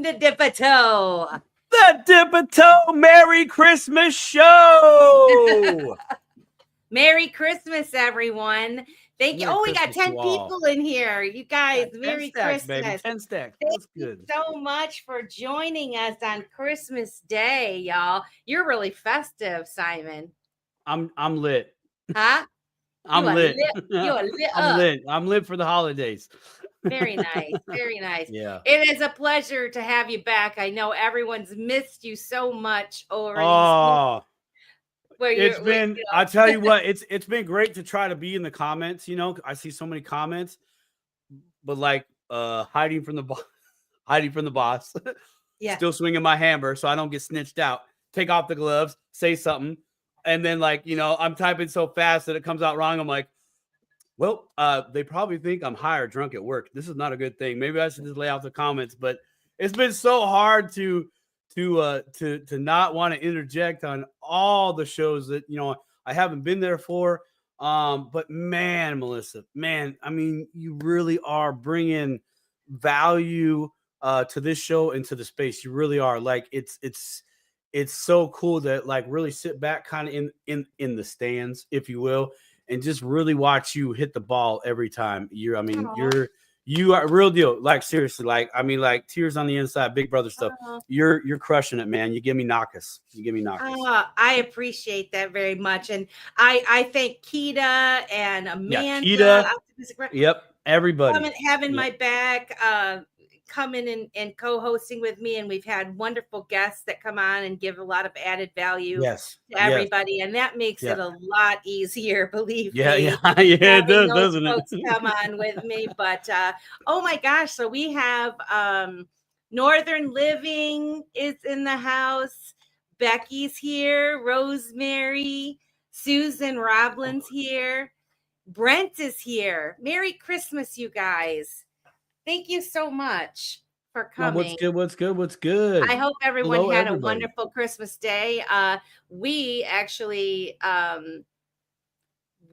from the Dipito. The Dipito Merry Christmas Show. Merry Christmas, everyone. Thank you. Merry We got Christmas 10 to all. people in here. You guys, Yeah, 10 Merry stacks, Christmas. baby. 10 stacks. Thank That's you good. so much for joining us on Christmas Day, y'all. You're really festive, Simon. I'm lit. Huh? I'm You are lit. You are lit I'm up. lit. I'm lit for the holidays. Very nice. Very nice. Yeah. It is a pleasure to have you back. I know everyone's missed you so much over Oh, these. I tell you what, it's been great to try to be in the comments. You know, I see so many comments, but like hiding from the boss, Yeah. still swinging my hammer so I don't get snitched out. Take off the gloves, say something, and then like, you know, I'm typing so fast that it comes out wrong. I'm like, well, they probably think I'm high or drunk at work. This is not a good thing. Maybe I should just lay off the comments. But it's been so hard to not want to interject on all the shows that, you know, I haven't been there for. But man, Melissa, man, I mean, you really are bringing value to this show and to the space. You really are. Like it's so cool to like really sit back kind of in the stands, if you will, and just really watch you hit the ball every time. You are real deal. Like seriously, like I mean, like tears on the inside, big brother stuff. You're crushing it, man. You give me knockers. I appreciate that very much, and I thank Keita and Amanda. Yeah, Keita. Yep, everybody having my back. Coming and co-hosting with me, and we've had wonderful guests that come on and give a lot of added value to everybody, and that makes it a lot easier, believe me. Yeah, it does, doesn't folks it? Come on with me. But oh my gosh, so we have Northern Living is in the house, Becky's here, Rosemary, Susan Roblin's here, Brent is here. Merry Christmas, you guys. Thank you so much for coming. What's good? I hope everyone had a wonderful Christmas day. We actually,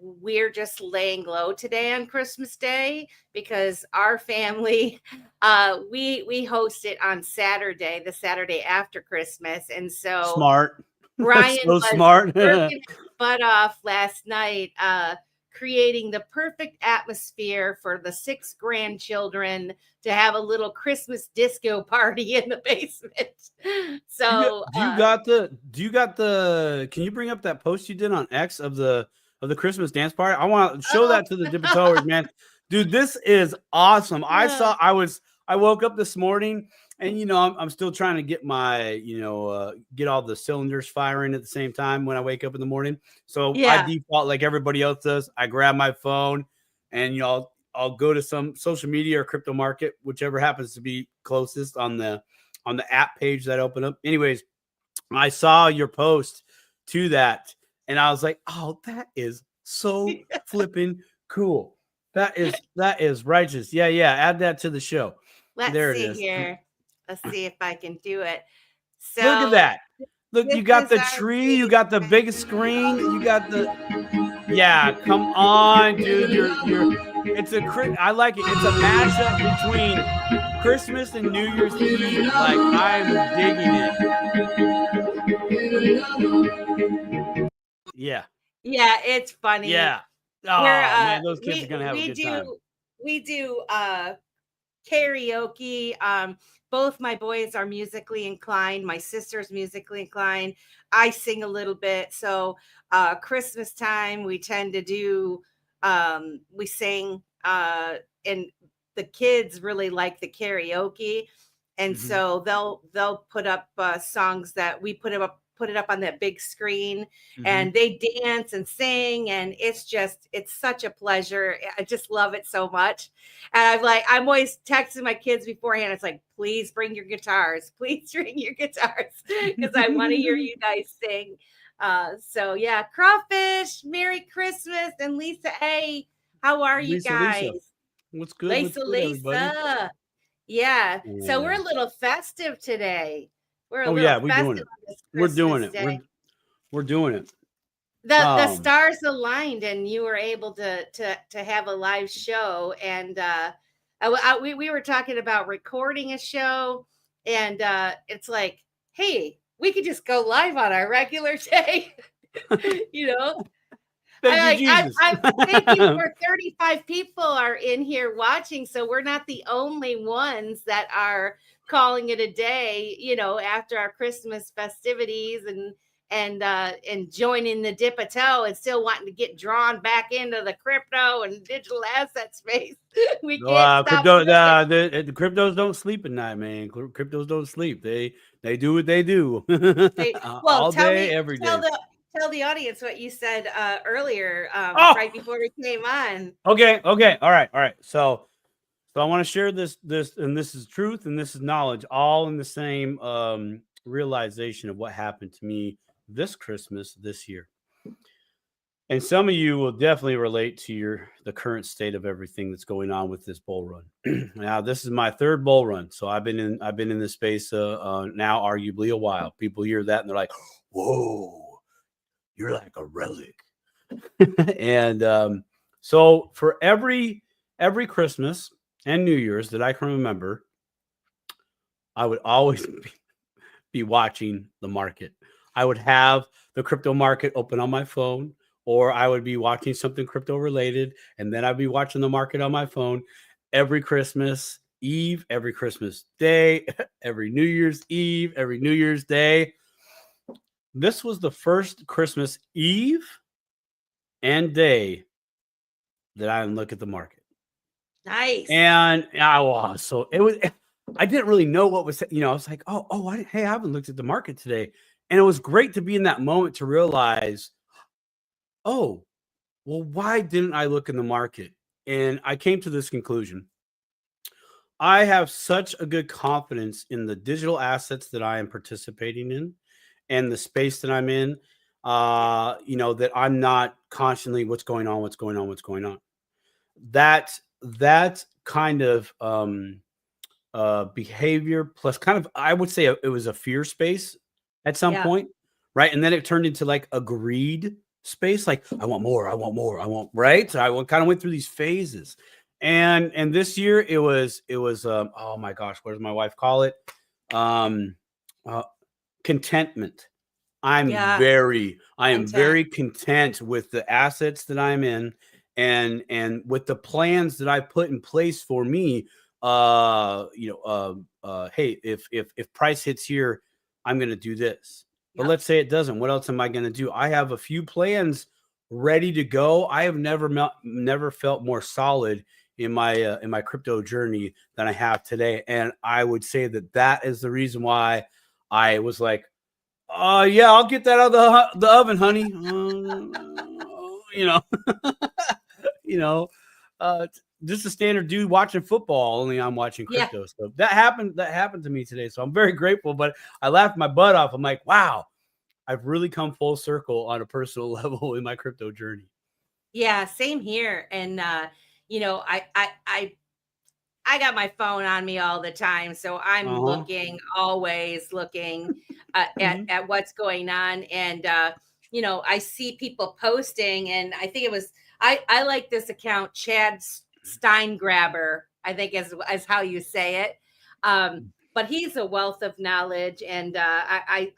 we're just laying low today on Christmas Day because our family, we host it on Saturday, the Saturday after Christmas. And so smart. Brian so was smart. working his butt off last night, creating the perfect atmosphere for the 6 grandchildren to have a little Christmas disco party in the basement. So do you got the can you bring up that post you did on X of the Christmas dance party? I want to show that to the Dipitowers, man. Dude, this is awesome. I woke up this morning and, you know, I'm still trying to get my, you know, get all the cylinders firing at the same time when I wake up in the morning. So I default like everybody else does. I grab my phone and, you know, I'll go to some social media or crypto market, whichever happens to be closest on the app page that I open up. Anyways, I saw your post to that and I was like, oh, that is so flipping cool. That is righteous. Yeah. Add that to the show. Let's see here. Let's see if I can do it. So look at that. Look, you got the tree, you got the big screen, you got the come on, dude. I like it. It's a mashup between Christmas and New Year's Eve. Like I'm digging it. Yeah. Yeah, it's funny. Yeah. Oh man, those kids are gonna have a good time. We do karaoke. Both my boys are musically inclined. My sister's musically inclined. I sing a little bit. So Christmas time, we tend to do, we sing, and the kids really like the karaoke. And so they'll put up songs that we put it up on that big screen and they dance and sing. And it's such a pleasure. I just love it so much. And I'm always texting my kids beforehand. It's like, please bring your guitars. Please bring your guitars. Because I want to hear you guys sing. So yeah, Crawfish, Merry Christmas. And Lisa A, how are you guys? Lisa. What's good? Lisa. Yeah. So we're a little festive today. We're doing it. We're doing it. We're doing it. The stars aligned, and you were able to have a live show. And we were talking about recording a show, And it's like, hey, we could just go live on our regular day. you know, Thank you, Jesus. I thank you for 35 people are in here watching. So we're not the only ones that are calling it a day, after our Christmas festivities and joining the dip a toe and still wanting to get drawn back into the crypto and digital asset space. We can't stop Crypto, looking. the cryptos don't sleep at night, man. Cryptos don't sleep. They do what they do Well, all day, every tell day. the audience what you said earlier, Oh, right before we came on. okay, all right. So I want to share this, and this is truth, and this is knowledge, all in the same realization of what happened to me this Christmas this year. And some of you will definitely relate to the current state of everything that's going on with this bull run. Now, this is my third bull run, so I've been in this space now arguably a while. People hear that and they're like, "Whoa, you're like a relic." And so for every Christmas and New Year's that I can remember, I would always be watching the market. I would have the crypto market open on my phone, or I would be watching something crypto related, and then I'd be watching the market on my phone every Christmas Eve, every Christmas Day, every New Year's Eve, every New Year's Day. This was the first Christmas Eve and day that I didn't look at the market. Nice. And so it was. I didn't really know what was. I was like, hey, I haven't looked at the market today, and it was great to be in that moment to realize, oh, well, why didn't I look in the market? And I came to this conclusion. I have such a good confidence in the digital assets that I am participating in and the space that I'm in, that I'm not constantly what's going on. That kind of behavior plus kind of, I would say it was a fear space at some Yeah. point, right? And then it turned into like a greed space, like I want more, right? So I kind of went through these phases. And this year it was oh my gosh, what does my wife call it? Uh, Contentment. I am Content. very content with the assets that I'm in and with the plans that I put in place for me. Hey, if price hits here, I'm going to do this. But let's say it doesn't. What else am I going to do? I have a few plans ready to go. I have never felt more solid in my crypto journey than I have today. And I would say that is the reason why I was like, yeah, I'll get that out of the oven, honey. You know, just a standard dude watching football. Only I'm watching crypto. So that happened to me today. So I'm very grateful. But I laughed my butt off. I'm like, wow, I've really come full circle on a personal level in my crypto journey. Yeah, same here. And I got my phone on me all the time, so I'm always looking at what's going on. And I see people posting, and I think it was I like this account, Chad Steingraber, I think as how you say it. But he's a wealth of knowledge, and I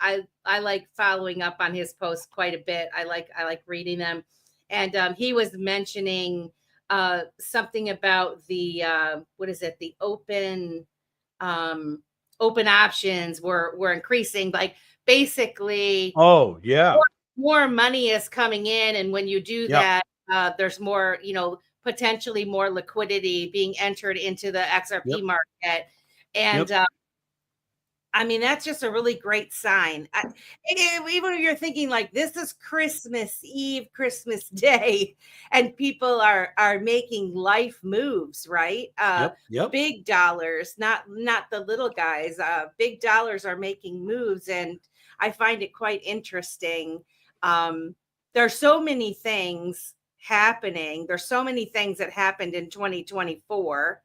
like following up on his posts quite a bit. I like reading them, and he was mentioning something about the what is it? The open options were increasing. Like basically, oh yeah, more money is coming in, and when you do that, there's more, potentially more liquidity being entered into the XRP market, and I mean, that's just a really great sign. Even if you're thinking like this is Christmas Eve, Christmas Day, and people are making life moves, right? Big dollars, not the little guys. Big dollars are making moves, and I find it quite interesting. There's so many things happening. There's so many things that happened in 2024,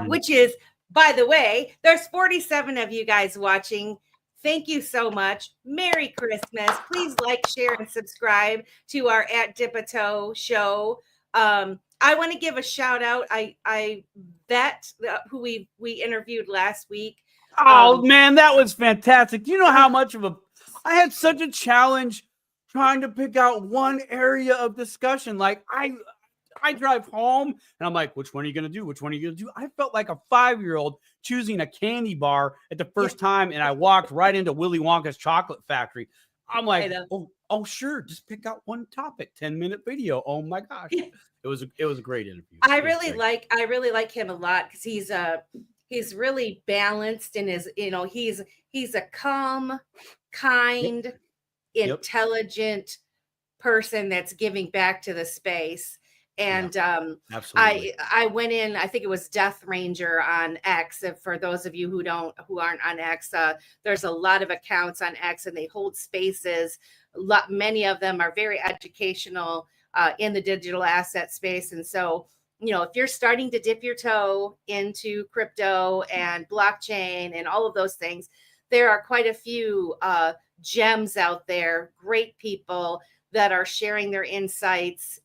which is, by the way, there's 47 of you guys watching. Thank you so much. Merry Christmas. Please like, share, and subscribe to our At Dip a Toe show. I want to give a shout out. That who we interviewed last week, Oh man, that was fantastic. Do you know how much of a I had such a challenge trying to pick out one area of discussion. Like I drive home and I'm like, which one are you gonna do? Which one are you gonna do? I felt like a 5-year-old choosing a candy bar at the Yeah, first time, and I walked right into Willy Wonka's chocolate factory. I'm I like, know. oh, sure, just pick out one topic, 10-minute video. Oh my gosh. Yeah. It was a great interview. I It was really great. like I really like him a lot because he's really balanced in his, he's a calm, Yep. kind, Yep. intelligent person that's giving back to the space. Yeah. And Absolutely. I went in, I think it was Death Ranger on X. If for those of you who aren't on X, there's a lot of accounts on X and they hold spaces. Many of them are very educational in the digital asset space. And so, if you're starting to dip your toe into crypto and blockchain and all of those things, there are quite a few gems out there, great people that are sharing their insights,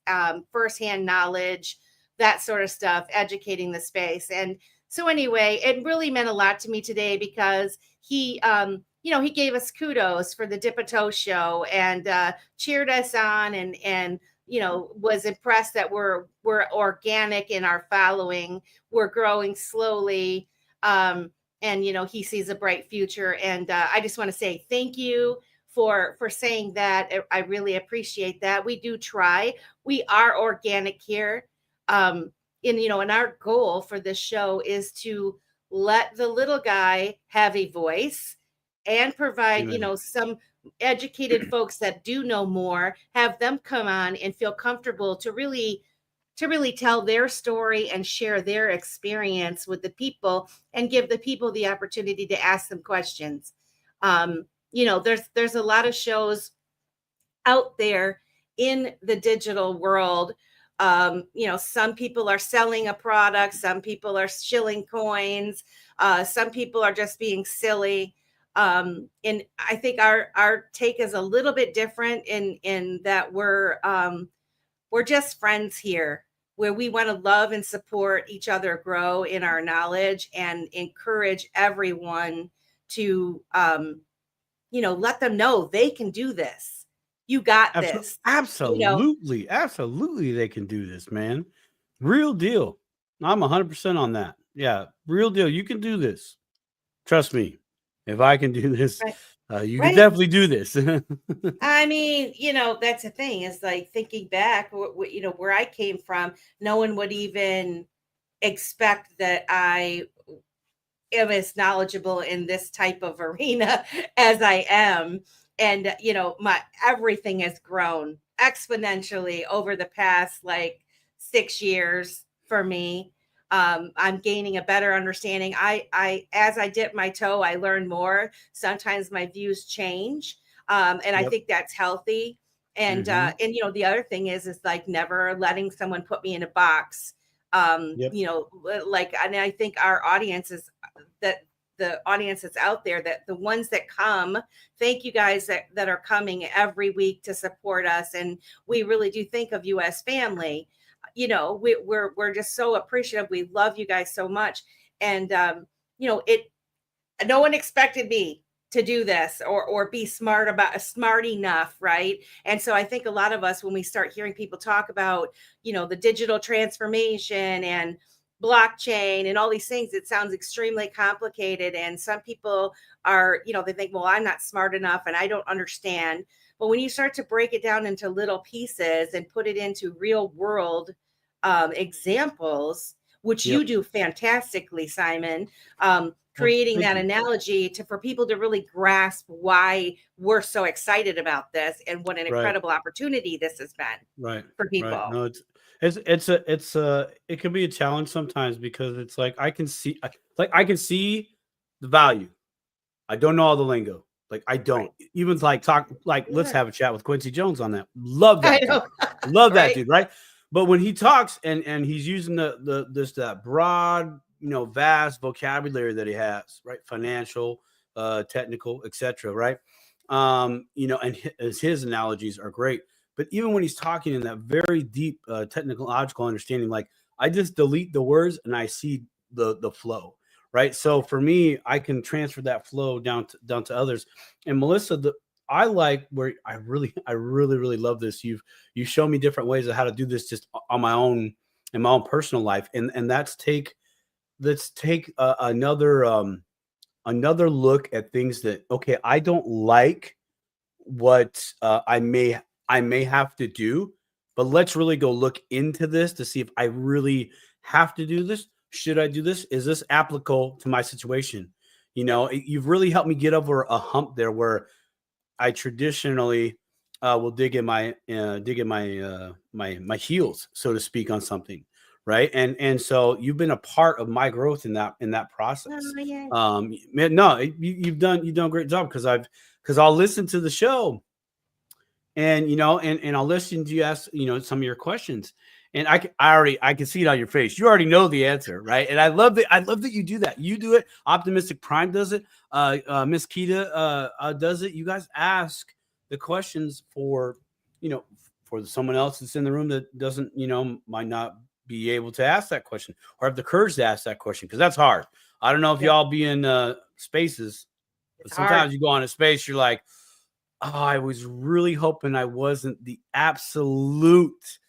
firsthand knowledge, that sort of stuff, educating the space. And so, anyway, it really meant a lot to me today because he gave us kudos for the Dip a Toe show and cheered us on, and was impressed that we're organic in our following, we're growing slowly. And he sees a bright future, and I just want to say thank you for saying that. I really appreciate that. We do try. We are organic here. And our goal for this show is to let the little guy have a voice and provide, Amen. some educated folks that do know more, have them come on and feel comfortable to really tell their story and share their experience with the people and give the people the opportunity to ask them questions. There's a lot of shows out there in the digital world. Some people are selling a product, some people are shilling coins, some people are just being silly. And I think our take is a little bit different in that we're just friends here, where we want to love and support each other, grow in our knowledge, and encourage everyone to let them know they can do this. You got this. you know Absolutely. Absolutely. They can do this, man. Real deal. I'm 100% on that. Yeah. Real deal. You can do this. Trust me. If I can do this, right, you can right. definitely do this. I mean, that's the thing, is like thinking back, where I came from, no one would even expect that I am as knowledgeable in this type of arena as I am. And my everything has grown exponentially over the past like 6 years for me. I'm gaining a better understanding. I as I dip my toe, I learn more. Sometimes my views change, and I Yep. think that's healthy. And Hmm. the other thing is like never letting someone put me in a box. Yep. Like, and I think our audience is that the audience that's out there, that the ones that come, thank you guys that are coming every week to support us, and we really do think of you as family. We're just so appreciative. We love you guys so much. And it no one expected me to do this or be smart enough, right? And so I think a lot of us, when we start hearing people talk about the digital transformation and blockchain and all these things, it sounds extremely complicated, and some people are, they think, well, I'm not smart enough and I don't understand. But when you start to break it down into little pieces and put it into real world examples, which you Yep. do fantastically, Simon, creating Thank that you. analogy for people to really grasp why we're so excited about this and what an Right. incredible opportunity this has been Right. for Right. people. No, it can be a challenge sometimes because it's like I can see the value. I don't know all the lingo. Like I Right. don't even like talk like let's Sure. have a chat with Quincy Jones on that. Love I that dude. know. Love that Right. dude, right? But when he talks and he's using that broad, vast vocabulary that he has, right? Financial, technical, etc., right? And his analogies are great. But even when he's talking in that very deep technological understanding, like I just delete the words and I see the flow, right? So for me, I can transfer that flow down to others. And Melissa, I like where I really love this. You show me different ways of how to do this just on my own in my own personal life, and let's take another look at things that okay, I don't like what I may have to do, but let's really go look into this to see if I really have to do this. Should I do this? Is this applicable to my situation? You know, you've really helped me get over a hump there where I traditionally will dig in my heels, so to speak, on something, right? And so you've been a part of my growth in that process. Oh, yeah. Man, no, you've done a great job because I'll listen to the show and and I'll listen to you ask some of your questions. And I can see it on your face. You already know the answer, right? And I love that you do that. You do it. Optimistic Prime does it. Miss Kita does it. You guys ask the questions for for someone else that's in the room that doesn't might not be able to ask that question or have the courage to ask that question because that's hard. I don't know if Yeah. y'all be in spaces, but It's sometimes hard. you go on a space, you're like, oh, I was really hoping I wasn't the absolute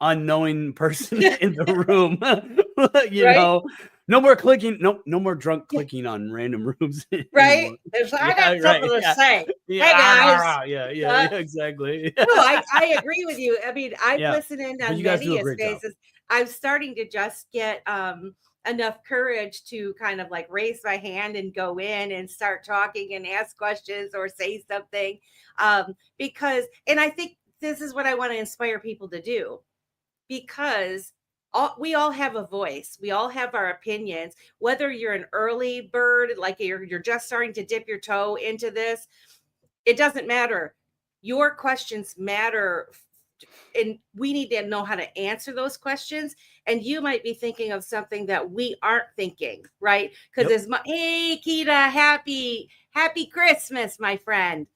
unknowing person in the room. Right? No more clicking, no more drunk Yeah. clicking on random rooms Right? anymore. I Yeah, got right. something to Yeah. say. Yeah. Hey guys. Yeah, exactly. No, I agree with you. I mean, I've Yeah. listened in But on you guys do many a great job. spaces. I'm starting to just get enough courage to kind of like raise my hand and go in and start talking and ask questions or say something. Because and I think this is what I want to inspire people to do because we all have a voice. We all have our opinions. Whether you're an early bird, like you're just starting to dip your toe into this, it doesn't matter. Your questions matter, and we need to know how to answer those questions. And you might be thinking of something that we aren't thinking, right? Because Yep. it's hey Kita, happy Christmas, my friend.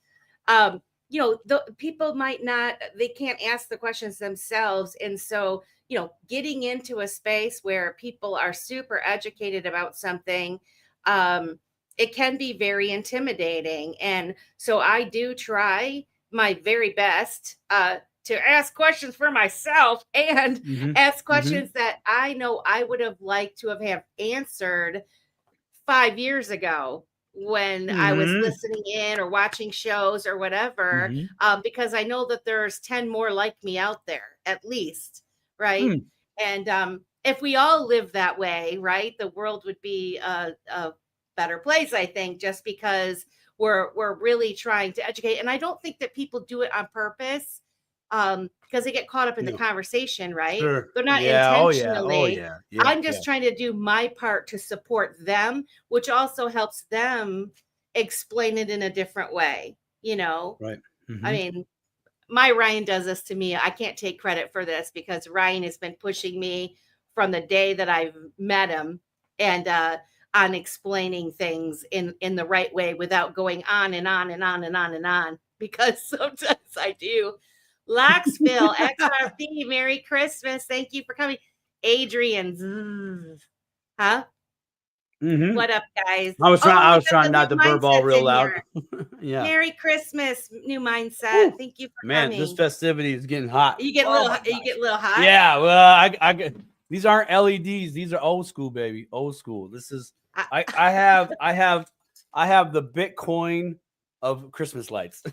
um the people might not, they can't ask the questions themselves, and so getting into a space where people are super educated about something, um it can be very intimidating. And so I do try my very best to ask questions for myself and Mm-hmm. ask Mm-hmm. questions that I know I would have liked to have answered 5 years ago when I was Mm-hmm. listening in or watching shows or whatever, Mm-hmm. because I know that there's 10 more like me out there, at least, right? Mm. And if we all live that way, right, the world would be a better place, I think, just because we're really trying to educate. And I don't think that people do it on purpose, because they get caught up in the No. conversation, right? Sure. They're not Yeah. Oh yeah. Oh intentionally. yeah. Yeah. I'm Yeah. just trying to do my part to support them, which also helps them explain it in a different way. Right. I Mm-hmm. mean, my Ryan does this to me. I can't take credit for this because Ryan has been pushing me from the day that I've met him, and on explaining things in the right way without going on and on and on and on and on, because sometimes I do. Laxville XRP, Merry Christmas. Thank you for coming. Adrian, huh? Mm-hmm. What up, guys? I was Oh, trying. I we was got trying the not new to burp all mindsets real in loud. here. Yeah. Merry Christmas, new mindset. Woo. Thank you for Man, this coming. festivity is getting hot. You get a Oh little, my you gosh. get a little hot. Yeah, well, I get these aren't LEDs. These are old school, baby. Old school. This is I, I have the Bitcoin of Christmas lights.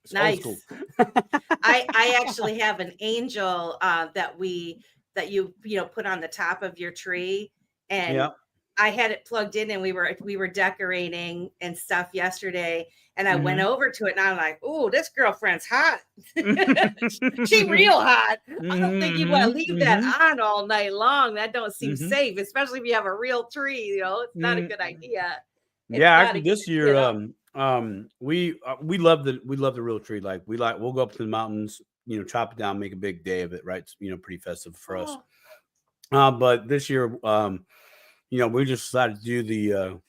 It's old school. nice. I actually have an angel that you put on the top of your tree, and Yeah. I had it plugged in, and we were decorating and stuff yesterday, and I went Mm-hmm. over to it, and I'm like, "Oh, this girlfriend's hot. She mm-hmm. real hot. I don't think you want to leave that Mm-hmm. on all night long. That don't seem Mm-hmm. safe, especially if you have a real tree. It's not a good Mm-hmm. idea. It's Yeah, not a actually, good this idea year, at all." we love the real tree. Like we'll go up to the mountains, chop it down, make a big day of it. Right, it's, pretty festive for us. Oh, But this year, we just decided to do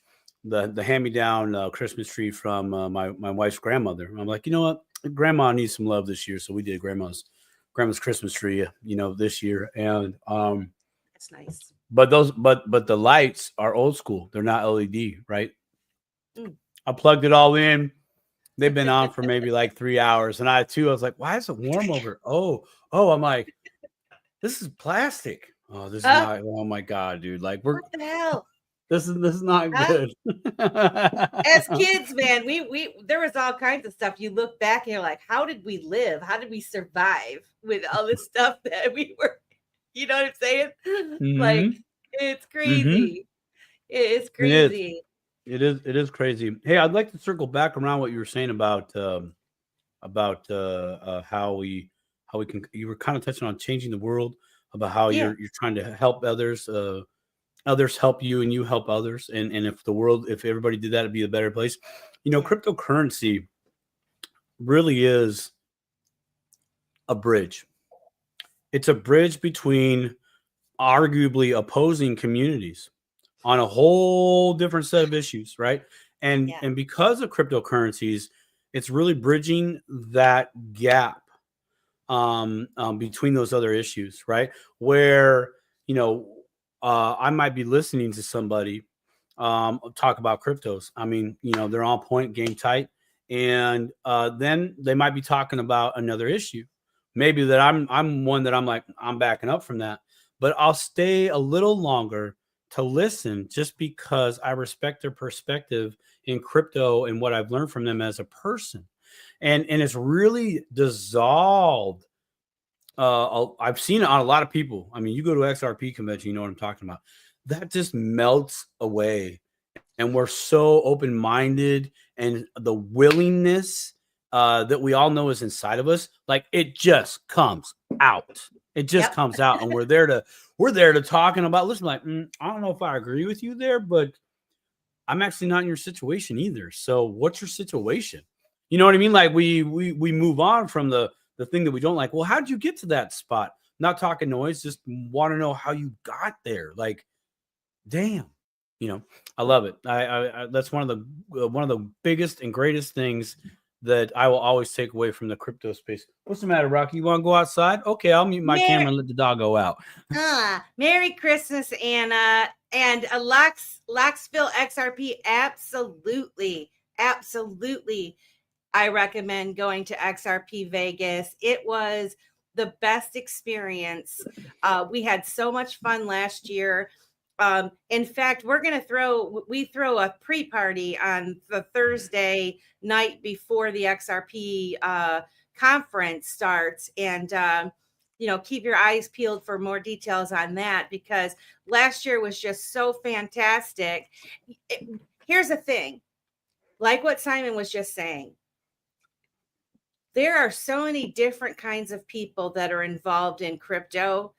the hand me down Christmas tree from my wife's grandmother. I'm like, you know what, Grandma needs some love this year, so we did grandma's Christmas tree, this year, and that's nice. but the lights are old school. They're not LED, right? Mm. I plugged it all in. They've been on for maybe like 3 hours, and I was like, "Why is it warm over?" Oh, I'm like, "This is plastic." Oh, this is Huh? not. Oh my god, dude! Like What the hell? this is not Huh? good. As kids, man, we there was all kinds of stuff. You look back and you're like, how did we live? How did we survive with all this stuff that we were, you know what I'm saying? Like, hmm it's hmm crazy. It's It is. crazy. It is crazy. Hey, I'd like to circle back around what you were saying about how we can. You were kind of touching on changing the world, about how Yeah. you're trying to help others. Others help you and you help others, and if everybody did that, it'd be a better place. Yeah. Cryptocurrency really is a bridge. It's a bridge between arguably opposing communities on a whole different set of issues, right? Yeah. And because of cryptocurrencies, it's really bridging that gap between those other issues, right? Where you know I might be listening to somebody talk about cryptos. I mean, they're on point, game tight, and then they might be talking about another issue. Maybe that I'm one that I'm like I'm backing up from that, but I'll stay a little longer to listen just because I respect their perspective in crypto and what I've learned from them as a person. And it's really dissolved. I've seen it on a lot of people. I mean, you go to XRP convention, you know what I'm talking about. That just melts away, and we're so open minded, and the willingness that we all know is inside of us, like it just comes out. It just Yep. comes out, and we're there to talking about. Listen, like I don't know if I agree with you there, but I'm actually not in your situation either. So what's your situation? You know what I mean? Like we move on from the thing that we don't like. Well, how did you get to that spot? Not talking noise, just want to know how you got there. Like, damn, I love it. I that's one of the biggest and greatest things that I will always take away from the crypto space. What's the matter, Rocky? You want to go outside? Okay, I'll mute my camera Mer- and let the dog go out. Merry Christmas, Anna. And Laxville XRP. Absolutely. Absolutely. I recommend going to XRP Vegas. It was the best experience. We had so much fun last year. In fact, we throw a pre-party on the Thursday night before the XRP conference starts, and keep your eyes peeled for more details on that, because last year was just so fantastic. Here's the thing, like what Simon was just saying, there are so many different kinds of people that are involved in crypto,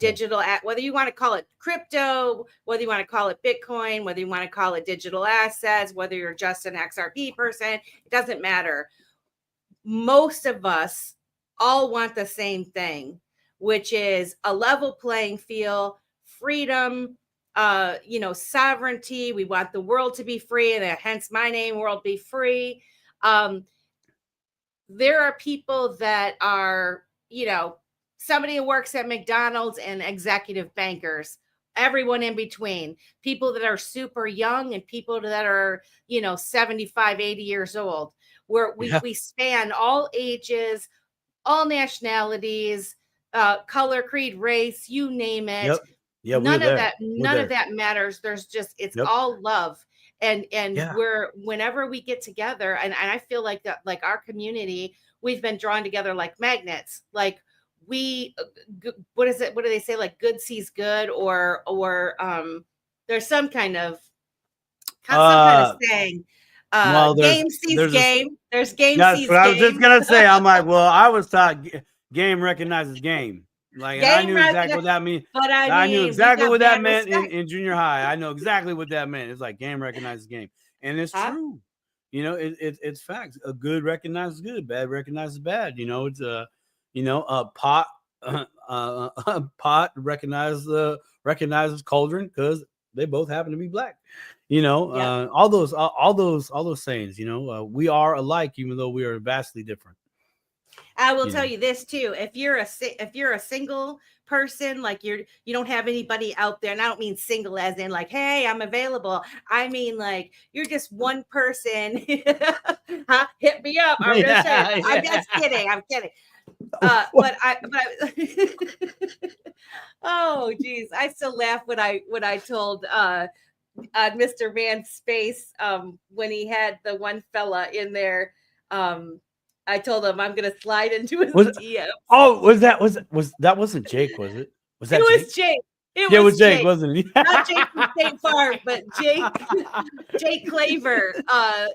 digital, whether you want to call it crypto, whether you want to call it Bitcoin, whether you want to call it digital assets, whether you're just an XRP person, it doesn't matter. Most of us all want the same thing, which is a level playing field, freedom, sovereignty. We want the world to be free, and hence my name, World Be Free. There are people that are, somebody who works at McDonald's and executive bankers, everyone in between, people that are super young and people that are, 75, 80 years old, where Yeah. we span all ages, all nationalities, color, creed, race, you name it. Yep. Yeah, we're there. We're None of there. that matters. There's just, it's Yep. all love. And Yeah. whenever we get together, and I feel like that, like our community, we've been drawn together like magnets. Like we, what is it? What do they say? Like good sees good, or there's some kind of saying. Well, Game sees there's this. game. There's game That's sees what I was just game. gonna say. I'm like, well, I was taught game recognizes game. Like, and I Game knew exactly what that means. But I I knew mean, we exactly got what that mad meant respect. in junior high. I know exactly what that meant. It's like game recognizes game, and it's Huh? true. It's facts. A good recognizes good, bad recognizes bad. It's pot. Pot recognizes cauldron because they both happen to be black. Yep. All those sayings. We are alike, even though we are vastly different. I will tell you this too. If you're a single person, like you don't have anybody out there, and I don't mean single as in like, hey, I'm available. I mean like you're just one person. Huh? Hit me up. I'm just saying. Yeah, I'm yeah. just kidding. I'm kidding. Oh geez, I still laugh when I told Mr. Man's face when he had the one fella in there. I told him I'm gonna slide into his Was DMs. oh was that wasn't Jake, was it? Was It that Jake? was Jake. It Yeah, it was was Jake, Jake. wasn't he? Not Jake from State Farm, but Jake Claver.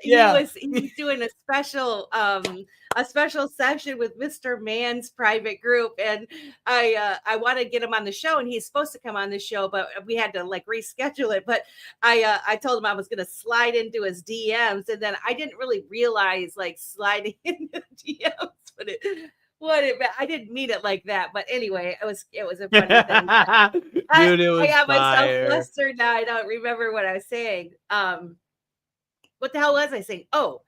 He Yeah. was doing a special session with Mr. Man's private group, and I want to get him on the show, and he's supposed to come on the show, but we had to like reschedule it. But I told him I was going to slide into his DMs, and then I didn't really realize like sliding into DMs, but I didn't mean it like that, but anyway, it was a funny thing. Dude, it I was got myself fire. flustered now. I don't remember what I was saying. What the hell was I saying? Oh,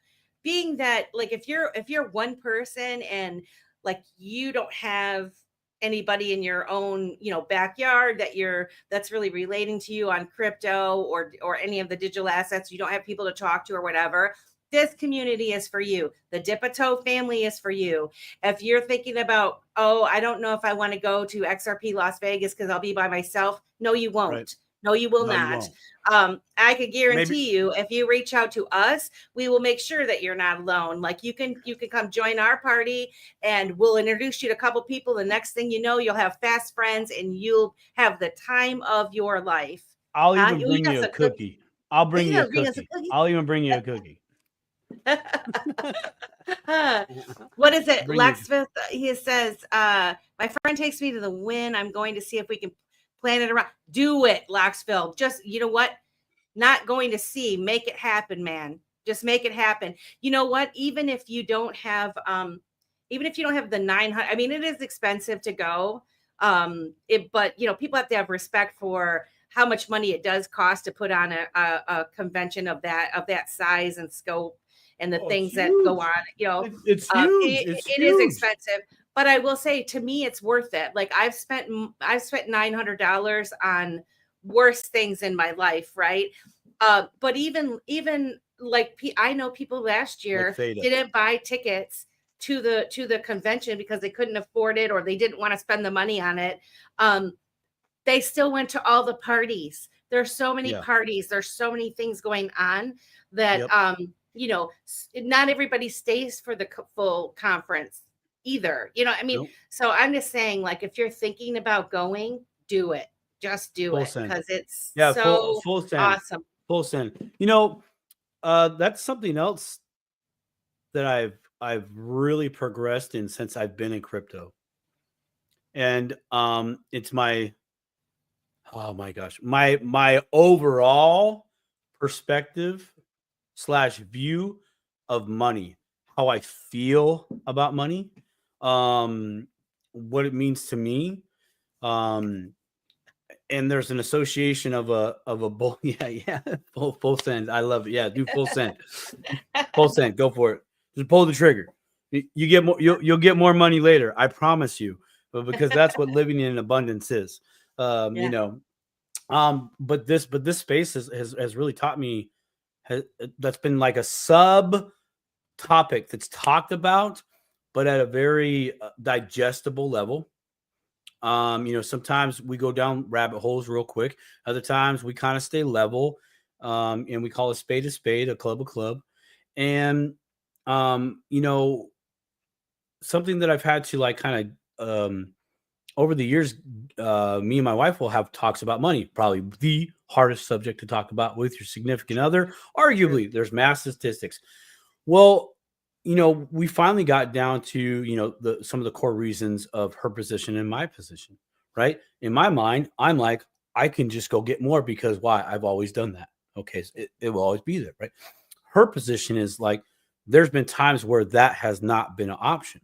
being that like if you're one person and like you don't have anybody in your own backyard that's really relating to you on crypto or any of the digital assets, you don't have people to talk to or whatever, this community is for you. The Dipito family is for you. If you're thinking about, oh, I don't know if I want to go to XRP Las Vegas because I'll be by myself, no you won't. Right. No, you will No, you not. won't. I could guarantee you, if you reach out to us, we will make sure that you're not alone. Like you can come join our party, and we'll introduce you to a couple people. The next thing you know, you'll have fast friends, and you'll have the time of your life. I'll even You bring got you a some cookie. I'll bring You you a know, bring us a cookie. cookie. I'll even bring you a cookie. What is it? Bring you. Laxfifth, he says, my friend takes me to the win. I'm going to see if we can plan it around. Do it, Laxville. Just, you know what? Not going to see. Make it happen, man. Just make it happen. You know what? Even if you don't have the 900, I mean, it is expensive to go. But people have to have respect for how much money it does cost to put on a convention of that size and scope, and the things that go on. It's huge. It's it huge. is expensive, but I will say, to me, it's worth it. Like I've spent $900 on worse things in my life, right? But even like I know people last year didn't buy tickets to the convention because they couldn't afford it or they didn't want to spend the money on it. They still went to all the parties. There's so many parties. There's so many things going on that not everybody stays for the full conference either. I mean, so I'm just saying, like, if you're thinking about going, do it. Just do it because it's so full send. awesome. Full send. That's something else that I've really progressed in since I've been in crypto. And it's my overall perspective / view of money, how I feel about money, what it means to me. And there's an association of a bull. Yeah. Full send. I love it. Yeah, do full send. Full send. Go for it. Just pull the trigger. You get more. You'll get more money later. I promise you. But because that's what living in abundance is. But this space has really taught me. That's been like a sub topic that's talked about, but at a very digestible level. Sometimes we go down rabbit holes real quick. Other times we kind of stay level, and we call a spade, a club a club. And something that I've had to like kind of over the years, me and my wife will have talks about money. Probably the hardest subject to talk about with your significant other. Arguably, there's mass statistics. Well, we finally got down to, some of the core reasons of her position and my position, right? In my mind, I'm like, I can just go get more because why? I've always done that. Okay. So it will always be there, right? Her position is like, there's been times where that has not been an option.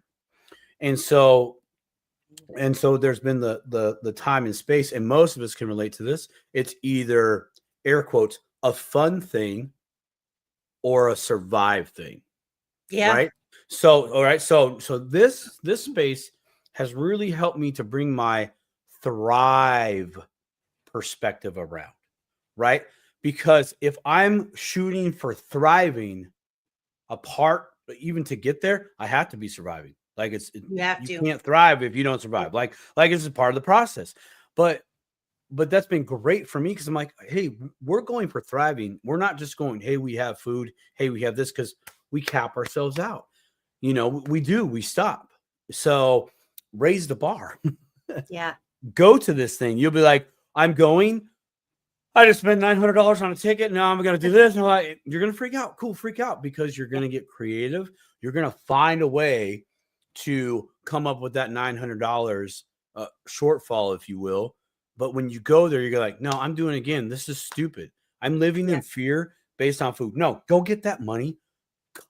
And so there's been the time and space, and most of us can relate to this. It's either air quotes, a fun thing or a survive thing. Yeah. Right. So, all right. So this space has really helped me to bring my thrive perspective around, right? Because if I'm shooting for thriving, apart, even to get there, I have to be surviving. Like You have you to. can't thrive if you don't survive. Like it's a part of the process. But that's been great for me because I'm like, hey, we're going for thriving. We're not just going, hey, we have food, hey, we have this, because we cap ourselves out. We stop. So raise the bar. Yeah. Go to this thing. You'll be like, I'm going. I just spent $900 on a ticket. Now I'm going to do this. No, you're going to freak out. Cool, freak out, because you're going to get creative. You're going to find a way to come up with that $900 shortfall, if you will. But when you go there, you're like, no, I'm doing it again. This is stupid. I'm living in fear based on food. No, go get that money.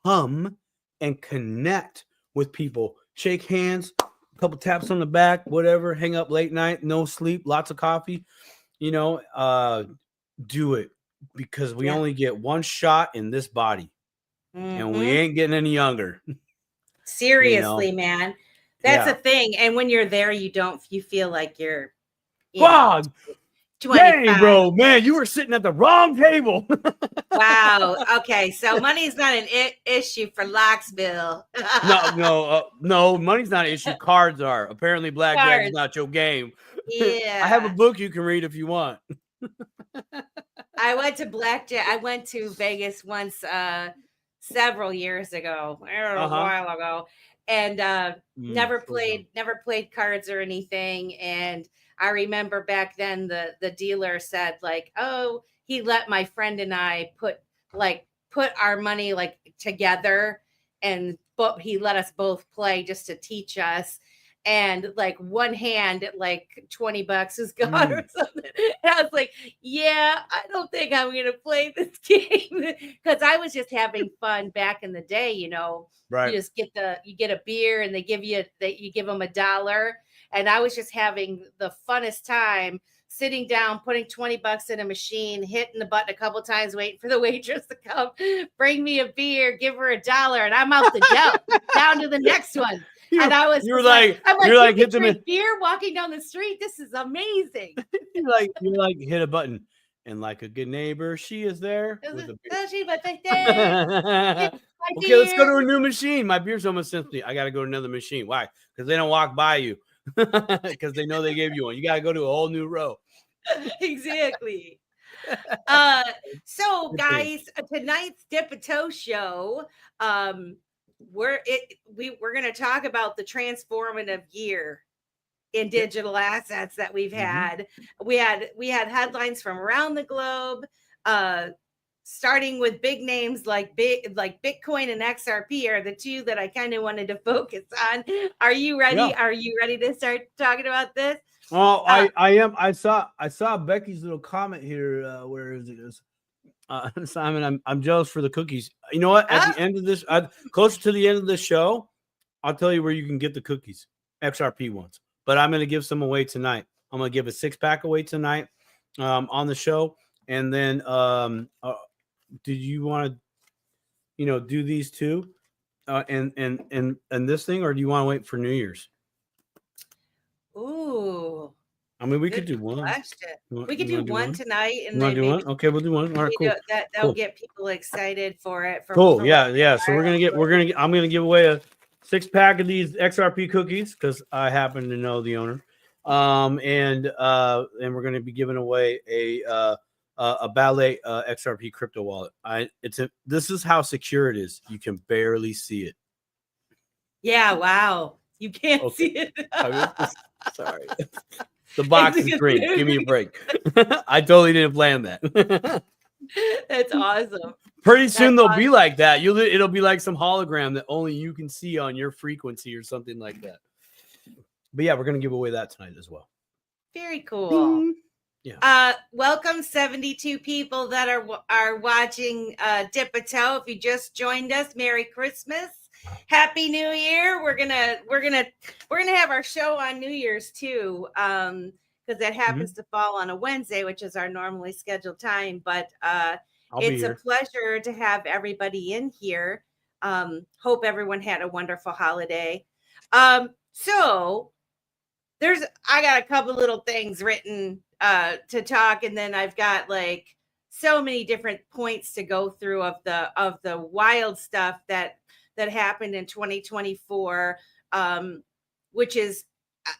Come and connect with people. Shake hands, a couple taps on the back, whatever. Hang up late night, no sleep, lots of coffee. Do it, because we only get one shot in this body, and we ain't getting any younger. Seriously, man. That's a thing. And when you're there, you feel like you're wow, 25. dang, bro, man, you were sitting at the wrong table. Wow. Okay, so money's not an issue for Locksville. No, money's not an issue. Cards are. Apparently, blackjack is not your game. Yeah. I have a book you can read if you want. I went to blackjack. I went to Vegas once several years ago, a while ago, and never played cards or anything. And I remember back then the dealer said, like, oh, he let my friend and I put our money like together, but he let us both play just to teach us. And like one hand at like $20 is gone or something. And I was like, yeah, I don't think I'm going to play this game, because I was just having fun back in the day. Right. You just you get a beer and you give them $1. And I was just having the funnest time sitting down, putting $20 in a machine, hitting the button a couple times, waiting for the waitress to come, bring me a beer, give her $1, and I'm out the door, down to the next one. And I was hit the beer walking down the street. This is amazing. you're like hit a button, and like a good neighbor, she is there with a beer. Okay, let's go to a new machine. My beer's almost empty. I got to go to another machine. Why? Because they don't walk by you. Because they know they gave you one. You got to go to a whole new row. Exactly. So guys, tonight's Dip a Toe show, we're going to talk about the transformative year in digital assets that we've had. We had headlines from around the globe, starting with big names like Bitcoin and XRP are the two that I kind of wanted to focus on. Are you ready? Yeah. Are you ready to start talking about this? Oh, I am. I saw Becky's little comment here. Where is it? Simon, I'm jealous for the cookies. You know what? At the end of this, closer to the end of the show, I'll tell you where you can get the cookies, XRP ones. But I'm going to give some away tonight. I'm going to give a 6-pack away tonight on the show. And then, did you want to, do these two, and this thing, or do you want to wait for New Year's? Ooh. I mean, we could do one. We could do one tonight, and then do one. Okay, we'll do one. All right, cool. That'll get people excited for it. Cool. Yeah. So I'm gonna give away a 6-pack of these XRP cookies because I happen to know the owner. And we're gonna be giving away a Ballet XRP crypto wallet. This is how secure it is. You can barely see it. Yeah. Wow. You can't see it. Sorry. The box is green. Give me a break. I totally didn't plan that. That's awesome. Pretty soon they'll be like that. It'll be like some hologram that only you can see on your frequency or something like that. But yeah, we're gonna give away that tonight as well. Very cool. Yeah. Welcome 72 people that are watching Dip a Toe. If you just joined us, Merry Christmas. Happy New Year. We're gonna have our show on New Year's too, because that happens to fall on a Wednesday, which is our normally scheduled time. But it's a pleasure to have everybody in here. Hope everyone had a wonderful holiday. So I got a couple little things written to talk, and then I've got like so many different points to go through of the wild stuff that happened in 2024, which is,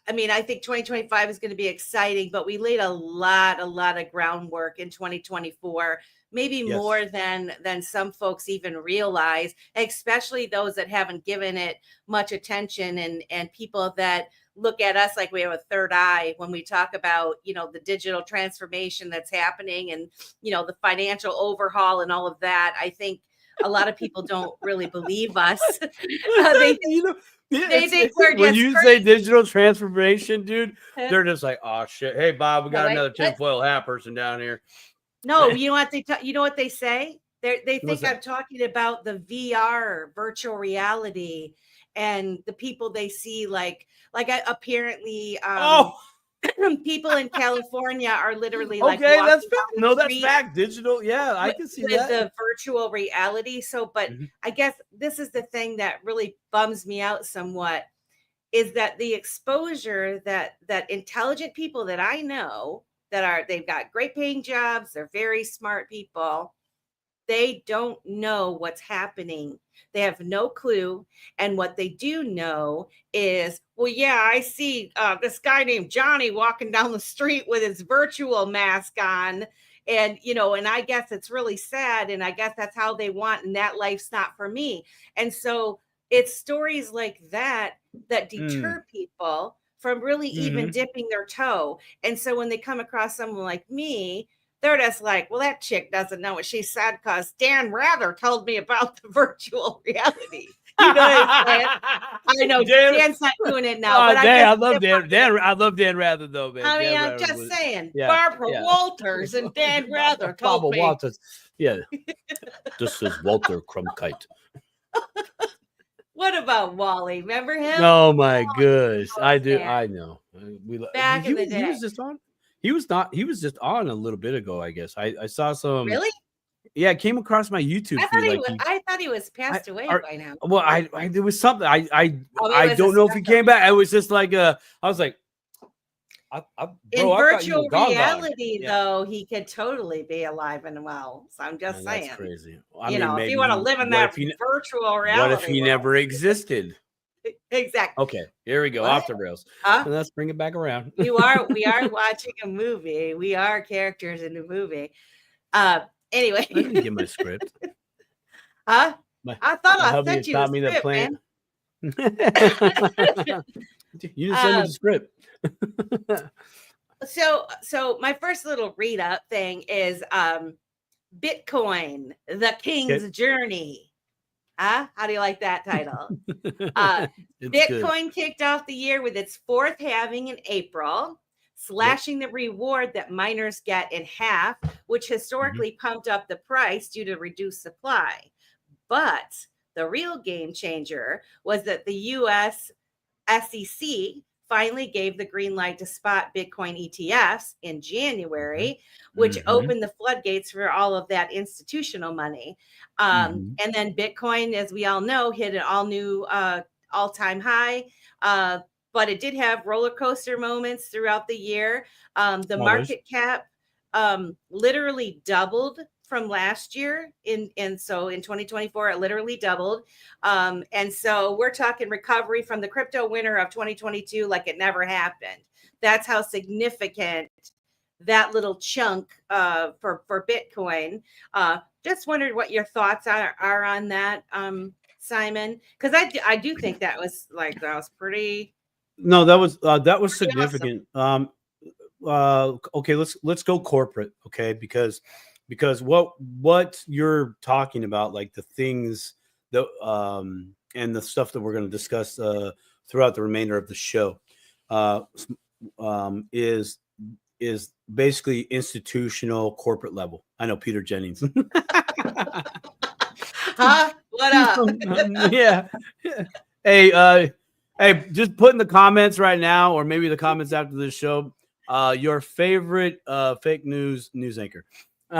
I mean, I think 2025 is going to be exciting, but we laid a lot of groundwork in 2024, maybe Yes. more than some folks even realize, especially those that haven't given it much attention, and people that look at us like we have a third eye when we talk about, the digital transformation that's happening, and, the financial overhaul and all of that. I think a lot of people don't really believe us. They You know, yeah, they think it's we're when just you say crazy. digital transformation, dude, they're just like, oh shit. Hey Bob, we got Like, another what? tinfoil hat person down here. No, you know what they say? They What's think I'm that? talking about the VR, virtual reality, and the people they see, apparently, Oh, people in California are literally like okay, that's walking fact. down the No, that's street fact. Digital, yeah, I with, can see with that. the virtual reality. So, but Mhm. I guess this is the thing that really bums me out somewhat, is that the exposure that intelligent people that I know, they've got great paying jobs, they're very smart people, they don't know what's happening. They have no clue. And what they do know is, well, yeah, I see this guy named Johnny walking down the street with his virtual mask on. And, and I guess it's really sad. And I guess that's how they want. And that life's not for me. And so it's stories like that that Mm. deter people from really even Mhm. dipping their toe. And so when they come across someone like me, they're just like, well, that chick doesn't know what she said because Dan Rather told me about the virtual reality. You know what I'm saying? I know Dan, Dan's not doing it now, but I Dan, just I love Dan. I love Dan Rather though, man. I mean, Dan I'm Rather just was, saying, yeah, Barbara yeah. Walters and Dan Rather told Baba me. Walters. Yeah. This is Walter Cronkite. What about Wally? Remember him? Oh my gosh. Oh, I do. man. I know. Back in the He day. was just on. He was not. He was just on a little bit ago. I guess I saw some. Really? Yeah, it came across my YouTube feed. Like I thought he was I passed away are, by now. well, there was something. Oh, it I was a don't know if he special. came back. I was just like I was like, bro, In I thought you were virtual gone. reality, Yeah, though, he could totally be alive and well. So I'm just man, that's saying, crazy. I mean, if you maybe want to he. live in What if that he? virtual What if reality he world. never existed? Exactly. Okay, here we go. What? Off the rails. Huh? And let's bring it back around. We are watching a movie. We are characters in a movie. Anyway. I didn't get my script. Huh? My I thought my I hubby sent had you the taught me the script, plan. man. You didn't send me the script. So my first little read up thing is Bitcoin, the King's Okay. Journey. Huh? How do you like that title? It's good. Bitcoin kicked off the year with its fourth halving in April, Yep. slashing the reward that miners get in half, which Mhm. historically pumped up the price due to reduced supply. But the real game changer was that the US SEC finally gave the green light to spot Bitcoin ETFs in January, which Mhm. opened the floodgates for all of that institutional money. Mhm. And then Bitcoin, as we all know, hit an all-time high. But it did have roller coaster moments throughout the year. The Always. market cap literally doubled from last year, and so in 2024 it literally doubled. And so we're talking recovery from the crypto winter of 2022 like it never happened. That's how significant that little chunk for Bitcoin. Just wondered what your thoughts are on that, Simon, because I do think that was pretty No, that was awesome. significant. Okay, let's go corporate, okay? Because what you're talking about, like the things that and the stuff that we're going to discuss throughout the remainder of the show uh, is basically institutional corporate level. I know Peter Jennings. Huh? What up? Yeah. Hey, hey, just put in the comments right now, or maybe the comments after this show, your favorite fake news anchor. You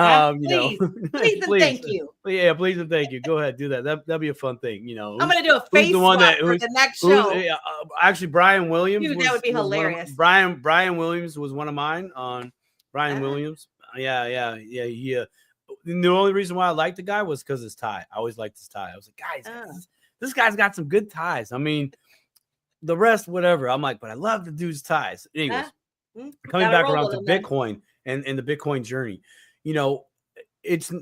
know, Please, please, and please, thank you. yeah, please and thank you. Go ahead, do that. That'd be a fun thing. You know, I'm gonna do a who's the face one swap that for the next who's show. actually Brian Williams Dude, that would be was one of hilarious. Brian Williams was one of mine on Brian Uh, Williams. Yeah. He, the only reason why I liked the guy was because his tie. I always liked his tie. I was like, guys, this guy's got some good ties. I mean, the rest, whatever. I'm like, but I love the dude's ties. Anyways, coming back around to Bitcoin and the Bitcoin journey, you know, it's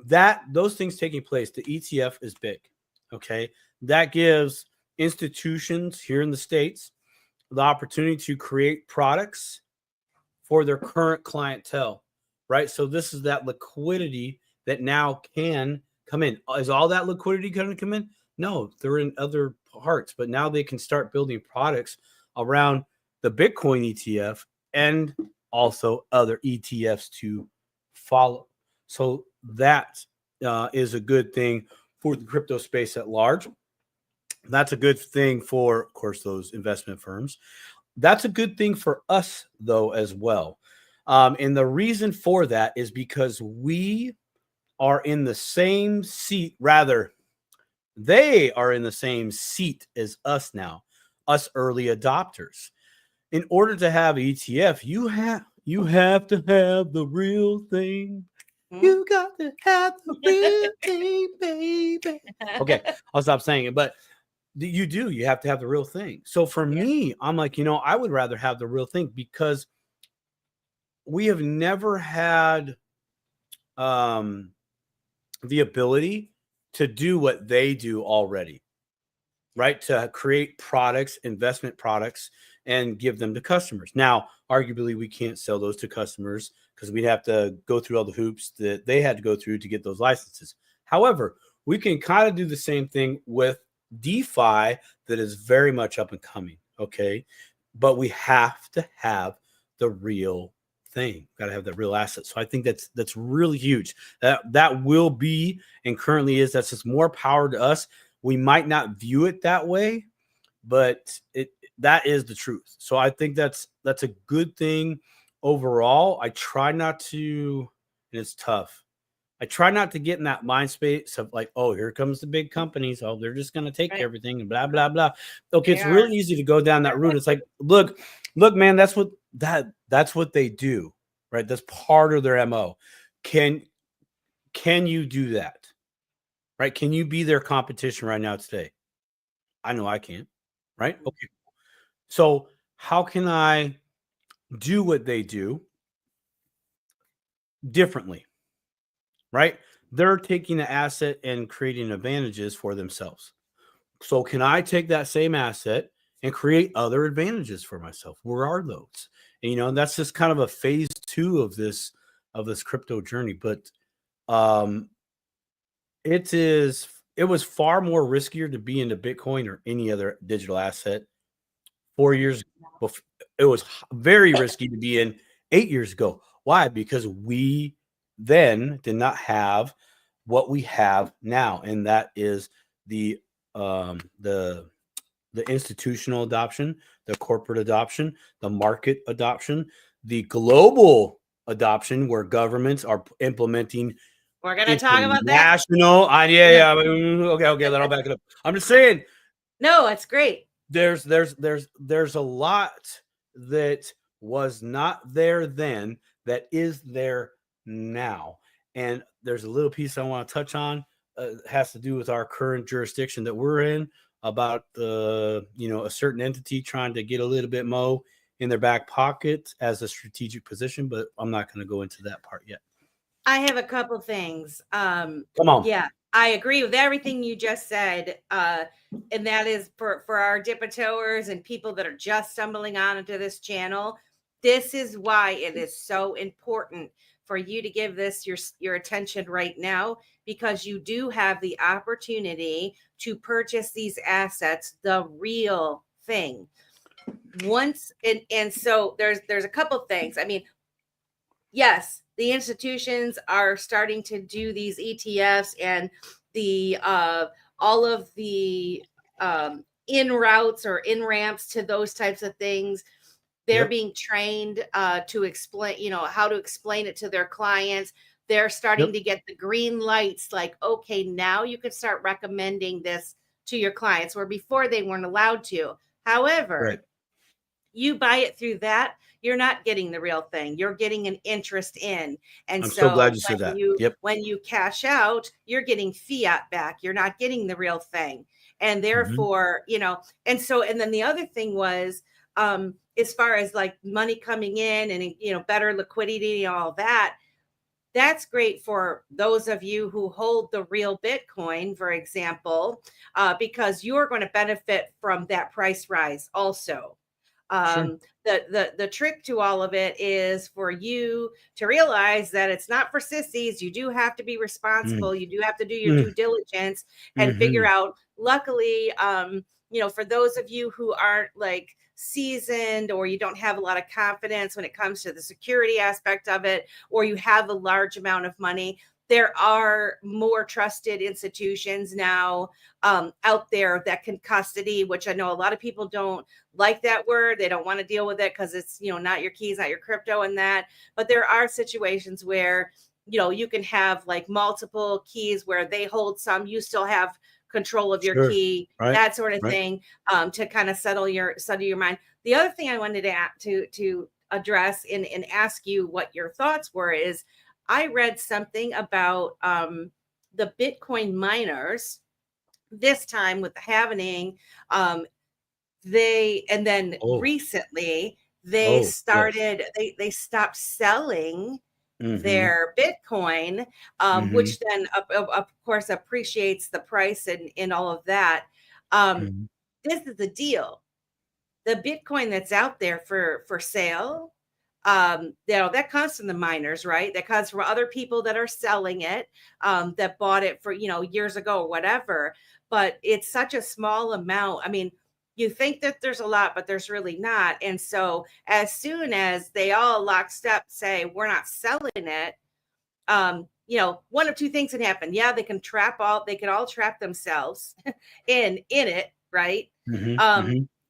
that those things taking place. The ETF is big. Okay. That gives institutions here in the States the opportunity to create products for their current clientele, right? So this is that liquidity that now can come in. Is all that liquidity going to come in? No, they're in other parts, but now they can start building products around the Bitcoin ETF and also other ETFs to follow. So that is a good thing for the crypto space at large. That's a good thing for, of course, those investment firms. That's a good thing for us, though, as well. And the reason for that is because we are in the same seat, rather, they are in the same seat as us now, us early adopters. In order to have ETF, you have to have the real thing. You got to have the real thing, baby. Okay, I'll stop saying it, but you have to have the real thing. So for me, I'm like, I would rather have the real thing because we have never had the ability to do what they do already, right? To create products, investment products, and give them to customers. Now, arguably, we can't sell those to customers because we'd have to go through all the hoops that they had to go through to get those licenses. However, we can kind of do the same thing with DeFi that is very much up and coming. Okay. But we have to have the real thing. Got to have the real asset. So I think that's really huge. That will be and currently is. That's just more power to us. We might not view it that way, but that is the truth. So I think that's a good thing overall. I try not to, and it's tough. I try not to get in that mind space of like, oh, here comes the big companies. Oh, they're just going to take everything and blah, blah, blah. Okay. It's really easy to go down that route. It's like, look, man, that's what they do, right? That's part of their MO. Can you do that? Right? Can you be their competition right now today? I know I can't. Right? Okay. So how can I do what they do differently? Right? They're taking an asset and creating advantages for themselves. So can I take that same asset and create other advantages for myself? Where are those? And that's just kind of a phase 2 of this crypto journey. But it was far more riskier to be into Bitcoin or any other digital asset 4 years before. It was very risky to be in 8 years ago. Why? Because we then did not have what we have now, and that is the institutional adoption, the corporate adoption, the market adoption, the global adoption, where governments are implementing. We're going to talk about that. National. Yeah. Okay. Then I'll back it up. I'm just saying. No, it's great. There's a lot that was not there then that is there now, and there's a little piece I want to touch on. Has to do with our current jurisdiction that we're in about a certain entity trying to get a little bit more in their back pocket as a strategic position, but I'm not going to go into that part yet. I have a couple things. Come on. Yeah, I agree with everything you just said. And that is for our dipatoers and people that are just stumbling onto this channel. This is why it is so important for you to give this your attention right now, because you do have the opportunity to purchase these assets, the real thing. And so there's a couple things. I mean, yes, the institutions are starting to do these ETFs and the all of the in routes or in ramps to those types of things. They're being trained to explain, how to explain it to their clients. They're starting to get the green lights, like, okay, now you can start recommending this to your clients, where before they weren't allowed to. However, you buy it through that, you're not getting the real thing. You're getting an interest in. And I'm so glad so you said that. when you cash out, you're getting fiat back. You're not getting the real thing. And therefore, and then the other thing was, as far as like money coming in and, better liquidity and all that, that's great for those of you who hold the real Bitcoin, for example, because you're going to benefit from that price rise also. The trick to all of it is for you to realize that it's not for sissies. You do have to be responsible. You do have to do your due diligence and figure out. Luckily, for those of you who aren't like seasoned, or you don't have a lot of confidence when it comes to the security aspect of it, or you have a large amount of money, there are more trusted institutions now out there that can custody, which I know a lot of people don't like that word. They don't want to deal with it because it's, not your keys, not your crypto and that. But there are situations where, you can have like multiple keys where they hold some, you still have control of your key, that sort of thing, to kind of settle your mind. The other thing I wanted to address and ask you what your thoughts were is, I read something about the Bitcoin miners this time with the halvening. Recently they started, they stopped selling their Bitcoin, which then of course appreciates the price and all of that. This is the deal. The Bitcoin that's out there for sale, that comes from the miners, right? That comes from other people that are selling it, that bought it for, years ago or whatever. But it's such a small amount. I mean, you think that there's a lot, but there's really not. And so as soon as they all lockstep say, we're not selling it, one of two things can happen. Yeah, they can all trap themselves in it, right?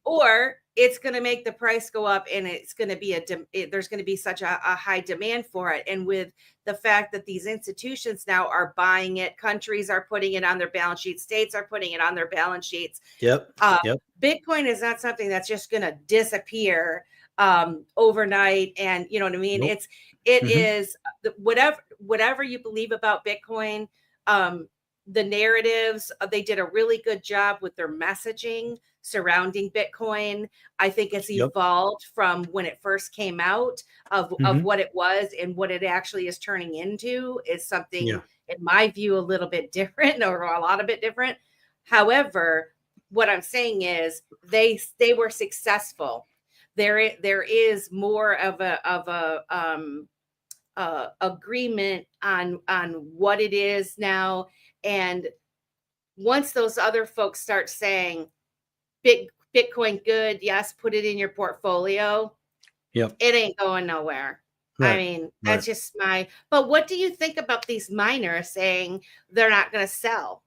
Or it's going to make the price go up, and it's going to be there's going to be such a high demand for it. And with the fact that these institutions now are buying it, countries are putting it on their balance sheets, states are putting it on their balance sheets. Bitcoin is not something that's just going to disappear overnight. And you know what I mean? It is whatever you believe about Bitcoin, the narratives, they did a really good job with their messaging surrounding Bitcoin. I think it's evolved from when it first came out of what it was, and what it actually is turning into is something, in my view, a little bit different, or a lot of bit different. However, what I'm saying is they were successful. There is more of a agreement on what it is now. And once those other folks start saying Bitcoin good, yes, put it in your portfolio, it ain't going nowhere. I mean, that's just but what do you think about these miners saying they're not going to sell?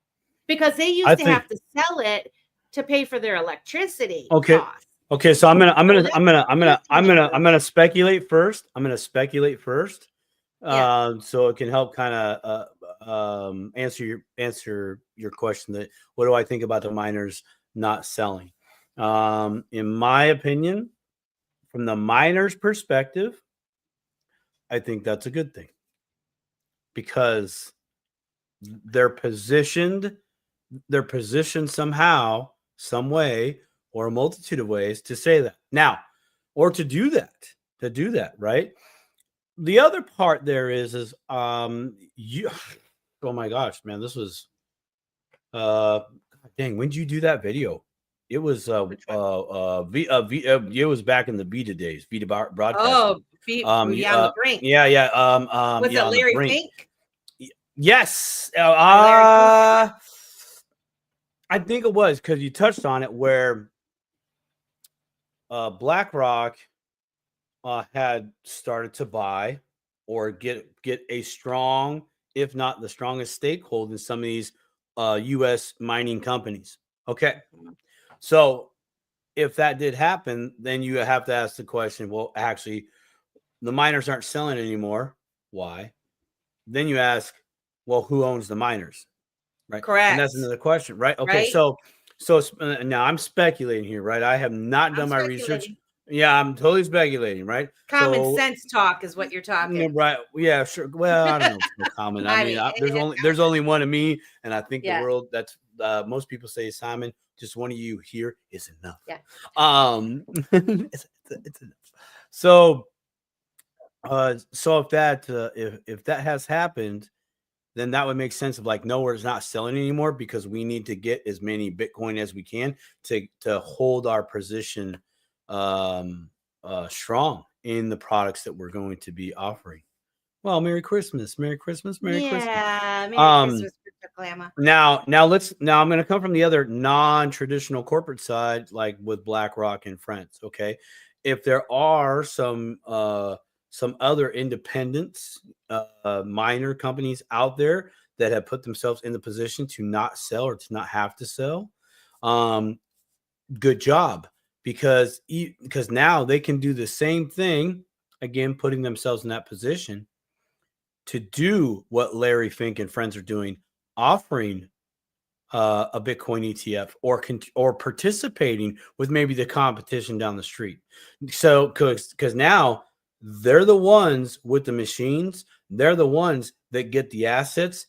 Because they used to have to sell it to pay for their electricity costs. Okay, so I'm gonna speculate first. So it can help kind of answer your question. That what do I think about the miners not selling? In my opinion, from the miners' perspective, I think that's a good thing, because they're positioned somehow, some way, or a multitude of ways to say that now, or to do that, right? The other part there is you. Oh my gosh, man, this was dang. When did you do that video? It was it was back in the Vita days, Vita broadcasting. Oh, on the brink. Was it Larry Fink? Yes. I think it was, because you touched on it, where BlackRock had started to buy or get a strong, if not the strongest, stakehold in some of these U.S. mining companies. Okay, so if that did happen, then you have to ask the question, well, actually, the miners aren't selling anymore. Why? Then you ask, well, who owns the miners? Right. And that's Correct. another question, right? Okay. Right? So now I'm speculating here, right? I have not I'm done my research. speculating. Yeah, I'm totally speculating, right? Common So, sense talk is what you're talking. right. Yeah, sure. Well, I don't know if it's so common. I I mean, mean, there's only one of me, and I think the yeah, world that's most people say Simon, just one of you here is enough. yeah. It's enough. So, so if that has happened, then that would make sense of like, no, we're not selling anymore because we need to get as many Bitcoin as we can to hold our position strong in the products that we're going to be offering. Well, Merry Christmas, Merry Christmas, Merry Christmas. Yeah. Merry Um, Christmas, Mr. Glamour. now I'm going to come from the other non-traditional corporate side, like with BlackRock and friends. Okay, if there are some other independents, minor companies out there that have put themselves in the position to not sell or to not have to sell, um, good job, because now they can do the same thing again, putting themselves in that position to do what Larry Fink and friends are doing, offering a Bitcoin ETF or participating with maybe the competition down the street. So because now they're the ones with the machines, they're the ones that get the assets.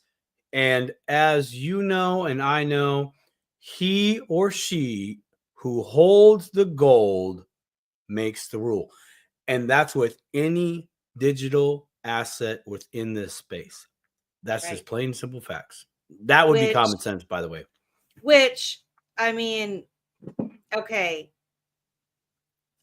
And as you know, and I know, he or she who holds the gold makes the rule. And that's with any digital asset within this space. That's Right. just plain simple facts. That would be Which, common sense, by the way. which, I mean, okay.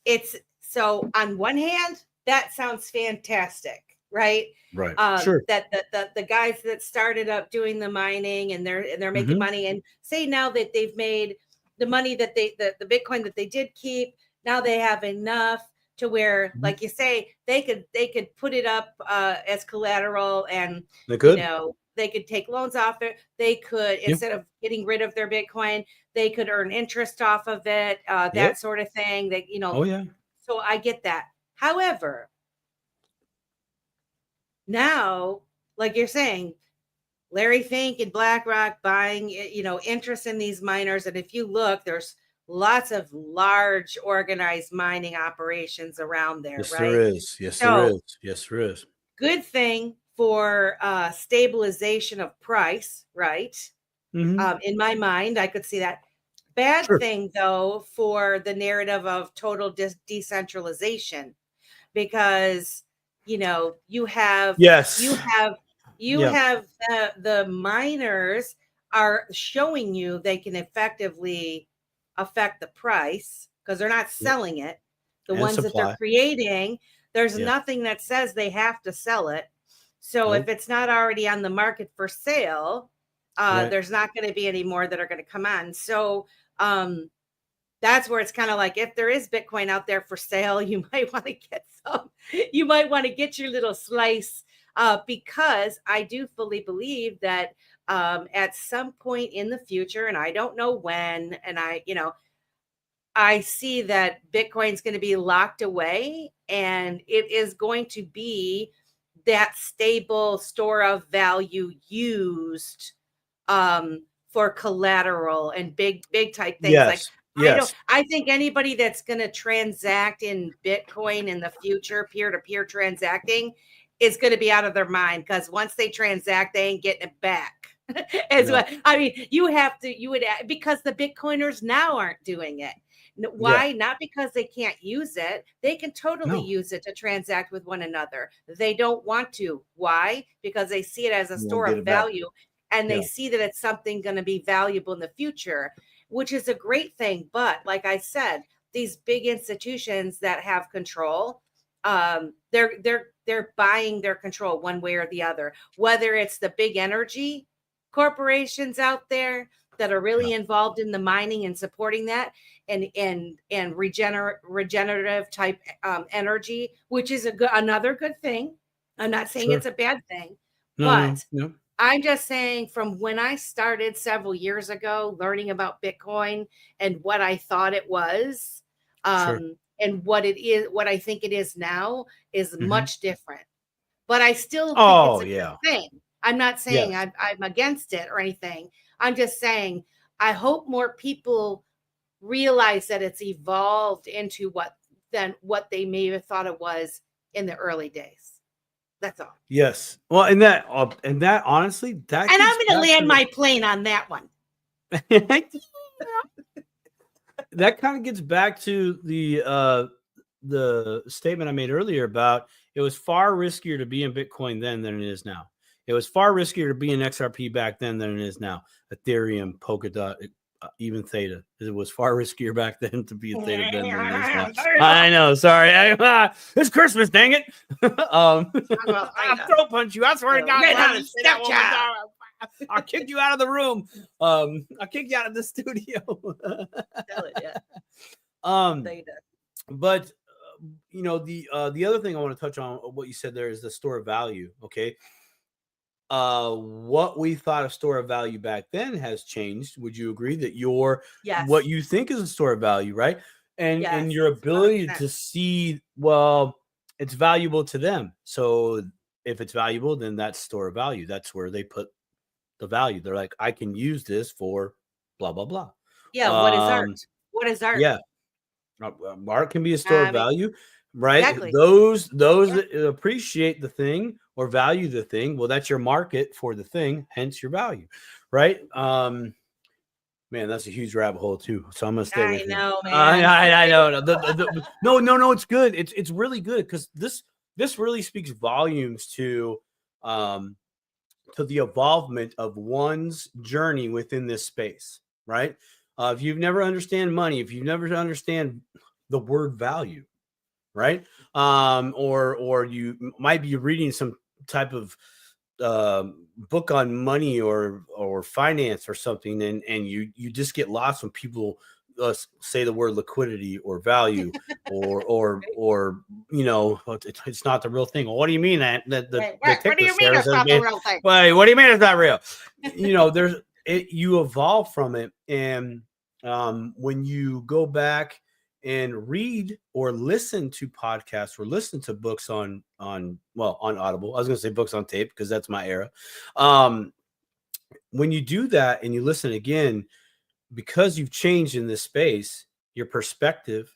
It's so on one hand, that sounds fantastic, right? Right. Sure. That the guys that started up doing the mining and they're making Mhm. money, and say now that they've made the money that the Bitcoin that they did keep, now they have enough to where, Mhm. like you say, they could put it up as collateral, and They could. they could take loans off it. They could, Yeah. instead of getting rid of their Bitcoin, they could earn interest off of it, Yep. that sort of thing. That Oh yeah. so I get that. However, now, like you're saying, Larry Fink and BlackRock buying, interest in these miners. And if you look, there's lots of large organized mining operations around there, Yes, there right? is. Yes, there So is. Yes, there is. good thing for stabilization of price, right? Mhm. In my mind, I could see that. Bad Sure. thing, though, for the narrative of total decentralization, because you have you Yes. have you Yeah. have the miners are showing you they can effectively affect the price because they're not Yep. selling it. The And ones that they're supply. creating, there's Yeah. nothing that says they have to sell it. So if Nope. it's not already on the market for sale, Right. there's not going to be any more that are going to come on. So um that's where it's kind of like, if there is Bitcoin out there for sale, you might want to get some. You might want to get your little slice, because I do fully believe that at some point in the future, and I don't know when, and I see that Bitcoin's going to be locked away, and it is going to be that stable store of value used for collateral and big type things. Like, Yes. Yes. I think anybody that's going to transact in Bitcoin in the future, peer-to-peer transacting, is going to be out of their mind, because once they transact, they ain't getting it back. As No. well, I mean, you would, because the Bitcoiners now aren't doing it. Yeah. Why? Not because they can't use it. They can totally No. use it to transact with one another. They don't want to. Why? Because they see it as a You won't store get of it back. value, and they Yeah. see that it's something going to be valuable in the future, which is a great thing. But like I said, these big institutions that have control, they're buying their control one way or the other, whether it's the big energy corporations out there that are Yeah. really involved in the mining and supporting that, and regenerative type energy, which is another good thing. I'm not saying Sure. it's a bad thing, No, no, but no. I'm just saying from when I started several years ago learning about Bitcoin and what I thought it was, Sure. and what it is, what I think it is now is Hmm. much different. But I still think it's Oh a yeah. good thing. I'm not saying Yes. I'm against it or anything. I'm just saying I hope more people realize that it's evolved into what they may have thought it was in the early days. That's all. Yes. Well, and that honestly, that And gets I'm going to back land to my plane on that one. that kind of gets back to the statement I made earlier about it was far riskier to be in Bitcoin then than it is now. It was far riskier to be in XRP back then than it is now. Ethereum, Polkadot, even Theta. It was far riskier back then to be a Theta then than it is now. I know. Sorry. It's Christmas, dang it. I'll throat punch you. I swear to God, Red I'll Hot say that one more Stepchild. time. I'll kick you out of the room. I'll kick you out of the studio. Tell it, yeah. Theta. But the other thing I want to touch on what you said there is the store of value. Okay. What we thought of store of value back then has changed. Would you agree that Yes. what you think is a store of value, right? And Yes, your ability 100%. to see, well, it's valuable to them. So if it's valuable, then that's store of value. That's where they put the value. They're like, I can use this for blah blah blah. Yeah, what is art? What is art? Yeah. Art can be a store of value, right? Exactly. Those that appreciate the thing or value the thing, well, that's your market for the thing, hence your value, right? Man, that's a huge rabbit hole too. So I'm gonna stay with you. I know, man. I know. No, it's good. It's really good because this really speaks volumes to the involvement of one's journey within this space, right? If you've never understand money, if you've never understand the word value, right? Or you might be reading some type of book on money or finance or something, and you just get lost when people say the word liquidity or value or it's not the real thing. Well, what do you mean that the What do you mean it's not the real thing? Wait, what do you mean it's not real? You evolve from it, and when you go back and read or listen to podcasts or listen to books on Audible. I was going to say books on tape because that's my era. When you do that and you listen again, because you've changed in this space, your perspective,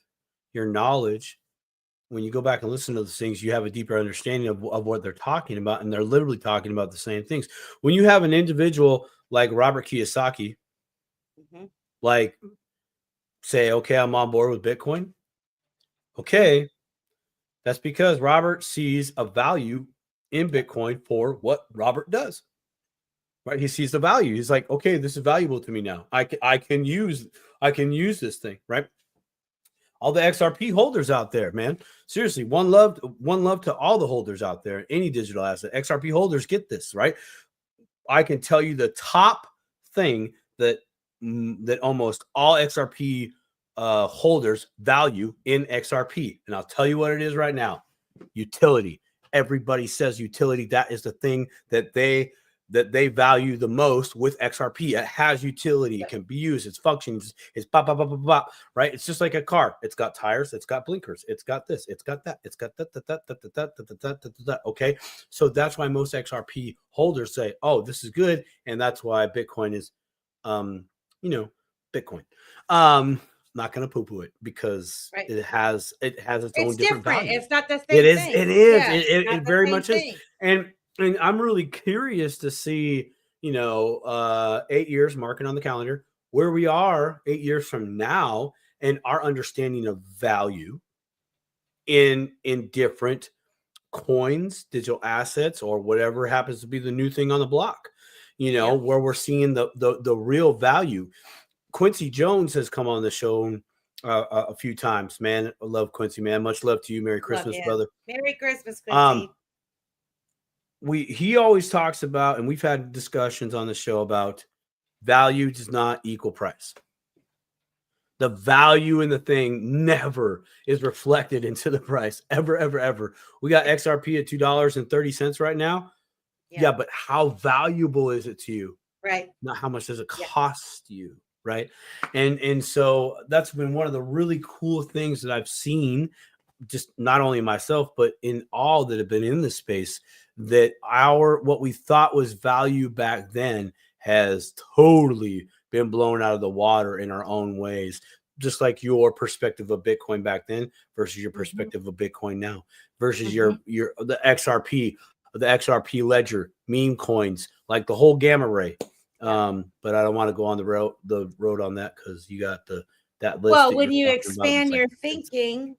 your knowledge, when you go back and listen to those things, you have a deeper understanding of what they're talking about, and they're literally talking about the same things. When you have an individual like Robert Kiyosaki, like say, okay, I'm on board with Bitcoin. Okay, that's because Robert sees a value in Bitcoin for what Robert does. Right? He sees the value. He's like, okay, this is valuable to me now. I can use this thing, right? All the XRP holders out there, man. Seriously, one love to all the holders out there. Any digital asset, XRP holders get this, right? I can tell you the top thing that almost all XRP holders value in XRP, and I'll tell you what it is right now: utility. Everybody says utility. That is the thing that they value the most with XRP. It has utility. It can be used. It's functions. It's pop, pop, pop, pop, pop, right? It's just like a car. It's got tires. It's got blinkers. It's got this. It's got that. It's got that. Okay. So that's why most XRP holders say, oh, this is good. And that's why Bitcoin is, Bitcoin. Not going to poo-poo it because it has its own different value. It's not the same thing. It is. Yeah, it very much is. And I'm really curious to see, 8 years marking on the calendar, where we are 8 years from now and our understanding of value in different coins, digital assets, or whatever happens to be the new thing on the block, where we're seeing the real value. Quincy Jones has come on the show a few times, man. I love Quincy, man. Much love to you. Merry Christmas, brother. Merry Christmas, Quincy. He always talks about, and we've had discussions on the show about value does not equal price. The value in the thing never is reflected into the price, ever, ever, ever. We got XRP at $2.30 right now. Yeah, but how valuable is it to you? Right. Not how much does it Yeah. cost you, right? And so that's been one of the really cool things that I've seen, just not only myself, but in all that have been in the space, that what we thought was value back then has totally been blown out of the water in our own ways. Just like your perspective of Bitcoin back then versus your perspective of Bitcoin now, versus the XRP ledger, meme coins, like the whole gamma ray. But I don't want to go on the road on that, because you got that list Well, that when you're you talking about. expand It's like, your thinking,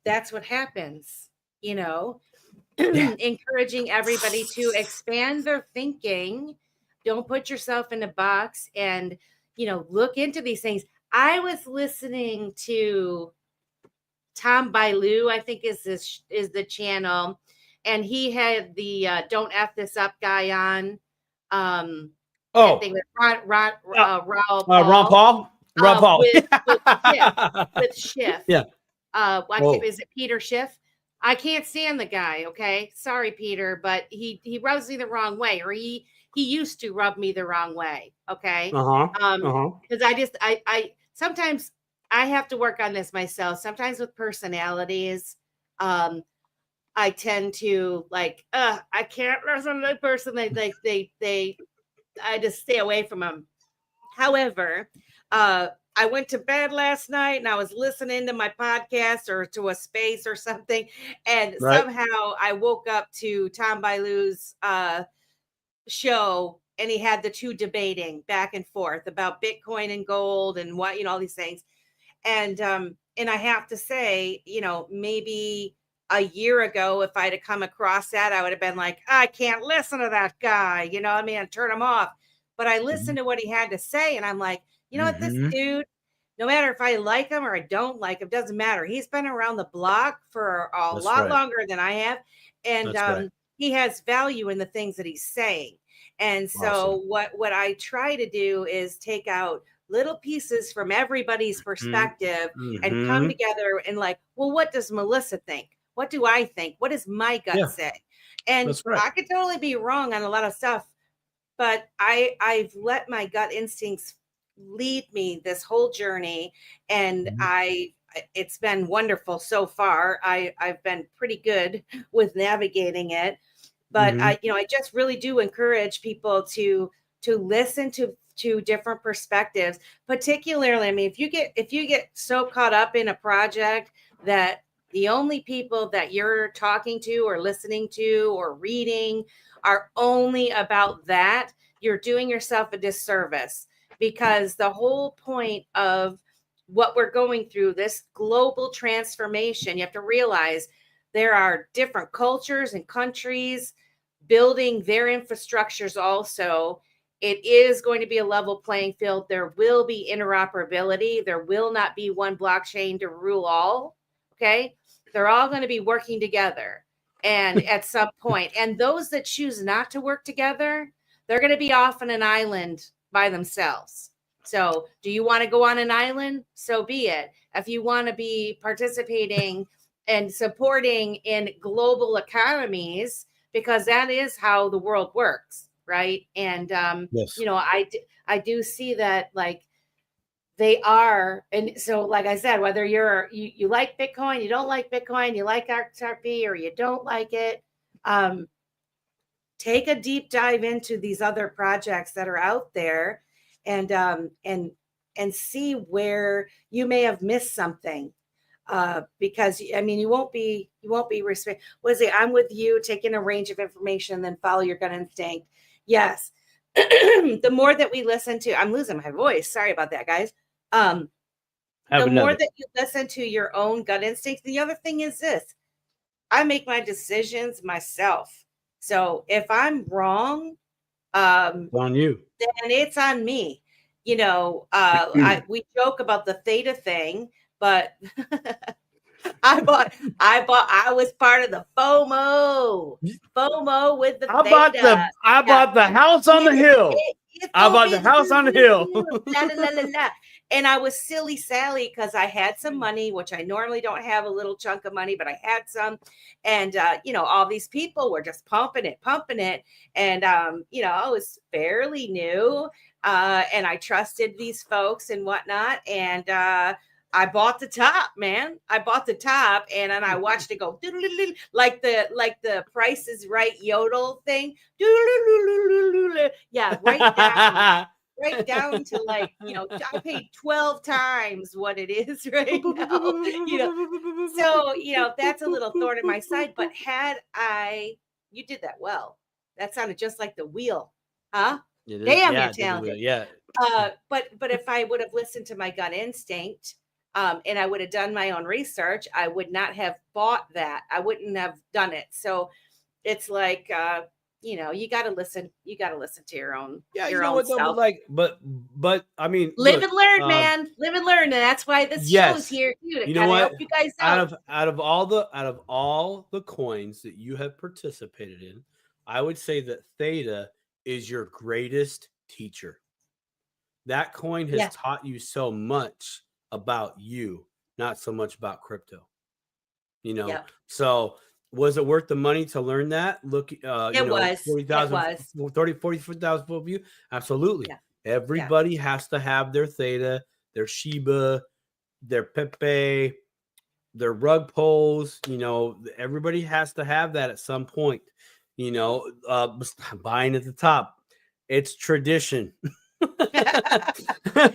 that's what happens, yeah, encouraging everybody to expand their thinking. Don't put yourself in a box, and, look into these things. I was listening to Tom Bailu, I think is the channel, and he had the Don't F This Up guy on. Can't think of it. Raul Ron Paul. Paul, With Schiff. yeah. Is it Peter Schiff? I can't stand the guy. Okay, sorry, Peter, but he rubs me the wrong way, or he used to rub me the wrong way. Okay, because I sometimes I have to work on this myself. Sometimes with personalities, I tend to I can't listen to the person. I just stay away from them. However, I went to bed last night and I was listening to my podcast or to a space or something, and somehow I woke up to Tom Bailu's show, and he had the two debating back and forth about Bitcoin and gold and what, all these things. And I have to say, maybe a year ago, if I'd have come across that, I would have been like, I can't listen to that guy, I'd turn him off. But I listened to what he had to say, and I'm like, what, this dude, no matter if I like him or I don't like him, doesn't matter. He's been around the block for a lot longer than I have. And he has value in the things that he's saying. And so what I try to do is take out little pieces from everybody's perspective and come together and well, what does Melissa think? What do I think? What does my gut say? And I could totally be wrong on a lot of stuff, but I've let my gut instincts lead me this whole journey, and it's been wonderful so far. I've been pretty good with navigating it, but I just really do encourage people to listen to different perspectives, particularly, if you get so caught up in a project that the only people that you're talking to or listening to or reading are only about that, you're doing yourself a disservice, because the whole point of what we're going through, this global transformation, you have to realize there are different cultures and countries building their infrastructures also. It is going to be a level playing field. There will be interoperability. There will not be one blockchain to rule all. Okay. They're all going to be working together. And at some point, and those that choose not to work together, they're going to be off on an island by themselves. So do you want to go on an island? So be it. If you want to be participating and supporting in global economies, because that is how the world works. Right. And, I do see that they are. And so, like I said, whether you like Bitcoin, you don't like Bitcoin, you like XRP, or you don't like it, take a deep dive into these other projects that are out there, and see where you may have missed something. Because you won't be respect. Was it? I'm with you, taking a range of information, then follow your gut instinct. Yes. The more that we listen to, I'm losing my voice. Sorry about that, guys. The more that you listen to your own gut instincts. The other thing is this: I make my decisions myself. So if I'm wrong, it's on you. Then it's on me. We joke about the theta thing, but I was part of the FOMO with the theta. I bought the house on the hill. I bought the house on the hill. La, la, la, la, la. And I was silly Sally because I had some money, which I normally don't have, a little chunk of money, but I had some. And, all these people were just pumping it. And, I was fairly new, and I trusted these folks and whatnot. And, I bought the top, man. I bought the top, and then I watched it go like the Price is Right yodel thing. Yeah, right down to like, I paid 12 times what it is right now. So, that's a little thorn in my side. But you did that well. That sounded just like the wheel, huh? It is, Damn, yeah, you're it did talented. yeah. But if I would have listened to my gut instinct, and I would have done my own research, I would not have bought that. I wouldn't have done it. So it's like, you got to listen. You got to listen to your own, Yeah, you your know own what though? self. But I mean, Live look, and learn, man. Live and learn. And that's why this show is yes, here too, to you know kind of what? help you guys Out out. of all the coins that you have participated in, I would say that Theta is your greatest teacher. That coin has Yeah. taught you so much about you, not so much about crypto. Yeah. So was it worth the money to learn that? Look, It was. 40,000, It was. 40,000 foot view. Absolutely. Yeah. Everybody has to have their Theta, their Shiba, their Pepe, their rug pulls. Everybody has to have that at some point. Buying at the top, it's tradition.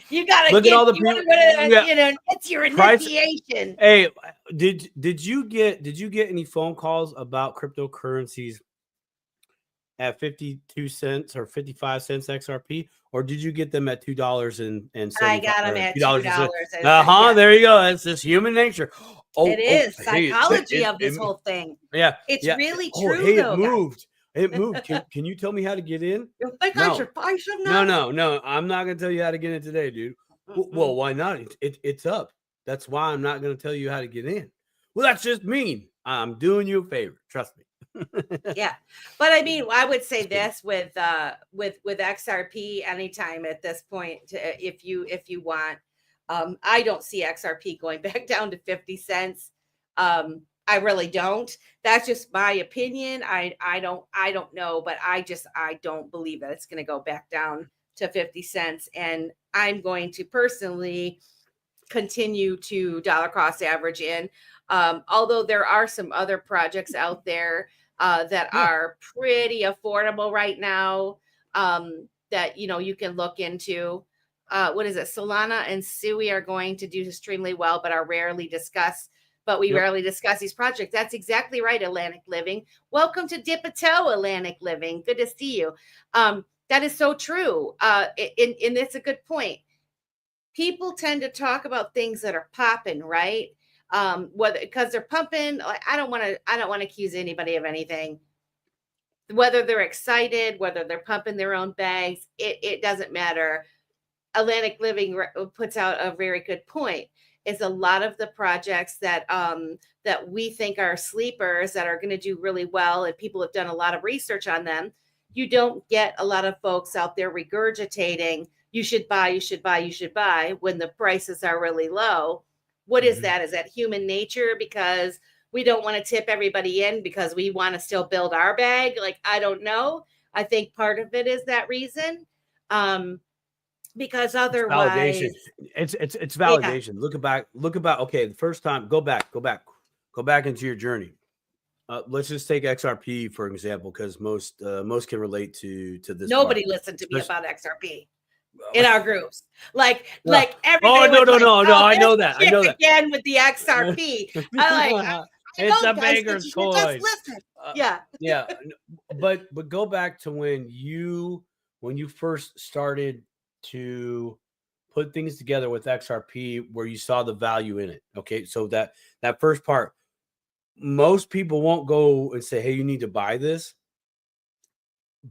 You gotta Look at all the you people. it's your Price. initiation. Hey, did you get any phone calls about cryptocurrencies at 52 cents or 55 cents XRP, or did you get them at $2.75? I got them at $2. There you go. That's just human nature. It is Hey, psychology of this whole thing. Yeah, It's really Oh, true, hey, though, it guys. moved. It moved. Can you tell me how to get in? You think I should buy some now? No. I'm not gonna tell you how to get in today, dude. Well, why not? It's up. That's why I'm not gonna tell you how to get in. Well, that's just mean. I'm doing you a favor. Trust me. Yeah, but I mean, I would say this with XRP anytime at this point, if you want, I don't see XRP going back down to 50 cents. I really don't. That's just my opinion. I don't know, but I don't believe that it's going to go back down to 50 cents. And I'm going to personally continue to dollar cost average in. Although there are some other projects out there that are pretty affordable right now, that you can look into. What is it? Solana and Sui are going to do extremely well, but are rarely discussed. But we rarely discuss these projects. That's exactly right, Atlantic Living. Welcome to Dip a Toe, Atlantic Living. Good to see you. That is so true. And it's a good point. People tend to talk about things that are popping, right? Whether because they're pumping. I don't want to accuse anybody of anything. Whether they're excited, whether they're pumping their own bags, it doesn't matter. Atlantic Living puts out a very good point. Is a lot of the projects that we think are sleepers that are going to do really well, and people have done a lot of research on them. You don't get a lot of folks out there regurgitating, you should buy when the prices are really low. What is that? Is that human nature? Because we don't want to tip everybody in because we want to still build our bag. Like, I don't know. I think part of it is that reason. Because otherwise it's validation. Yeah. Look about. Okay, the first time, go back into your journey. Let's just take XRP for example, because most can relate to this. Nobody listened to me about XRP in our groups. Like everybody. No. I know that. Again with the XRP. It's a banker's coin. Just listen. Yeah. But go back to when you first started to put things together with XRP, where you saw the value in it. Okay, so that first part, most people won't go and say, hey, you need to buy this,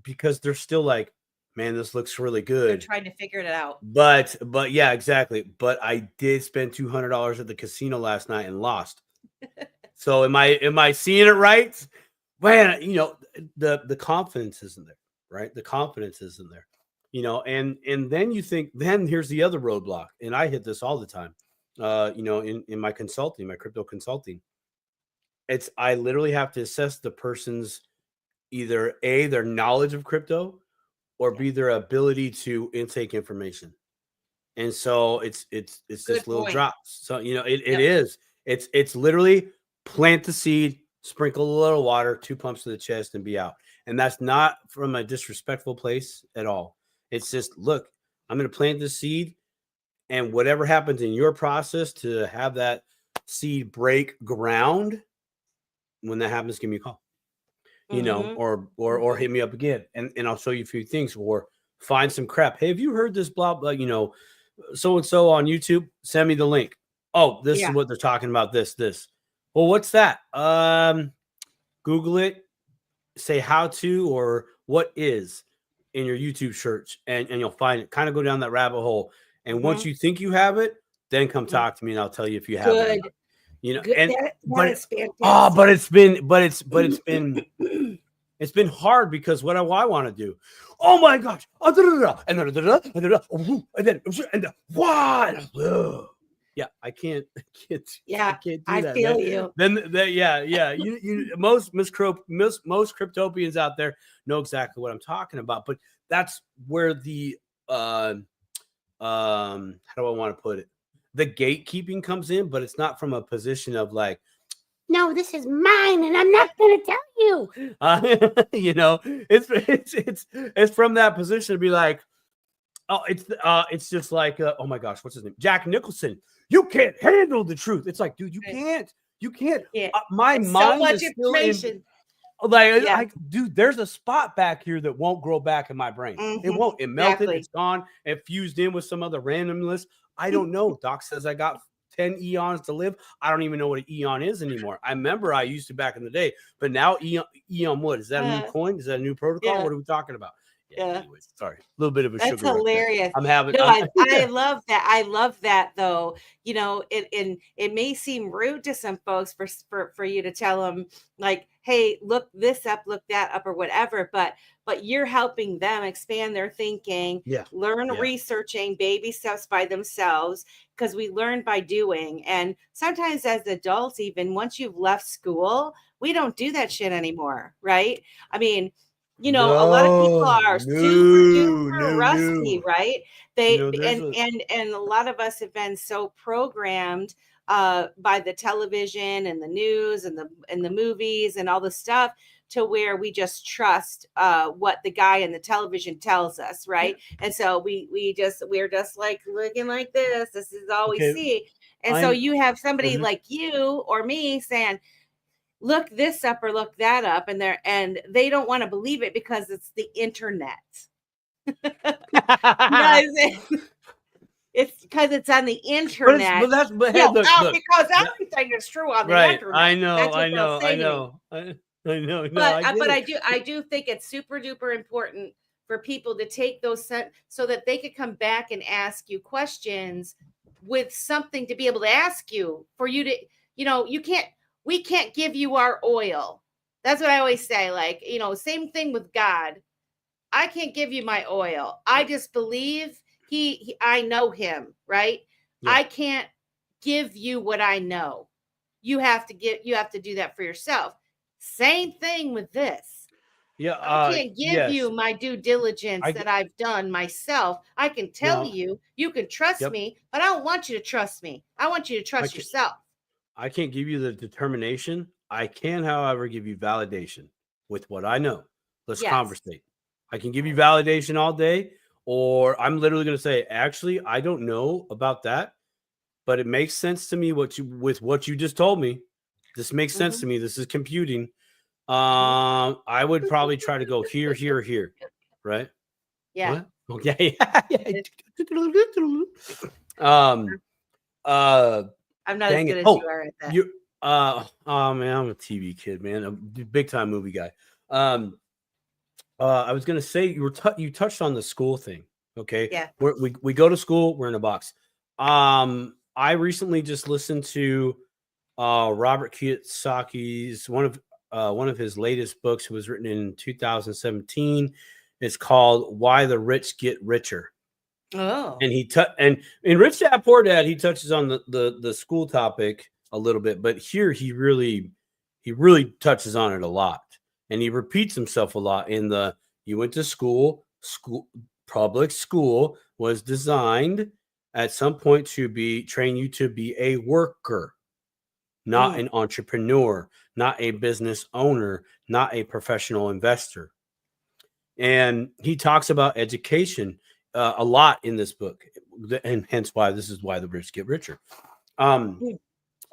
because they're still like, man, this looks really good. They're trying to figure it out. But yeah, exactly. But I did spend $200 at the casino last night and lost. So am I seeing it right? Man, the confidence isn't there, right? The confidence isn't there. and then you think, then here's the other roadblock, and I hit this all the time, in my consulting, my crypto consulting. It's I literally have to assess the person's either A, their knowledge of crypto, or Yeah. B, their ability to intake information. And so it's Good just little point. drops. So it Yep. is. It's literally plant the seed, sprinkle a little water, 2 pumps to the chest, and be out. And that's not from a disrespectful place at all. It's just, look, I'm going to plant the seed, and whatever happens in your process to have that seed break ground, when that happens, give me a call. Mm-hmm. Or hit me up again, and I'll show you a few things, or find some crap. Hey, have you heard this blah blah, so and so on YouTube? Send me the link. Oh, this is Yeah. what they're talking about. This. Well, what's that? Google it, say how to or what is in your YouTube search, and you'll find it. Kind of go down that rabbit hole. And once Mm-hmm. you think you have it, then come talk to me and I'll tell you if you have it or Good. not. Good. And That but is fantastic. but it's been hard, because what I want to do, oh my gosh, and then what? Yeah, I can't Yeah, do I that. feel you. Yeah. Most cryptopians out there know exactly what I'm talking about, but that's where the how do I want to put it? The gatekeeping comes in, but it's not from a position of like, no, this is mine, and I'm not going to tell you. It's from that position to be like, oh, it's just like, oh my gosh, what's his name? Jack Nicholson. You can't handle the truth. It's like, dude, you can't. Yeah. My It's mind so much is still in. information. Like, dude, there's a spot back here that won't grow back in my brain. It Mhm. won't. It melted. Exactly. It's gone. It fused in with some other randomness. I don't know. Doc says I got 10 eons to live. I don't even know what an eon is anymore. I remember I used to back in the day, but now eon what? Is that a new coin? Is that a new protocol? Yeah. What are we talking about? Yeah. Anyways, sorry. A little bit of a That's sugar rush there. hilarious. I'm having No, I yeah. love that. I love that though. It may seem rude to some folks for you to tell them like, hey, look this up, look that up, or whatever. But you're helping them expand their thinking, Yeah. learn researching baby steps by themselves, because we learn by doing. And sometimes as adults, even once you've left school, we don't do that shit anymore, right? I mean, a lot of people are super duper rusty, right? And a lot of us have been so programmed by the television and the news and the movies and all the stuff, to where we just trust what the guy in the television tells us, right? And so we're just like looking like this. This is all we see. And so you have somebody like you or me saying, look this up or look that up, and they don't want to believe it because it's the internet. It's because it's on the internet. Because everything is true on the internet. I know. That's what I know. they'll say I know. No, but I do think it's super duper important for people to take those so that they could come back and ask you questions with something to be able to ask you, for you to, we can't give you our oil. That's what I always say. Like, same thing with God. I can't give you my oil. I just believe I know him, right? Yeah. I can't give you what I know. You have to do that for yourself. Same thing with this. Yeah, I can't give you my due diligence that I've done myself. I can tell you can trust me, but I don't want you to trust me. I want you to trust yourself. I can't give you the determination. I can, however, give you validation with what I know. Let's conversate. I can give you validation all day, or I'm literally going to say, actually, I don't know about that, but it makes sense to me with what you just told me. This makes sense to me. This is computing. I would probably try to go here, right? Yeah. What? Okay. I'm not as good as you are at that. Oh man, I'm a TV kid, man. I'm a big time movie guy. I was gonna say you touched on the school thing. Okay. Yeah. We go to school. We're in a box. I recently just listened to Robert Kiyosaki's one of his latest books. It was written in 2017. It's called Why the Rich Get Richer. Oh. And and in Rich Dad Poor Dad, he touches on the school topic a little bit, but here he really touches on it a lot, and he repeats himself a lot. In the you went to school, public school was designed at some point to train you to be a worker, not an entrepreneur, not a business owner, not a professional investor. And he talks about education a lot in this book, and hence why this is Why the Rich Get Richer.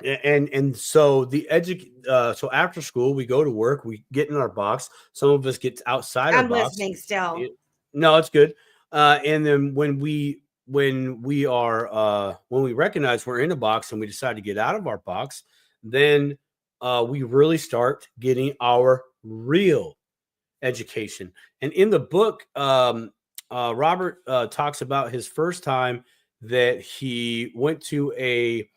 And so so after school we go to work, we get in our box. Some of us get outside our I'm box. listening still. No, it's good. And then when we recognize we're in a box and we decide to get out of our box, then we really start getting our real education. And in the book, Robert talks about his first time that he went to a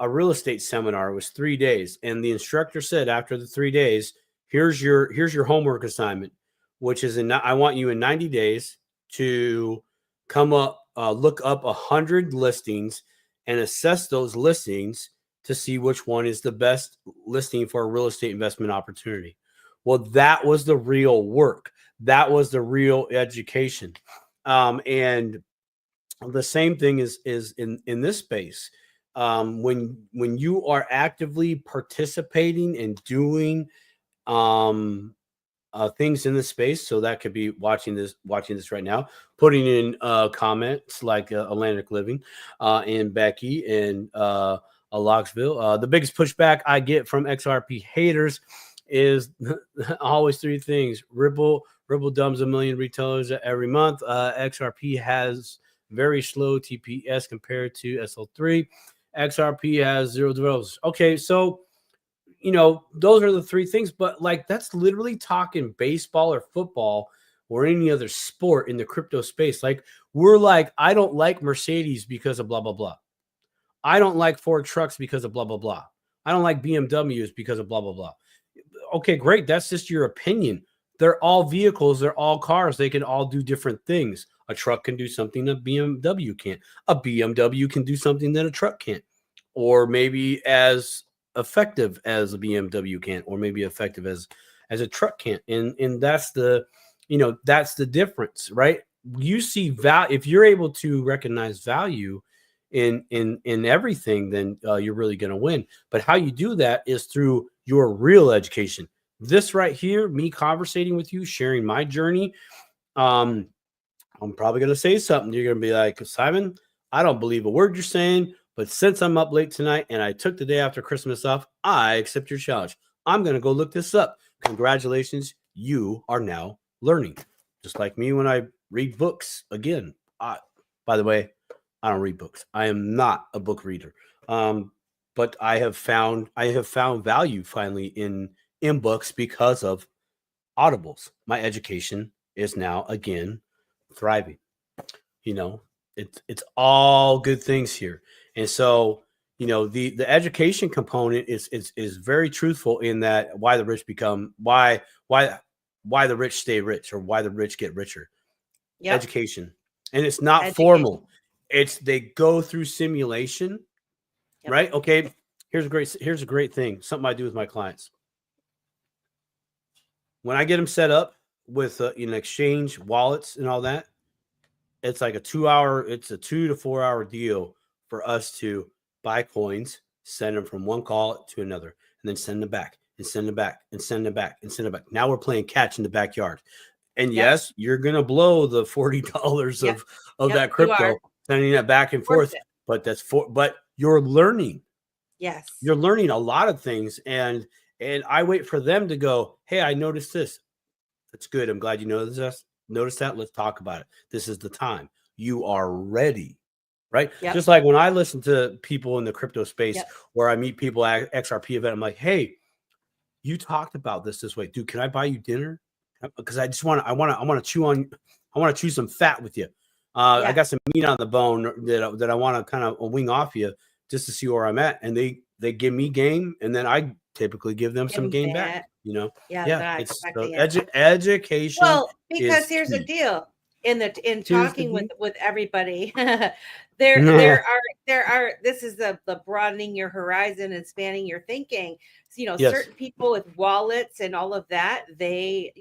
real estate seminar. It was 3 days, and the instructor said after the 3 days, here's your homework assignment, which is I want you in 90 days to look up 100 listings and assess those listings to see which one is the best listing for a real estate investment opportunity. Well, that was the real work. That was the real education. And the same thing is in this space. When you are actively participating and doing things in the space, so that could be watching this right now, putting in comments like Atlantic Living and Becky and Locksville. The biggest pushback I get from XRP haters is always three things. Ripple dumbs a million retailers every month. XRP has very slow TPS compared to SL3. XRP has 0 developers. Okay, so those are the three things, but like that's literally talking baseball or football or any other sport in the crypto space. Like we're like, I don't like Mercedes because of blah blah blah. I don't like Ford trucks because of blah blah blah. I don't like BMWs because of blah blah blah. Okay, great. That's just your opinion. They're all vehicles. They're all cars. They can all do different things. A truck can do something a BMW can't. A BMW can do something that a truck can't, or maybe as effective as a BMW can, or maybe effective as a truck can't. And that's the difference, right? You see value if you're able to recognize value in everything, then you're really going to win. But how you do that is through your real education. This right here, me conversating with you, sharing my journey. I'm probably going to say something. You're going to be like, Simon, I don't believe a word you're saying, but since I'm up late tonight and I took the day after Christmas off, I accept your challenge. I'm going to go look this up. Congratulations. You are now learning. Just like me when I read books. Again, by the way, I don't read books. I am not a book reader. But I have found value finally in books because of audibles. My education is now again thriving. It's all good things here. And so, the education component is very truthful in that why the rich why the rich stay rich, or why the rich get richer. Yep. Education. And it's not formal. They go through simulation. Yep. Right? Okay. Here's a great thing. Something I do with my clients. When I get them set up with exchange wallets and all that, it's like a 2 to 4 hour deal for us to buy coins, send them from one call to another, and then send them back and send them back and send them back and send them back. Now we're playing catch in the backyard. And yes, you're gonna blow the $40 of that crypto, sending that back and forth. But but you're learning. Yes, you're learning a lot of things, and I wait for them to go, hey, I noticed this. That's good. I'm glad you noticed that. Let's talk about it. This is the time. You are ready, right? Yep. Just like when I listen to people in the crypto space, where I meet people at XRP event, I'm like, hey, you talked about this way, dude. Can I buy you dinner? Because I want to chew some fat with you. I got some meat on the bone that I want to kind of wing off you just to see where I'm at. And they give me game, and then I typically give them some game back. Yeah. It's education. Well, Because is here's the key. deal. In Here's the talking deal. with everybody, there are this is the broadening your horizon and spanning your thinking. So, Yes. certain people with wallets and all of that, they,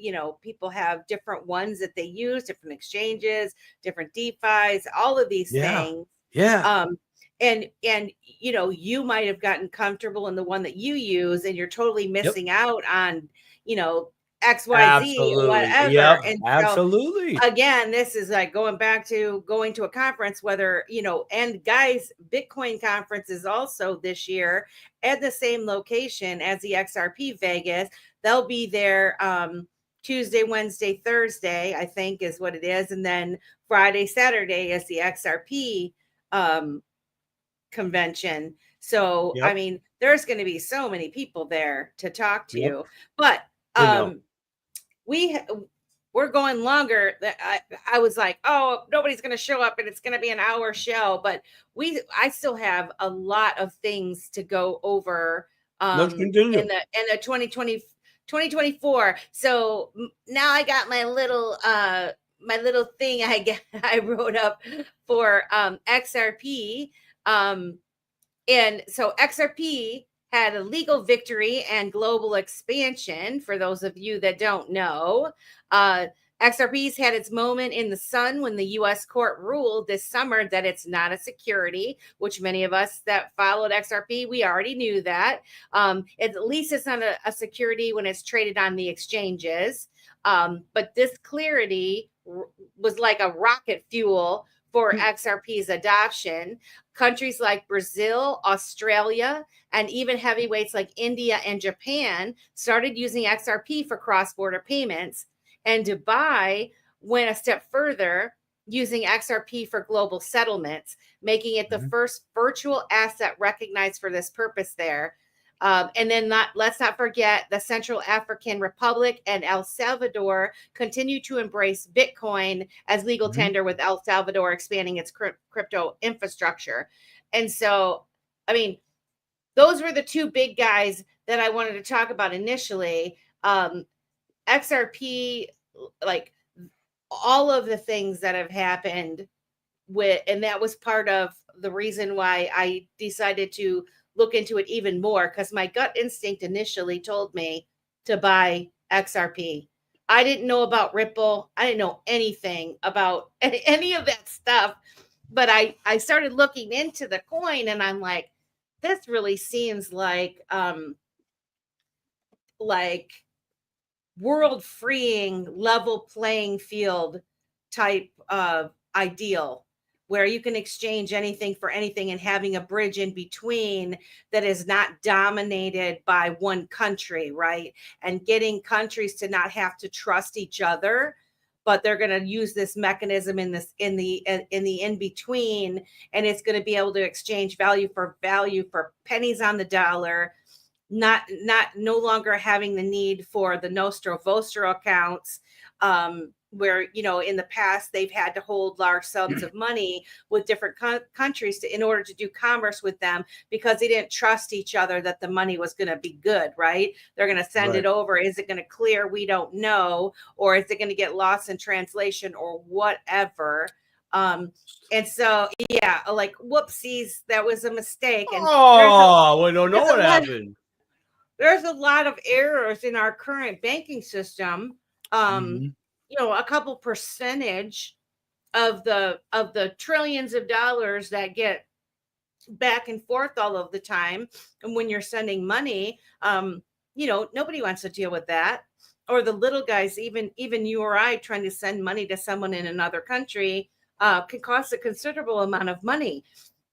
people have different ones that they use, different exchanges, different DeFis, all of these Yeah. things. Yeah. Um, and you might have gotten comfortable in the one that you use, and you're totally Yep. missing out on, you know, XYZ or Absolutely. Yep. whatever. And so Absolutely. again, this is like going back to going to a conference, whether, and guys, Bitcoin conference is also this year at the same location as the XRP Vegas. They'll be there Tuesday, Wednesday, Thursday, I think is what it is. And then Friday, Saturday is the XRP convention. So, I Yep. mean, there's going to be so many people there to talk Yep. to, but I know. we we're going longer. I was like, oh, nobody's going to show up and it's going to be an hour show, but I still have a lot of things to go over Let's in continue. the 2024. So now I got my little thing I wrote up for XRP. And so XRP had a legal victory and global expansion. For those of you that don't know, XRP's had its moment in the sun when the U.S. court ruled this summer that it's not a security, which many of us that followed XRP, we already knew that. At least it's not a security when it's traded on the exchanges. But this clarity was like a rocket fuel for XRP's adoption. Countries like Brazil, Australia, and even heavyweights like India and Japan started using XRP for cross-border payments. And Dubai went a step further, using XRP for global settlements, making it the first virtual asset recognized for this purpose there. And then let's not forget the Central African Republic and El Salvador continue to embrace Bitcoin as legal tender, with El Salvador expanding its crypto infrastructure. And so, I mean, those were the two big guys that I wanted to talk about initially. XRP, like all of the things that have happened and that was part of the reason why I decided to look into it even more, because my gut instinct initially told me to buy XRP. I didn't know about Ripple. I didn't know anything about any of that stuff, but I started looking into the coin, and I'm like, this really seems like world freeing, level playing field type of ideal, where you can exchange anything for anything, and having a bridge in between that is not dominated by one country, right? And getting countries to not have to trust each other, but they're going to use this mechanism in the in between, and it's going to be able to exchange value for pennies on the dollar, not no longer having the need for the Nostro Vostro accounts, where in the past they've had to hold large sums of money with different countries in order to do commerce with them, because they didn't trust each other that the money was going to be good, right? They're going to send it over. Is it going to clear? We don't know. Or is it going to get lost in translation or whatever? And so, yeah, like, whoopsies, that was a mistake. And Oh, we don't know what happened. there's a lot of errors in our current banking system. A couple percentage of the trillions of dollars that get back and forth all of the time, and when you're sending money, nobody wants to deal with that. Or the little guys, even you or I trying to send money to someone in another country can cost a considerable amount of money,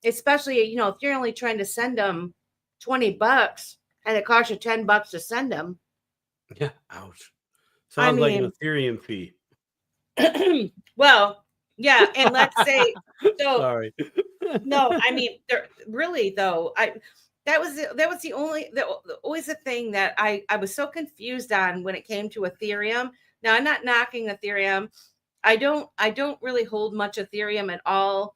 especially if you're only trying to send them $20 and it costs you $10 to send them. Yeah. Ouch. Sounds like an Ethereum fee. Well, yeah. And let's say, so sorry. No, I mean, really though, that was the always a thing that I was so confused on when it came to Ethereum. Now, I'm not knocking Ethereum. I don't really hold much Ethereum at all.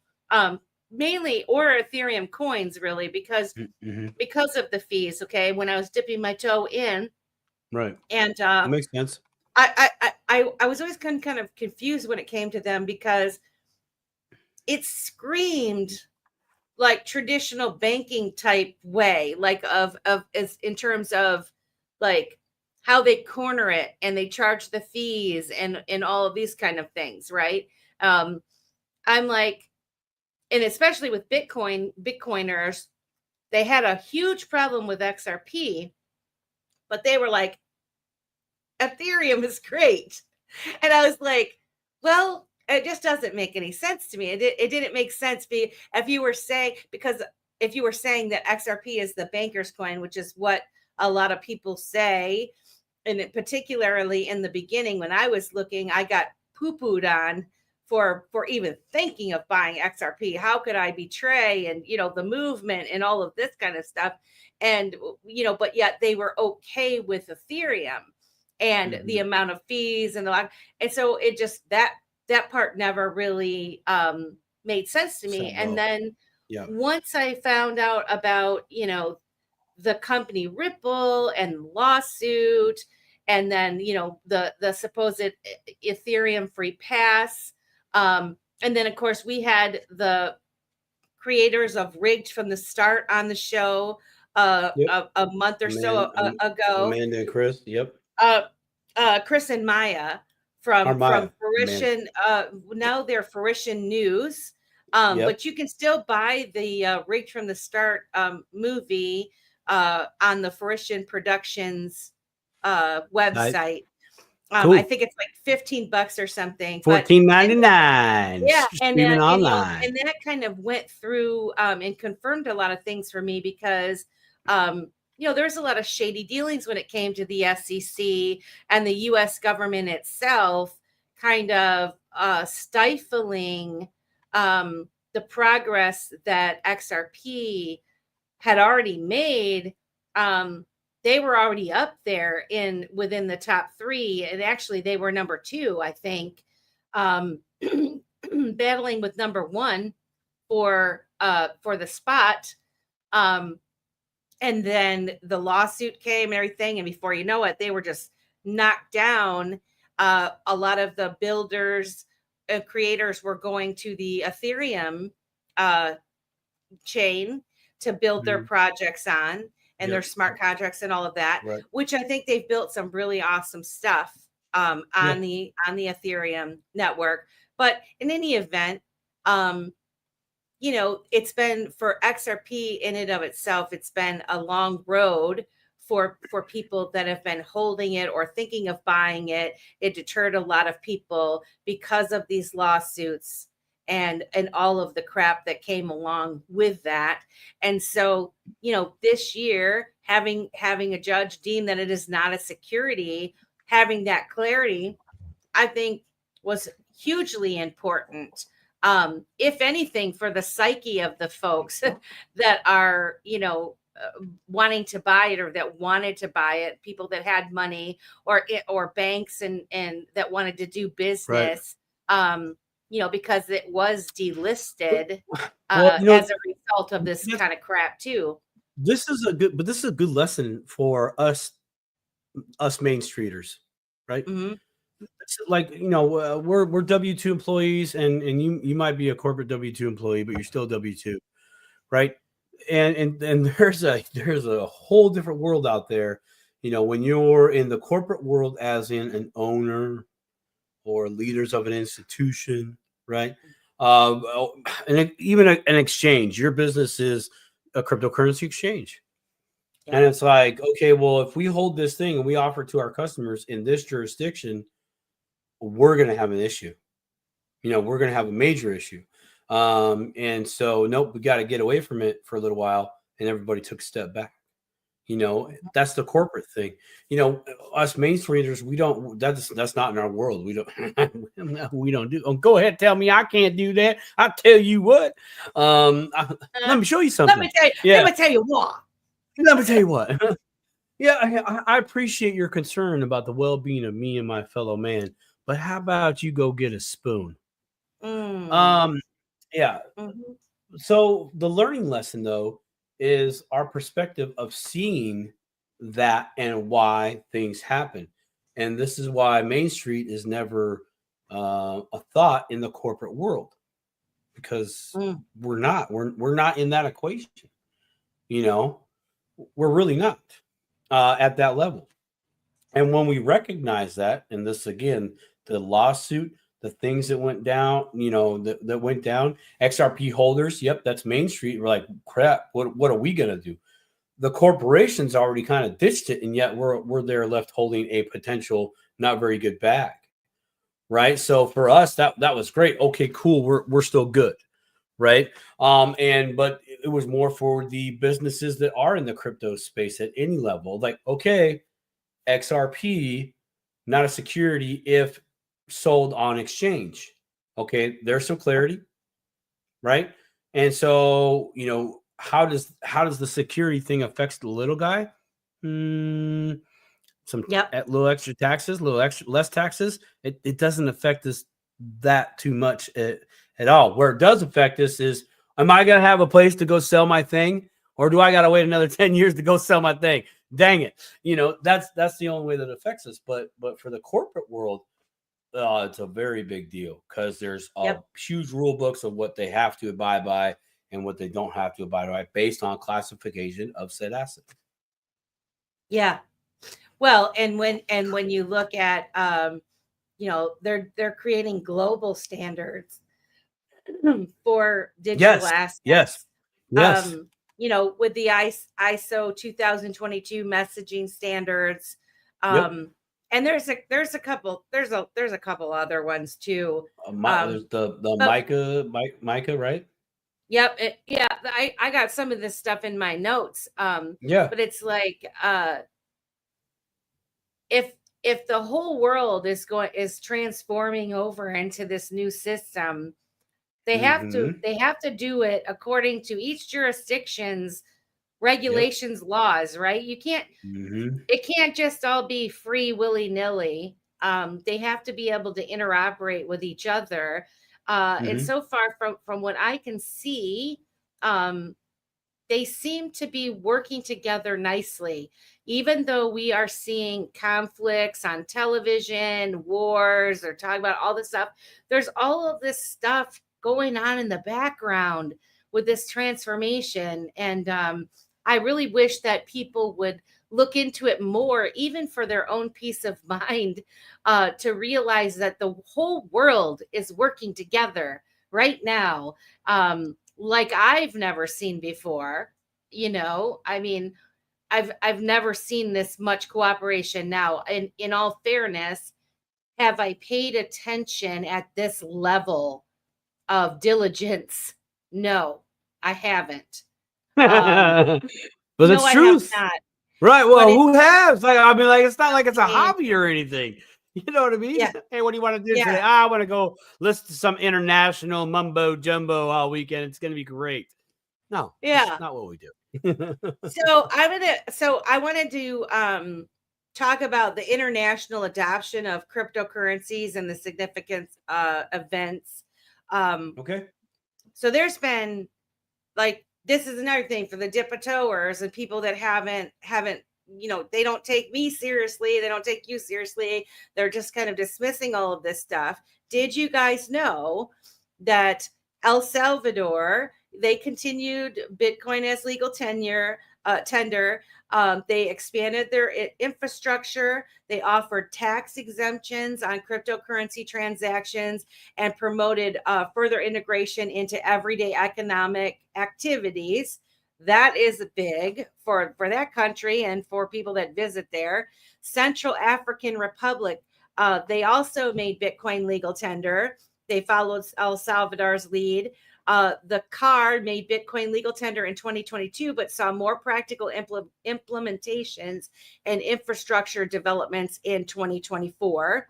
Mainly, or Ethereum coins, really, because of the fees. Okay, when I was dipping my toe in, right, and that makes sense. I was always kind of confused when it came to them, because it screamed like traditional banking type way, like of as in terms of like how they corner it and they charge the fees and all of these kind of things, right? um I'm like, and especially with Bitcoiners, they had a huge problem with XRP, but they were like, Ethereum is great. And I was like, well, it just doesn't make any sense to me. It didn't make sense. If you were saying, because if you were saying that XRP is the banker's coin, which is what a lot of people say, and particularly in the beginning when I was looking, I got poo-pooed on for even thinking of buying XRP. How could I betray, and the movement and all of this kind of stuff? And but yet they were okay with Ethereum and the amount of fees and and so it just that part never really made sense to me. And then once I found out about the company Ripple and lawsuit, and then the supposed Ethereum free pass, and then of course we had the creators of Rigged from the Start on the show a month or so ago. Amanda and Chris. uh Chris and Maya from Maya, Fruition. Now they're Fruition News. But you can still buy the Rigged from the Start movie on the Fruition Productions website. Cool. I think it's like $15 or something. $14.99. Yeah, streaming online. And that kind of went through and confirmed a lot of things for me, because there's a lot of shady dealings when it came to the SEC and the U.S. government itself, kind of stifling the progress that XRP had already made. They were already up there within the top 3, and actually they were number 2, I think, battling with number 1 for the spot. And then the lawsuit came and everything, and before you know it, they were just knocked down. A lot of the builders and creators were going to the Ethereum chain to build their projects on, and their smart contracts and all of that, which I think they've built some really awesome stuff on the Ethereum network. But in any event, it's been, for XRP in and of itself, it's been a long road for people that have been holding it or thinking of buying it. It deterred a lot of people because of these lawsuits and all of the crap that came along with that. And so, this year, having a judge deem that it is not a security, having that clarity, I think was hugely important. If anything, for the psyche of the folks that are, wanting to buy it, or that wanted to buy it, people that had money, or banks and that wanted to do business, because it was delisted as a result of this kind of crap too. This is a good lesson for us Main Streeters, right? Mm-hmm. Like, we're W-2 employees, and you might be a corporate W-2 employee, but you're still W-2, right? And there's a whole different world out there, when you're in the corporate world, as in an owner or leaders of an institution, right? And even an exchange. Your business is a cryptocurrency exchange. Yeah. And it's like, okay, well, if we hold this thing and we offer it to our customers in this jurisdiction, we're going to have an issue. We're going to have a major issue. And so, nope, we got to get away from it for a little while. And everybody took a step back. That's the corporate thing. Us Main Streeters, we don't, that's not in our world. We don't do. Oh, go ahead. Tell me I can't do that. I'll tell you what. Let me show you something. Let me tell you what. Let me tell you what. Yeah, I appreciate your concern about the well-being of me and my fellow man. But how about you go get a spoon? Yeah. Mm-hmm. So the learning lesson, though, is our perspective of seeing that and why things happen. And this is why Main Street is never a thought in the corporate world, because Mm. we're not in that equation. You know, we're really not at that level. And when we recognize that, and this again, the lawsuit, the things that went down, that went down, XRP holders, yep, that's Main Street. We're like, crap, what are we gonna do? The corporations already kind of ditched it, and yet we're there left holding a potential not very good bag, right? So for us, that was great. Okay, cool, we're still good, right? But it was more for the businesses that are in the crypto space at any level. Like, okay, XRP, not a security if sold on exchange. Okay, there's some clarity, right? And so, how does the security thing affects the little guy? Some Yep. little extra taxes, little extra less taxes. It doesn't affect us that too much at all. Where it does affect us is, am I gonna have a place to go sell my thing, or do I gotta wait another 10 years to go sell my thing? Dang it. That's the only way that affects us. But for the corporate world, it's a very big deal, because there's Yep. huge rule books of what they have to abide by and what they don't have to abide by based on classification of said asset. Yeah. Well, and when you look at they're creating global standards for digital Yes, yes, assets. yes. With the ISO 2022 messaging standards. Yep. And there's a couple other ones too. There's the But Micah, right? yep, I got some of this stuff in my notes. Yeah. But it's like if the whole world is transforming over into this new system, they have to Mm-hmm. do it according to each jurisdiction's Yep. regulations, laws, right? Mm-hmm. It can't just all be free willy-nilly. They have to be able to interoperate with each other. And Mm-hmm. so far from what I can see, um, they seem to be working together nicely, even though we are seeing conflicts on television, wars, or talking about all this stuff. There's all of this stuff going on in the background with this transformation. And I really wish that people would look into it more, even for their own peace of mind, to realize that the whole world is working together right now. Like I've never seen before. I mean, I've never seen this much cooperation. Now, in all fairness, have I paid attention at this level of diligence? No, I haven't. Um, But no, it's I have truth. not. Right. But Well, it's who has? Like, I mean, like, it's not like it's a fascinating. hobby or anything. You know what I mean? Yeah, Hey, what do you want to do today? yeah, I want to go listen to some international mumbo jumbo all weekend. It's going to be great. No, that's yeah. not what we do. So I wanted to talk about the international adoption of cryptocurrencies and the significant events. Um, Okay. so there's been, like, this is another thing for the dip-a-toers and people that haven't they don't take me seriously, they don't take you seriously, they're just kind of dismissing all of this stuff. Did you guys know that El Salvador, they continued Bitcoin as legal tender? They expanded their infrastructure. They offered tax exemptions on cryptocurrency transactions and promoted further integration into everyday economic activities. That is big for that country and for people that visit there. Central African Republic, they also made Bitcoin legal tender. They followed El Salvador's lead. The CAR made Bitcoin legal tender in 2022, but saw more practical implementations and infrastructure developments in 2024.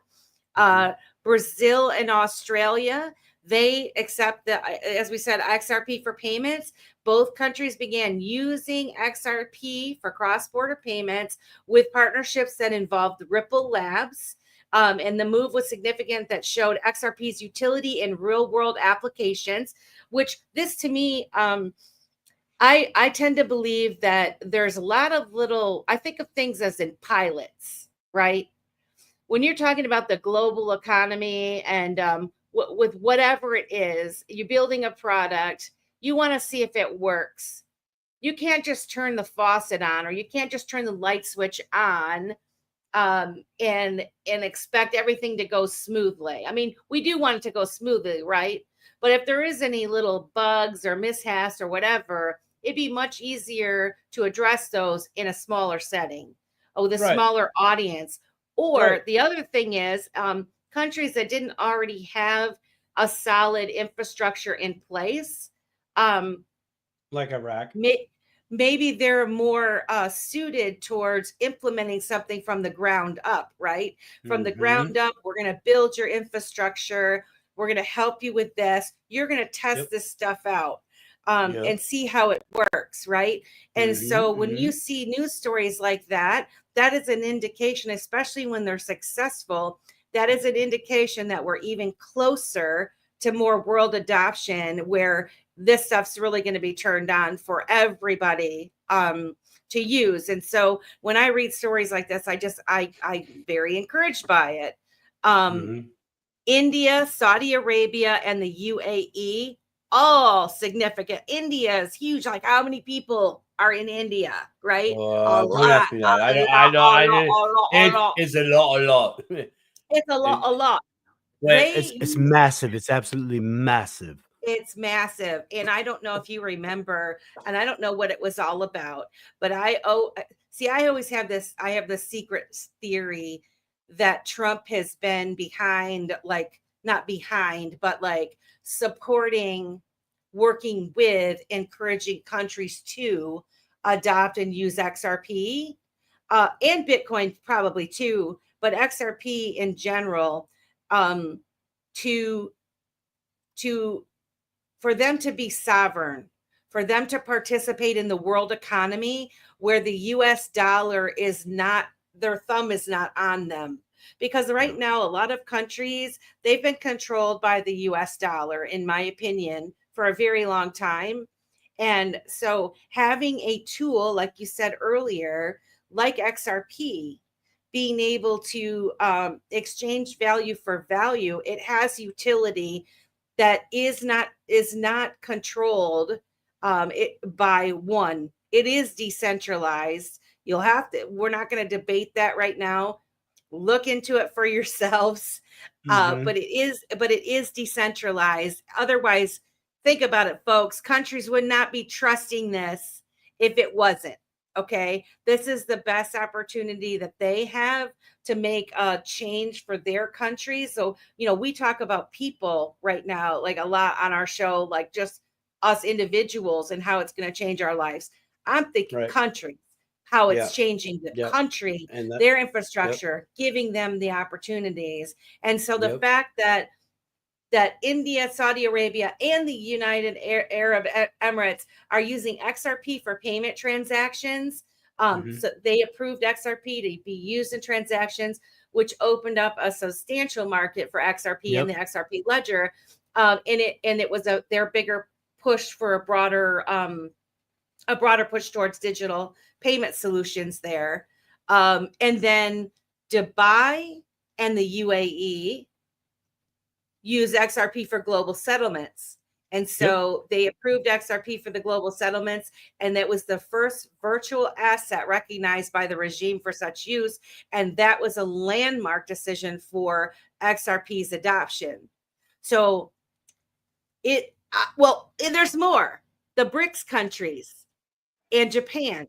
Brazil and Australia, they accept as we said, XRP for payments. Both countries began using XRP for cross-border payments with partnerships that involved Ripple Labs. And the move was significant, that showed XRP's utility in real-world applications, which this to me, I tend to believe that there's a lot of I think of things as in pilots, right? when you're talking about the global economy and with whatever it is, you're building a product, you want to see if it works. You can't just turn the faucet on, or you can't just turn the light switch on and expect everything to go smoothly. I mean, we do want it to go smoothly, right? But if there is any little bugs or mishaps or whatever, it'd be much easier to address those in a smaller setting, with a smaller audience. Or the other thing is, countries that didn't already have a solid infrastructure in place, like Iraq, maybe they're more suited towards implementing something from the ground up, right? From the ground up, we're going to build your infrastructure. We're going to help you with this. You're going to test this stuff out and see how it works, right? And so when you see news stories like that, that is an indication, especially when they're successful, that is an indication that we're even closer to more world adoption, where this stuff's really going to be turned on for everybody to use. And so when I read stories like this, I'm very encouraged by it. India, Saudi Arabia, and the UAE, all significant. India is huge. Like, how many people are in India, right? A don't ask me that. I know. It's a lot. It's a lot. It's massive. It's absolutely massive. It's massive. And I don't know if you remember, and I don't know what it was all about, but I always have this secret theory that Trump has been behind, like, not behind, but like supporting, working with, encouraging countries to adopt and use XRP and Bitcoin probably too, but XRP in general, to for them to be sovereign, for them to participate in the world economy where the US dollar is not, their thumb is not on them. Because right now, a lot of countries, they've been controlled by the US dollar, in my opinion, for a very long time. And so having a tool, like you said earlier, like XRP, being able to exchange value for value, it has utility that is not controlled by one. It is decentralized. You'll have to. We're not going to debate that right now. Look into it for yourselves. But it is decentralized. Otherwise, think about it, folks. Countries would not be trusting this if it wasn't. Okay, this is the best opportunity that they have to make a change for their country. So, we talk about people right now, like a lot on our show, like just us individuals and how it's going to change our lives. I'm thinking countries, how it's changing the country, and their infrastructure, giving them the opportunities. And so the fact that India, Saudi Arabia, and the United Arab Emirates are using XRP for payment transactions. So they approved XRP to be used in transactions, which opened up a substantial market for XRP and the XRP ledger. And it was their bigger push for a broader push towards digital payment solutions there. And then Dubai and the UAE use XRP for global settlements. And so they approved XRP for the global settlements, and that was the first virtual asset recognized by the regime for such use. And that was a landmark decision for XRP's adoption. So there's more. The BRICS countries and Japan,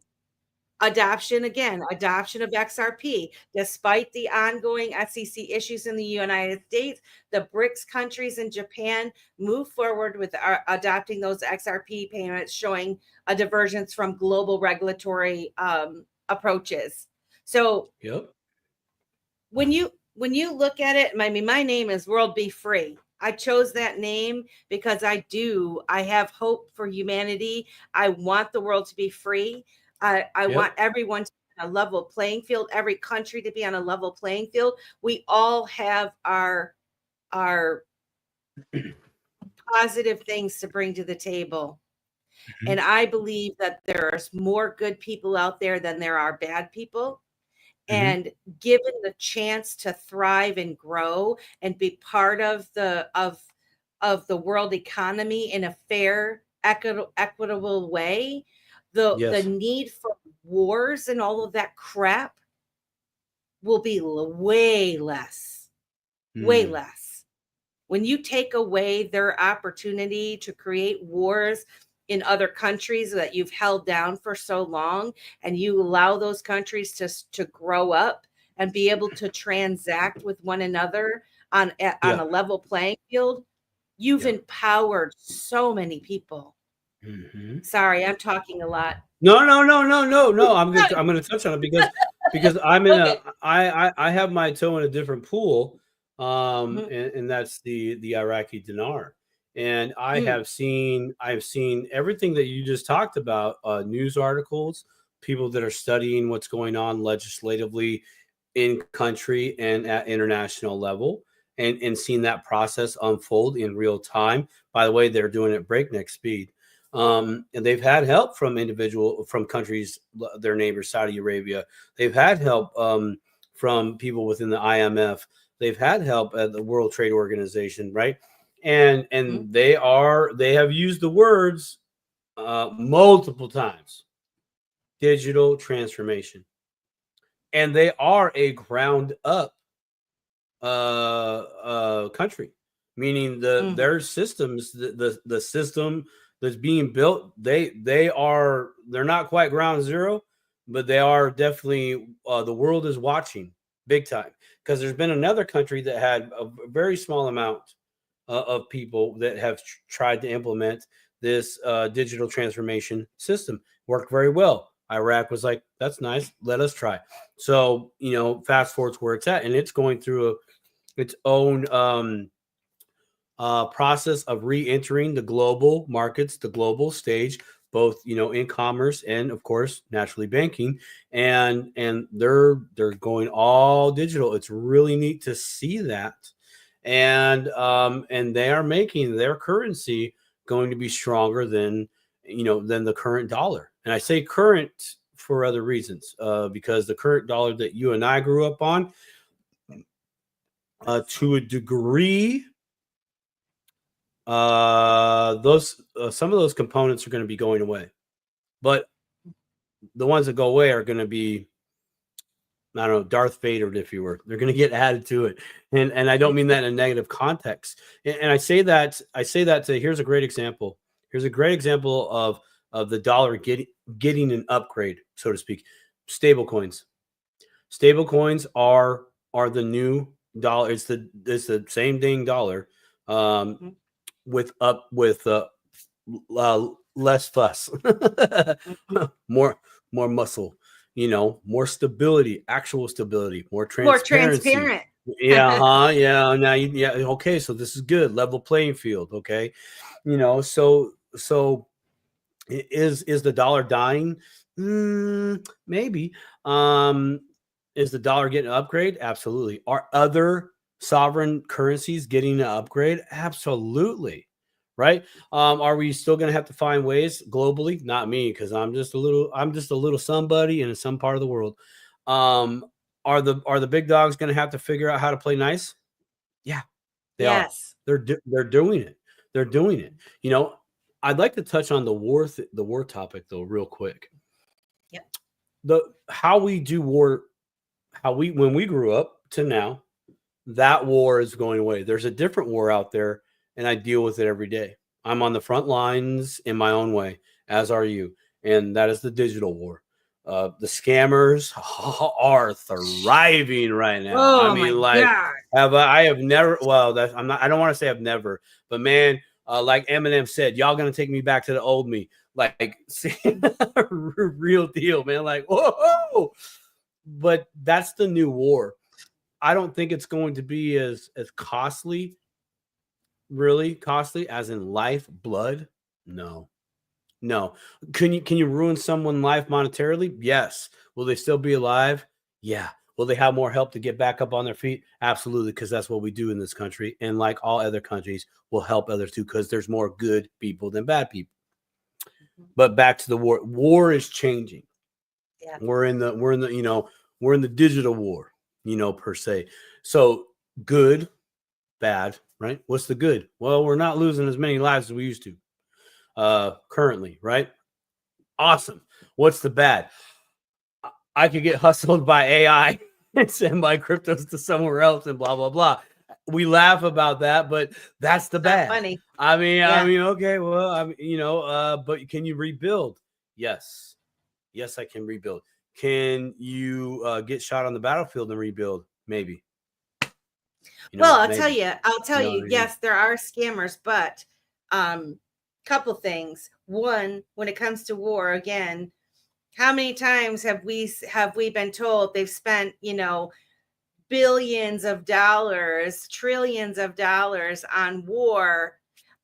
adoption of XRP. Despite the ongoing SEC issues in the United States, the BRICS countries and Japan move forward with adopting those XRP payments, showing a divergence from global regulatory approaches. So when you look at it, I mean, my name is World Be Free. I chose that name because I have hope for humanity. I want the world to be free. I want everyone to be on a level playing field, every country to be on a level playing field. We all have our positive things to bring to the table. And I believe that there's more good people out there than there are bad people. Mhm. and given the chance to thrive and grow and be part of the world economy in a fair, equitable way, the Yes. need for wars and all of that crap will be way less, way Mm. less. When you take away their opportunity to create wars in other countries that you've held down for so long, and you allow those countries to grow up and be able to transact with one another on Yeah. a level playing field, you've Yeah. empowered so many people. Mhm. Sorry, I'm talking a lot. No, no, no, no, no, no. I'm gonna touch on it because I'm in a Okay. I have my toe in a different pool, Mhm. and that's the Iraqi dinar. And Mm, I've seen everything that you just talked about, news articles, people that are studying what's going on legislatively in country and at international level, and seeing that process unfold in real time. By the way, they're doing it breakneck speed. And they've had help from countries, their neighbors, Saudi Arabia. They've had help from people within the IMF. They've had help at the World Trade Organization, right? And mhm, they have used the words multiple times: digital transformation, and they are a ground up country, meaning mhm. their systems, the system that's being built, they're not quite ground zero, but they are definitely, the world is watching big time, because there's been another country that had a very small amount of people that have tried to implement this digital transformation system. Worked very well. Iraq was like, that's nice, let us try. So, fast forward to where it's at, and it's going through its own process of re-entering the global markets, the global stage, both in commerce and, of course, naturally banking, and they're going all digital. It's really neat to see that, and they are making their currency going to be stronger than the current dollar. And I say current for other reasons, because the current dollar that you and I grew up on, to a degree, those some of those components are going to be going away, but the ones that go away are going to be, I don't know, Darth Vader, if you were. They're going to get added to it, and I don't mean that in a negative context. And I say that to, here's a great example. Here's a great example of the dollar getting an upgrade, so to speak. Stable coins. Stable coins are the new dollar. It's the same dang dollar, um, Mhm, with less fuss, mhm. more more muscle, more stability, actual stability, more More transparency. transparent. Yeah, huh? Yeah, now yeah, okay, so this is good. Level playing field, okay? So is the dollar dying? Maybe. Um, is the dollar getting an upgrade? Absolutely. Are other sovereign currencies getting an upgrade? Absolutely. Right? Are we still going to have to find ways globally? Not me, because I'm just a little somebody in some part of the world. Um, are the big dogs going to have to figure out how to play nice? Yeah, they are. Yes. They're doing it. They're doing it. I'd like to touch on the war topic though, real quick. Yep. The How we do war, how we when we grew up to now, that war is going away. There's a different war out there, and I deal with it every day. I'm on the front lines in my own way, as are you, and that is the digital war. The scammers are thriving right now. I Oh my mean, like, god. I have never. Well, that's I'm not. I don't want to say I've never, but man, like Eminem said, y'all gonna take me back to the old me. Like, real deal, man. Like, whoa. But that's the new war. I don't think it's going to be as costly, really costly, as in life, blood. No, no. Can you ruin someone's life monetarily? Yes. Will they still be alive? Yeah. Will they have more help to get back up on their feet? Absolutely, because that's what we do in this country. And like all other countries, we'll help others too, because there's more good people than bad people. Mhm. But back to the war. War is changing. Yeah. We're in the We're in the digital war, per se. So good, bad, right? What's the good? Well, we're not losing as many lives as we used to currently, right? Awesome. What's the bad? I could get hustled by AI and send my cryptos to somewhere else and blah, blah, blah. We laugh about that, but that's the Not bad. funny. I mean, Yeah. okay, well, but can you rebuild? Yes. Yes, I can rebuild. Can you get shot on the battlefield and rebuild? Maybe. Well, I'll maybe. tell you, I mean? yes, there are scammers, but couple things. One, when it comes to war, again, how many times have we been told they've spent, billions of dollars, trillions of dollars on war,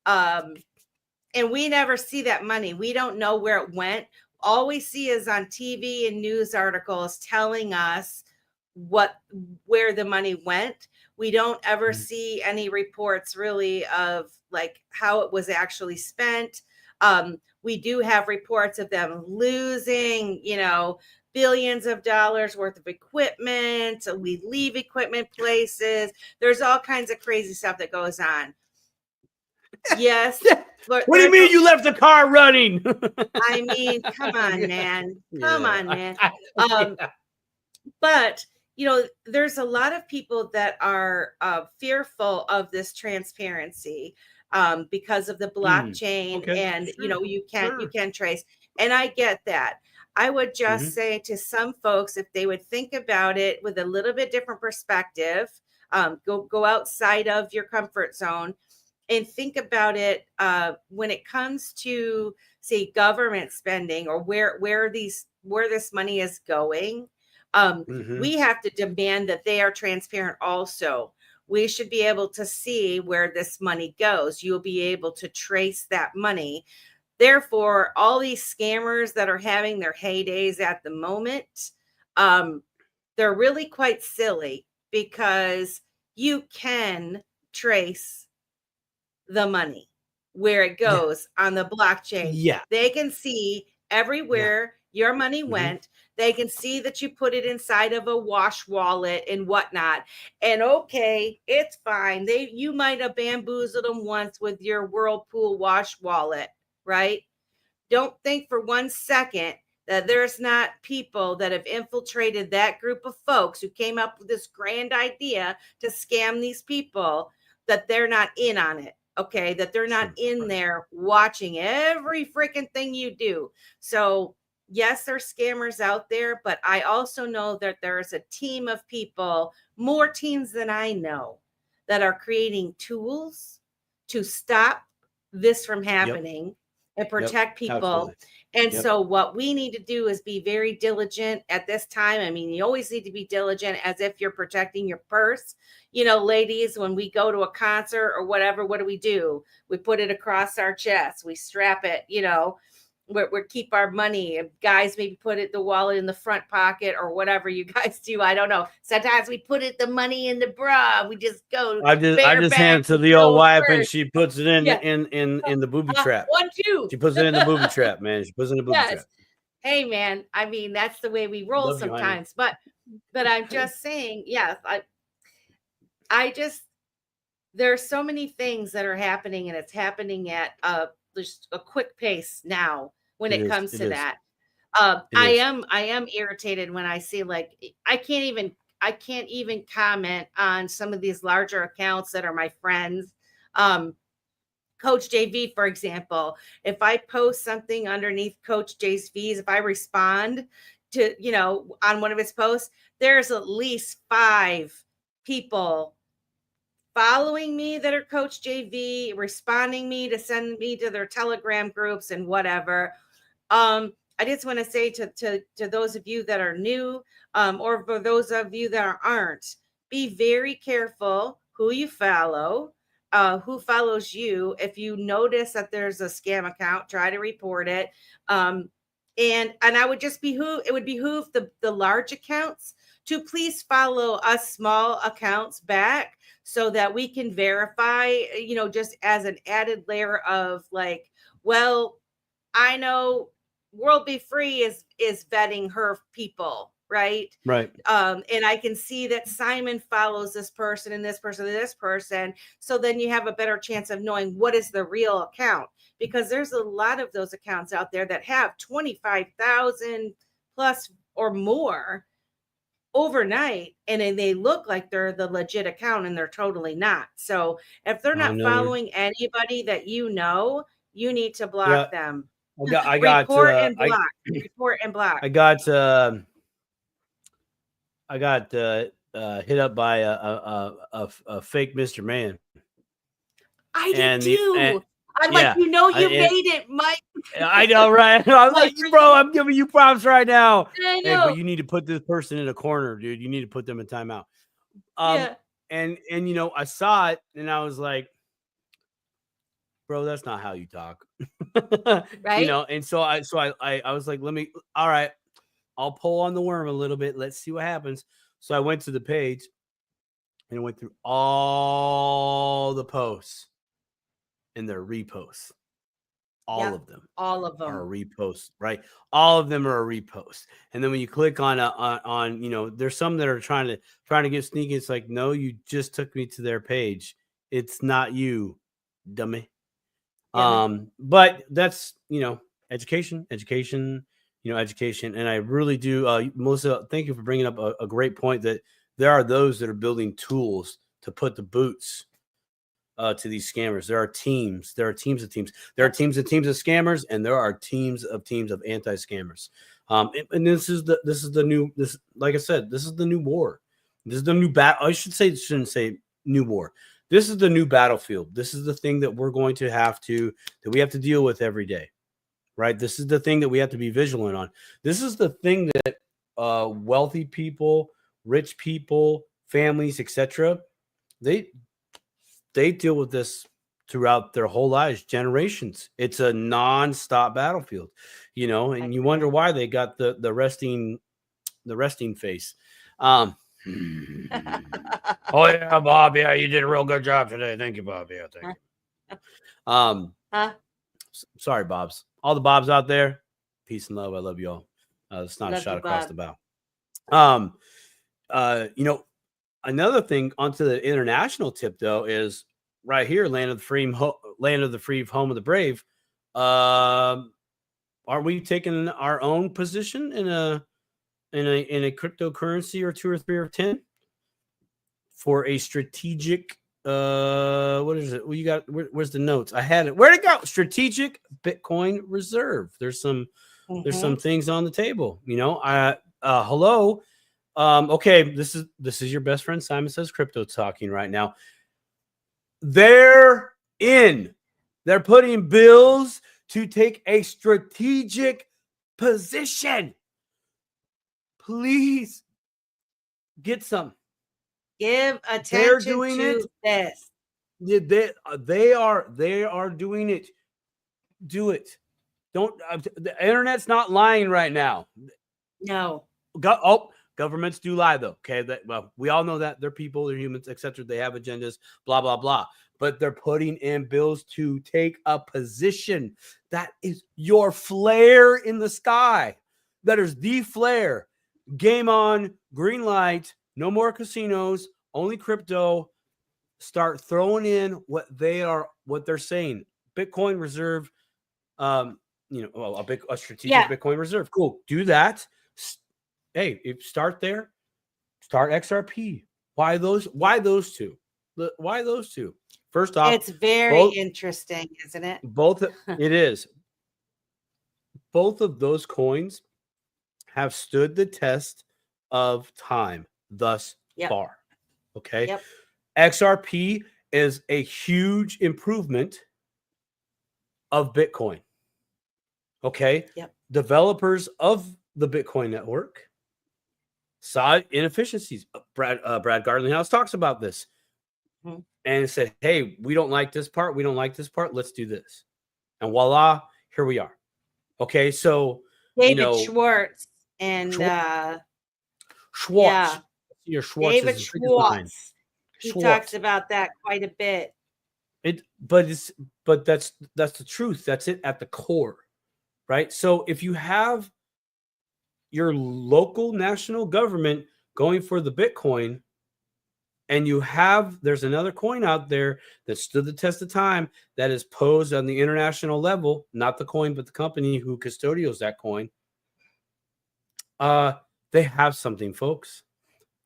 and we never see that money. We don't know where it went. All we see is on TV and news articles telling us where the money went. We don't ever see any reports really of like how it was actually spent. We do have reports of them losing, billions of dollars worth of equipment. So we leave equipment places. There's all kinds of crazy stuff that goes on. Yes. What do you mean you left the car running? I mean, come on, man. Come on, man. But there's a lot of people that are fearful of this transparency because of the blockchain, okay. and Sure. you can trace. And I get that. I would just say to some folks, if they would think about it with a little bit different perspective, go outside of your comfort zone and think about it when it comes to, say, government spending, or where this money is going. We have to demand that they are transparent also. We should be able to see where this money goes. You'll be able to trace that money. Therefore, all these scammers that are having their heydays at the moment, they're really quite silly, because you can trace the money where it goes on the blockchain. Yeah. They can see everywhere your money went. They can see that you put it inside of a wash wallet and whatnot. And okay, it's fine. You might have bamboozled them once with your Whirlpool wash wallet, right? Don't think for 1 second that there's not people that have infiltrated that group of folks who came up with this grand idea to scam these people, that they're not in on it. Okay, that they're not in there watching every freaking thing you do. So yes, there's scammers out there, but I also know that there's a team of people, more teams than I know, that are creating tools to stop this from happening and protect people. Absolutely. And so what we need to do is be very diligent at this time. I mean, you always need to be diligent as if you're protecting your purse. Ladies, when we go to a concert or whatever, what do? We put it across our chest. We strap it, we keep our money. Guys maybe put the wallet in the front pocket or whatever you guys do. I don't know. Sometimes we put the money in the bra. We just go. I just hand it to the old wife and she puts it in the booby trap. 1, 2. She puts it in the booby trap, man. She puts it in the booby trap. Hey, man. I mean, that's the way we roll sometimes. But I'm just saying, yes, there's so many things that are happening, and it's happening at just a quick pace now when it comes to that. I am irritated when I see, like, I can't even comment on some of these larger accounts that are my friends. Coach JV, for example, if I post something underneath Coach JV's, if I respond to, on one of his posts, there's at least 5 people following me that are Coach JV, responding me to send me to their Telegram groups and whatever. I just want to say to those of you that are new, or for those of you that aren't, be very careful who you follow, who follows you. If you notice that there's a scam account, try to report it. And I would just it would behoove the large accounts to please follow us small accounts back, so that we can verify, just as an added layer of like, well, I know World Be Free is vetting her people. right? Right. And I can see that Simon follows this person and this person and this person. So then you have a better chance of knowing what is the real account, because there's a lot of those accounts out there that have 25,000 plus or more overnight, and then they look like they're the legit account and they're totally not. So if they're I not know they're. following anybody that you need to block Yeah. them. I got. Report and block. Report and block. I got. I got hit up by a fake Mr. Man. I did And too. I'm like, yeah, you made it, Mike. I know, right? I'm like, bro, I'm giving you props right now. I Hey, but know. you need to put this person in a corner, dude. You need to put them in timeout. Yeah. And I saw it and I was like, bro, that's not how you talk. Right. And so I was like, all right, I'll pull on the worm a little bit. Let's see what happens. So I went to the page and went through all the posts and their reposts. All of them are reposts, right? All of them are a repost. And then when you click on there's some that are trying to get sneaky. It's like, no, you just took me to their page. It's not you, dummy. But that's education, education. And I really do, Melissa, thank you for bringing up a great point, that there are those that are building tools to put the boots to these scammers. There are teams. There are teams of teams. There are teams of scammers, and there are teams of anti-scammers. And this is the new. Like I said, this is the new war. This is the new battle. Shouldn't say new war. This is the new battlefield. This is the thing that we're going to have to deal with every day, right? This is the thing that we have to be vigilant on. This is the thing that wealthy people, rich people, families, etc. They deal with this throughout their whole lives, generations. It's a non-stop battlefield, and you wonder why they got the resting face. Oh yeah, Bob. Yeah, you did a real good job today. Thank you, Bob. Yeah, thank you. Sorry, Bobs. All the Bobs out there, peace and love. I love you all. It's not a shot across the bow. Another thing onto the international tip, though, is right here, land of the free, home of the brave. Are we taking our own position in a cryptocurrency or 2 or 3 or 10 for a strategic? What is it? Well, you got where's the notes? I had it. Where'd it go? Strategic Bitcoin reserve. There's some things on the table. Hello. Okay, this is your best friend Simon Says Crypto talking right now. They're putting bills to take a strategic position. Please get some. Give attention to this. They are doing it. Do it. Don't. The internet's not lying right now. No. Governments do lie, though. Okay, we all know that they're people, they're humans, etc. They have agendas, blah blah blah. But they're putting in bills to take a position. That is your flare in the sky. That is the flare. Game on, green light. No more casinos. Only crypto. Start throwing in what they're saying. Bitcoin reserve. A strategic Bitcoin reserve. Cool. Do that. Hey, start there. Start XRP. Why those two? Why those two? First off, it's very interesting, isn't it? It is. Both of those coins have stood the test of time thus far. Okay. Yep. XRP is a huge improvement of Bitcoin. Okay. Yep. Developers of the Bitcoin network saw inefficiencies. Brad Garlinghouse talks about this and said, hey, we don't like this part. We don't like this part. Let's do this. And voila, here we are. Okay. So David Schwartz and Schwartz. Yeah. David Schwartz. He talks about that quite a bit. But that's the truth. That's it at the core. Right. So if you have your local national government going for the Bitcoin, and there's another coin out there that stood the test of time that is posed on the international level, not the coin, but the company who custodials that coin. They have something, folks.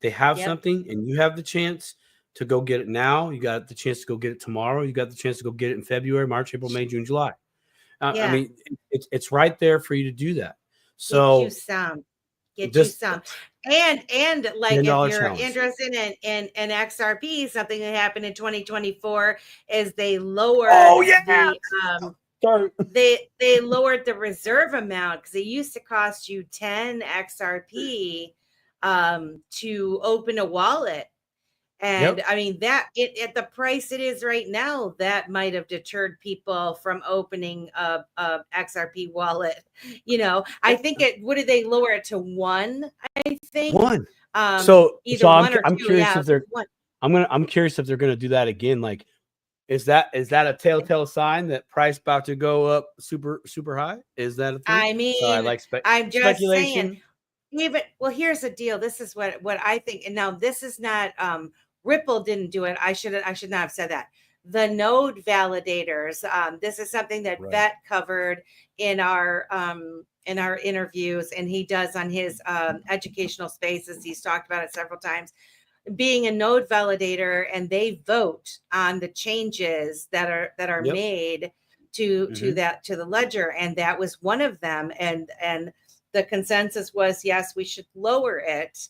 They have Yep. something, and you have the chance to go get it now. You got the chance to go get it tomorrow. You got the chance to go get it in February, March, April, May, June, July. I Yeah. mean, it's right there for you to do that. Get you So some. Get you just some. And like, if $10 you're challenge. interested in XRP, something that happened in 2024 is they lowered Oh yeah. the Sorry. they lowered the reserve amount, because it used to cost you 10 XRP to open a wallet. And Yep. I mean, that at the price it is right now, that might have deterred people from opening a XRP wallet. I think what did they lower it to 1? I think One. So either I'm 1 or I'm 2. curious Yeah, if they're one. I'm curious if they're gonna do that again. Like, is that a telltale sign that price about to go up super high? Is that a thing? I So I mean, like I'm just saying. speculation. Even well, here's the deal. This is what I think. And now this is not Ripple didn't do it. I should not have said that. The node validators. This is something that Right. Vet covered in our interviews, and he does on his educational spaces. He's talked about it several times. Being a node validator, and they vote on the changes that are Yep. made to the ledger, and that was one of them. And the consensus was, yes, we should lower it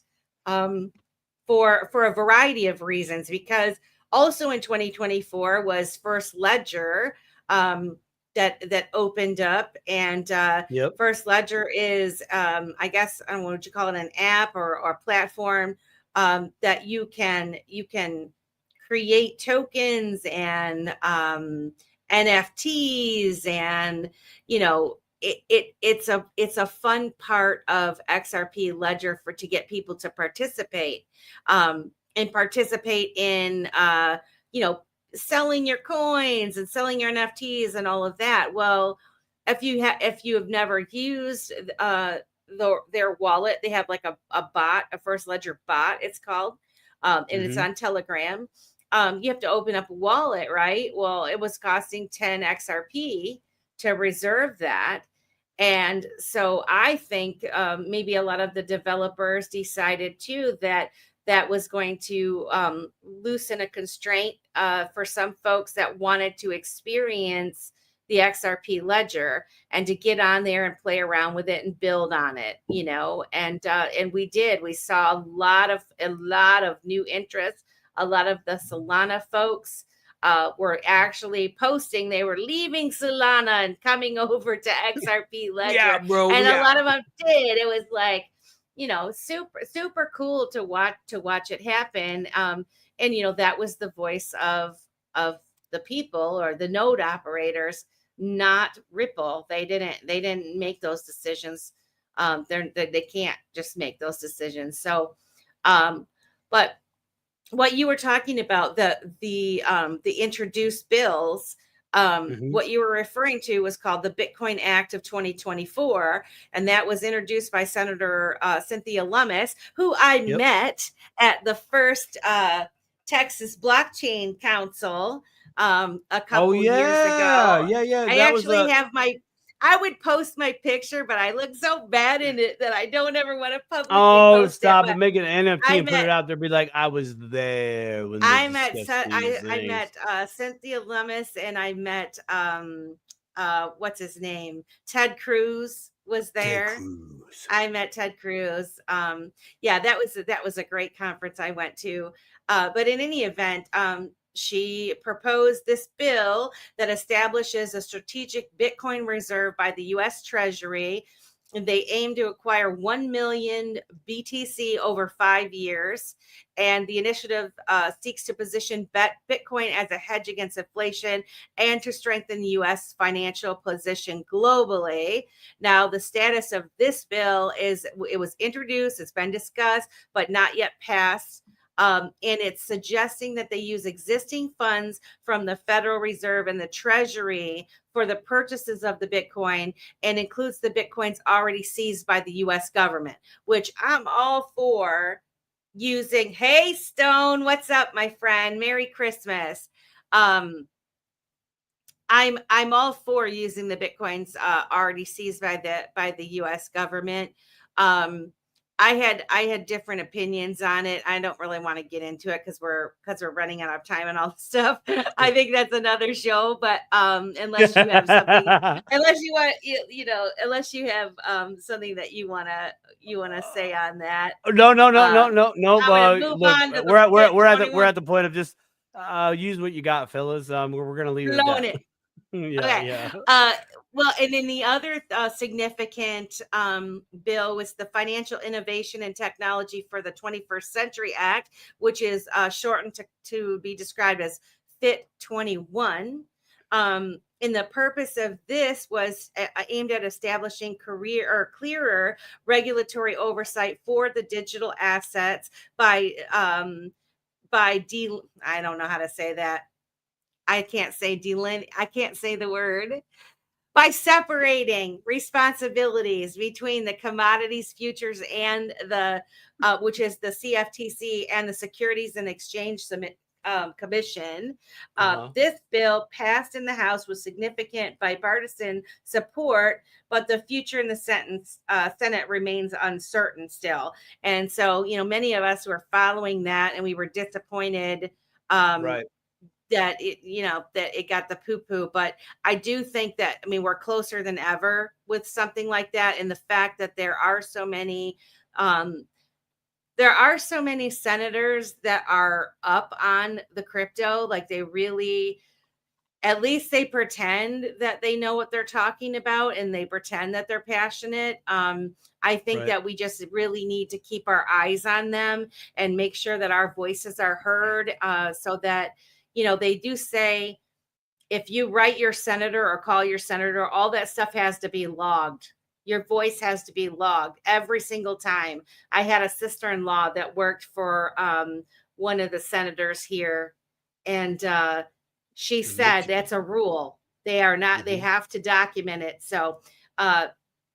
for a variety of reasons, because also in 2024 was First Ledger that opened up. And Yep. First Ledger is, I guess, I don't know, what would you call it, an app or platform that you can create tokens and NFTs, and it's a fun part of XRP Ledger to get people to participate and participate in selling your coins and selling your NFTs and all of that. Well, if you have never used their wallet, they have like a bot, a First Ledger bot, it's called, and it's on Telegram. You have to open up a wallet, right? Well, it was costing 10 XRP to reserve that. And so I think maybe a lot of the developers decided too that was going to loosen a constraint for some folks that wanted to experience the XRP ledger and to get on there and play around with it and build on it, and we did. We saw a lot of new interest. A lot of the Solana folks were actually posting they were leaving Solana and coming over to XRP Ledger. Yeah, bro. And yeah. a lot of them did. It was like, super cool to watch it happen. And that was the voice of the people, or the node operators, not Ripple. They didn't make those decisions. They can't just make those decisions. So, but what you were talking about, the introduced bills, what you were referring to was called the Bitcoin Act of 2024, and that was introduced by Senator Cynthia Lummis, who I met at the first Texas Blockchain Council a couple years ago. Yeah. I actually have I would post my picture, but I look so bad in it that I don't ever want to publicly post stop it. And make an NFT and put it out there. Be like, I was there when I met Cynthia Lummis, and I met what's his name? Ted Cruz was there. I met Ted Cruz. That was a great conference I went to. But in any event, she proposed this bill that establishes a strategic Bitcoin reserve by the U.S. Treasury. They aim to acquire 1 million BTC over 5 years. And the initiative seeks to position Bitcoin as a hedge against inflation and to strengthen the U.S. financial position globally. Now, the status of this bill is it was introduced, it's been discussed, but not yet passed. And it's suggesting that they use existing funds from the Federal Reserve and the Treasury for the purchases of the Bitcoin, and includes the Bitcoins already seized by the US government, which I'm all for using. Hey, Stone, what's up, my friend? Merry Christmas. I'm all for using the Bitcoins already seized by the US government. I had different opinions on it. I don't really want to get into it because we're running out of time and all this stuff. I think that's another show. But unless you have something, unless you want unless you have something that you wanna say on that, No. I'm gonna move Look, on to the we're FIT21 at the point of just use what you got, fellas. We're gonna leave it at loan that. it. Yeah, Okay. yeah. Well, and then the other significant bill was the Financial Innovation and Technology for the 21st Century Act, which is shortened to be described as FIT21. And the purpose of this was aimed at establishing clearer regulatory oversight for the digital assets by I don't know how to say that. I can't say the word. By separating responsibilities between the commodities futures and the which is the CFTC and the Securities and Exchange Commission. This bill passed in the House with significant bipartisan support, but the future in the Senate remains uncertain still. And so, many of us were following that, and we were disappointed Right. that it got the poo-poo. But I do think that, we're closer than ever with something like that. And the fact that there are so many senators that are up on the crypto, like they really, at least they pretend that they know what they're talking about, and they pretend that they're passionate. I think that we just really need to keep our eyes on them and make sure that our voices are heard, so that, they do say, if you write your senator or call your senator, all that stuff has to be logged. Your voice has to be logged every single time. I had a sister-in-law that worked for one of the senators here, and she said that's a rule. They are not, they have to document it. So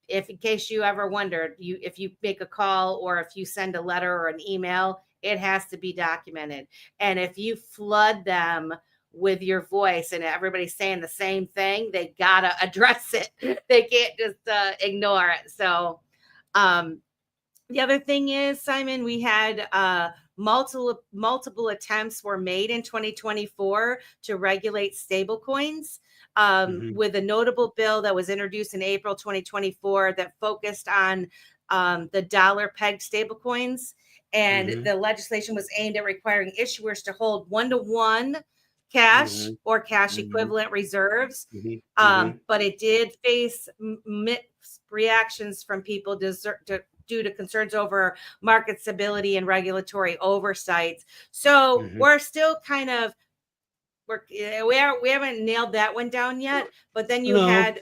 if, in case you ever wondered, if you make a call or if you send a letter or an email, it has to be documented. And if you flood them with your voice and everybody's saying the same thing, they gotta address it. They can't just ignore it. So the other thing is, Simon, we had multiple attempts were made in 2024 to regulate stablecoins, with a notable bill that was introduced in April 2024 that focused on the dollar pegged stablecoins. And the legislation was aimed at requiring issuers to hold 1-to-1 cash or cash equivalent reserves. But it did face mixed reactions from people due to concerns over market stability and regulatory oversight. So we're still kind of, we haven't nailed that one down yet. But then you had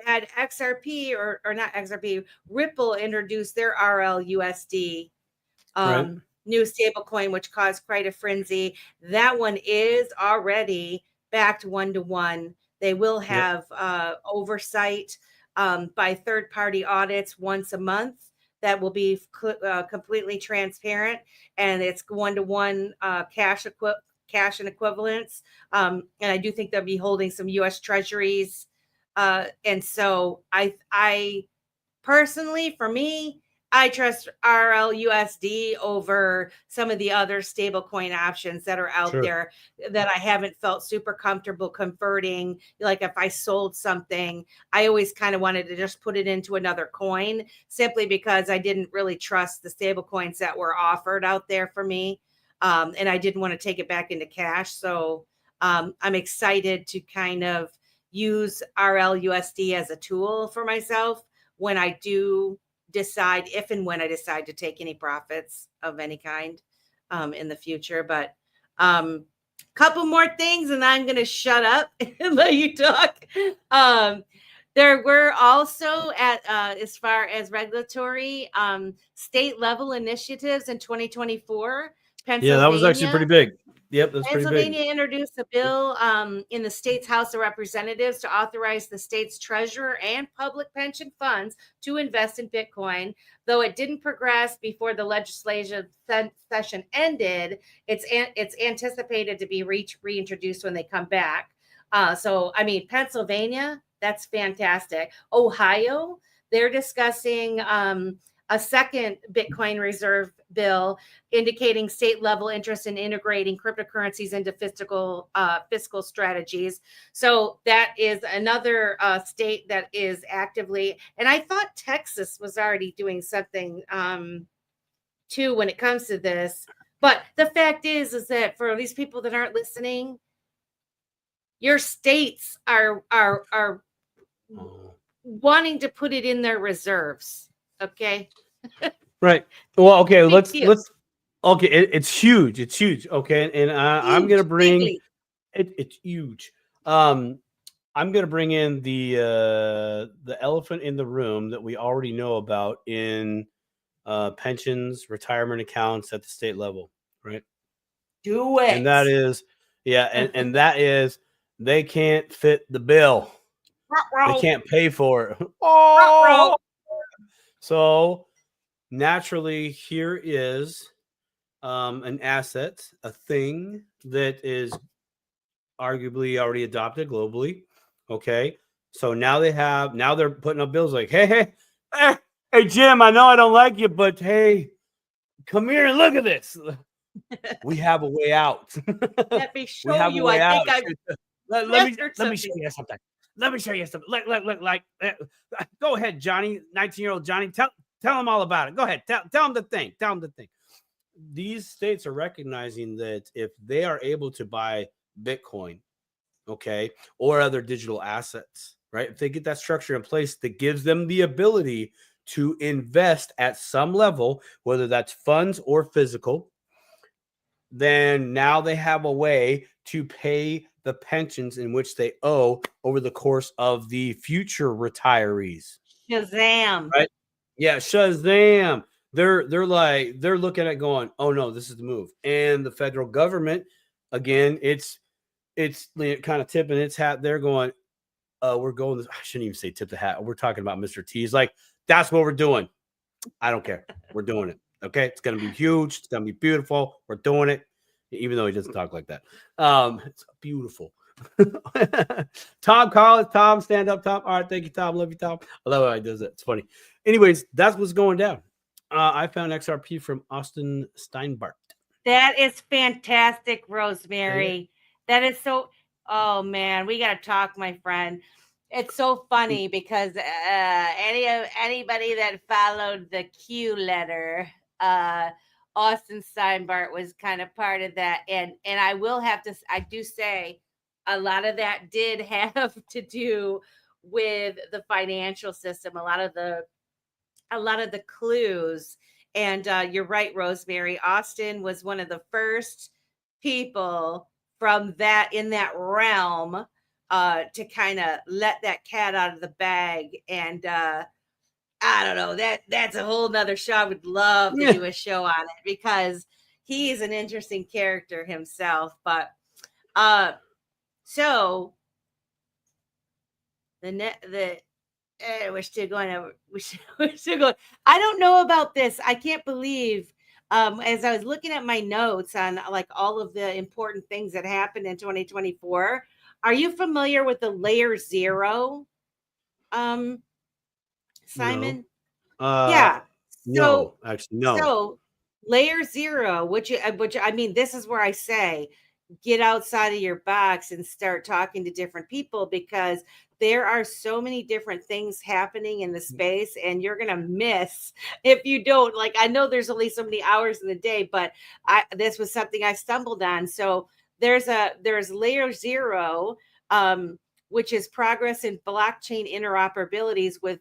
XRP or not XRP, Ripple introduced their RLUSD new stablecoin, which caused quite a frenzy. That one is already backed 1-to-1. They will have oversight by third-party audits once a month. That will be completely transparent, and it's 1-to-1 cash and equivalents. And I do think they'll be holding some U.S. Treasuries. And so I personally, for me, I trust RLUSD over some of the other stablecoin options that are out there that I haven't felt super comfortable converting. Like if I sold something, I always kind of wanted to just put it into another coin, simply because I didn't really trust the stablecoins that were offered out there for me. And I didn't want to take it back into cash. So I'm excited to kind of use RLUSD as a tool for myself when I do decide, if and when I decide to take any profits of any kind in the future. But couple more things and I'm going to shut up and let you talk. There were also, as far as regulatory state level initiatives in 2024 Yeah, that was actually pretty Pennsylvania. big. Yep, that's pretty big. Pennsylvania introduced a bill in the state's House of Representatives to authorize the state's treasurer and public pension funds to invest in Bitcoin. Though it didn't progress before the legislative session ended, it's anticipated to be reintroduced when they come back. So, I mean, Pennsylvania, that's fantastic. Ohio, they're discussing a second Bitcoin reserve bill indicating state level interest in integrating cryptocurrencies into fiscal strategies. So that is another state that is actively, and I thought Texas was already doing something too when it comes to this. But the fact is that for these people that aren't listening, your states are wanting to put it in their reserves. Okay. Right. Well, okay. Big deal. Okay. It's huge. It's huge. Okay. And I'm gonna bring it's huge. I'm gonna bring in the elephant in the room that we already know about in pensions, retirement accounts at the state level, right? Do it. And that is, and that is they can't fit the bill. They can't pay for it. Oh, so naturally, here is an asset, a thing that is arguably already adopted globally. Okay, so now they're putting up bills like, hey, Jim, I know I don't like you, but hey, come here and look at this. We have a way out. Let me show you. I think let me show you something. Let me show you something. Like, go ahead, Johnny, 19-year-old Johnny. Tell them all about it. Go ahead. Tell them the thing. Tell them the thing. These states are recognizing that if they are able to buy Bitcoin, okay, or other digital assets, right? If they get that structure in place that gives them the ability to invest at some level, whether that's funds or physical, then now they have a way to pay the pensions in which they owe over the course of the future retirees. Shazam. Right? Yeah, Shazam. They're looking at going, oh no, this is the move. And the federal government, again, it's kind of tipping its hat. They're going, we're going this. I shouldn't even say tip the hat. We're talking about Mr. T. He's like, that's what we're doing. I don't care. We're doing it. Okay. It's going to be huge. It's going to be beautiful. We're doing it. Even though he doesn't talk like that. It's beautiful. Tom Collins, Tom, stand up, Tom. All right. Thank you, Tom. Love you, Tom. I love how he does it. It's funny. Anyways, that's what's going down. I found XRP from Austin Steinbart. That is fantastic, Rosemary. That is so. Oh man, we got to talk, my friend. It's so funny because anybody that followed the Q letter, Austin Steinbart was kind of part of that, and I will have to. I do say a lot of that did have to do with the financial system. A lot of the clues. And you're right, Rosemary. Austin was one of the first people from that in that realm to kind of let that cat out of the bag. And I don't know, that's a whole nother show. I would love to do a show on it because he is an interesting character himself. But so we're still going. We're still going. I don't know about this. I can't believe. As I was looking at my notes on like all of the important things that happened in 2024, are you familiar with the Layer Zero? Simon? No. Yeah. No, actually, no. So Layer Zero, which I mean, this is where I say get outside of your box and start talking to different people because there are so many different things happening in the space and you're going to miss if you don't. Like, I know there's only so many hours in the day, but this was something I stumbled on. So there's Layer Zero, which is progress in blockchain interoperabilities with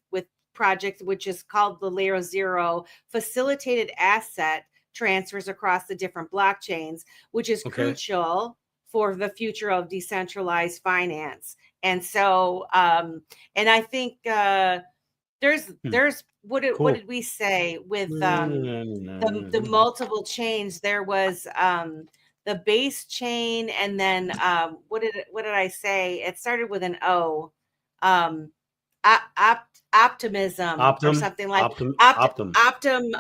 project, which is called the Layer Zero facilitated asset transfers across the different blockchains, which is crucial for the future of decentralized finance. And so, and I think There's what Cool. did we say with the multiple chains? There was the base chain, and then what did I say? It started with an O. Optimism or something like Optum. Optum.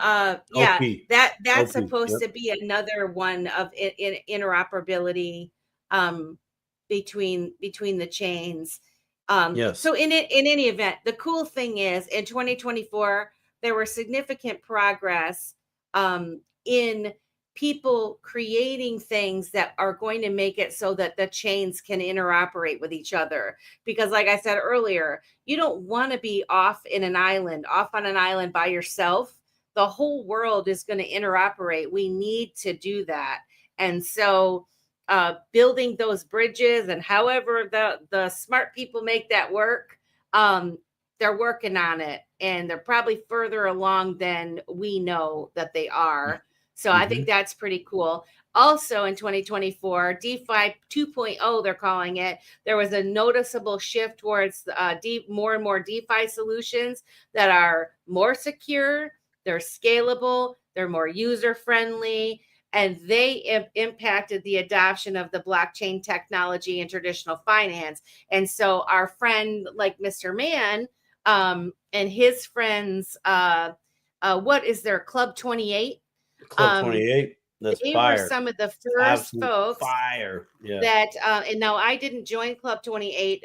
Yeah, OP. that's OP. supposed Yep. to be another one of interoperability between the chains. Yes. So in any event, the cool thing is in 2024 there were significant progress in people creating things that are going to make it so that the chains can interoperate with each other. Because, like I said earlier, you don't want to be off on an island by yourself. The whole world is going to interoperate. We need to do that. And so building those bridges, and however the smart people make that work, they're working on it, and they're probably further along than we know that they are. So I think that's pretty cool. Also in 2024, DeFi 2.0, they're calling it, there was a noticeable shift towards more and more DeFi solutions that are more secure, they're scalable, they're more user friendly, and they impacted the adoption of the blockchain technology in traditional finance. And so our friend, like Mr. Mann, and his friends, what is their Club 28? Club 28. That's They fire. were some of the first Absolute folks fire. Yeah. that, and now I didn't join Club 28,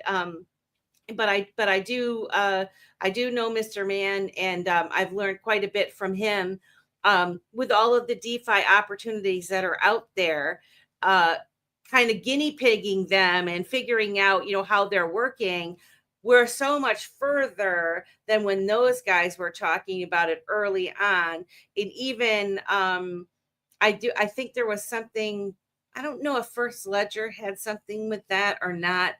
but I do know Mr. Mann, and I've learned quite a bit from him with all of the DeFi opportunities that are out there, kind of guinea pigging them and figuring out, how they're working. We're so much further than when those guys were talking about it early on. And even I think there was something, I don't know if First Ledger had something with that or not.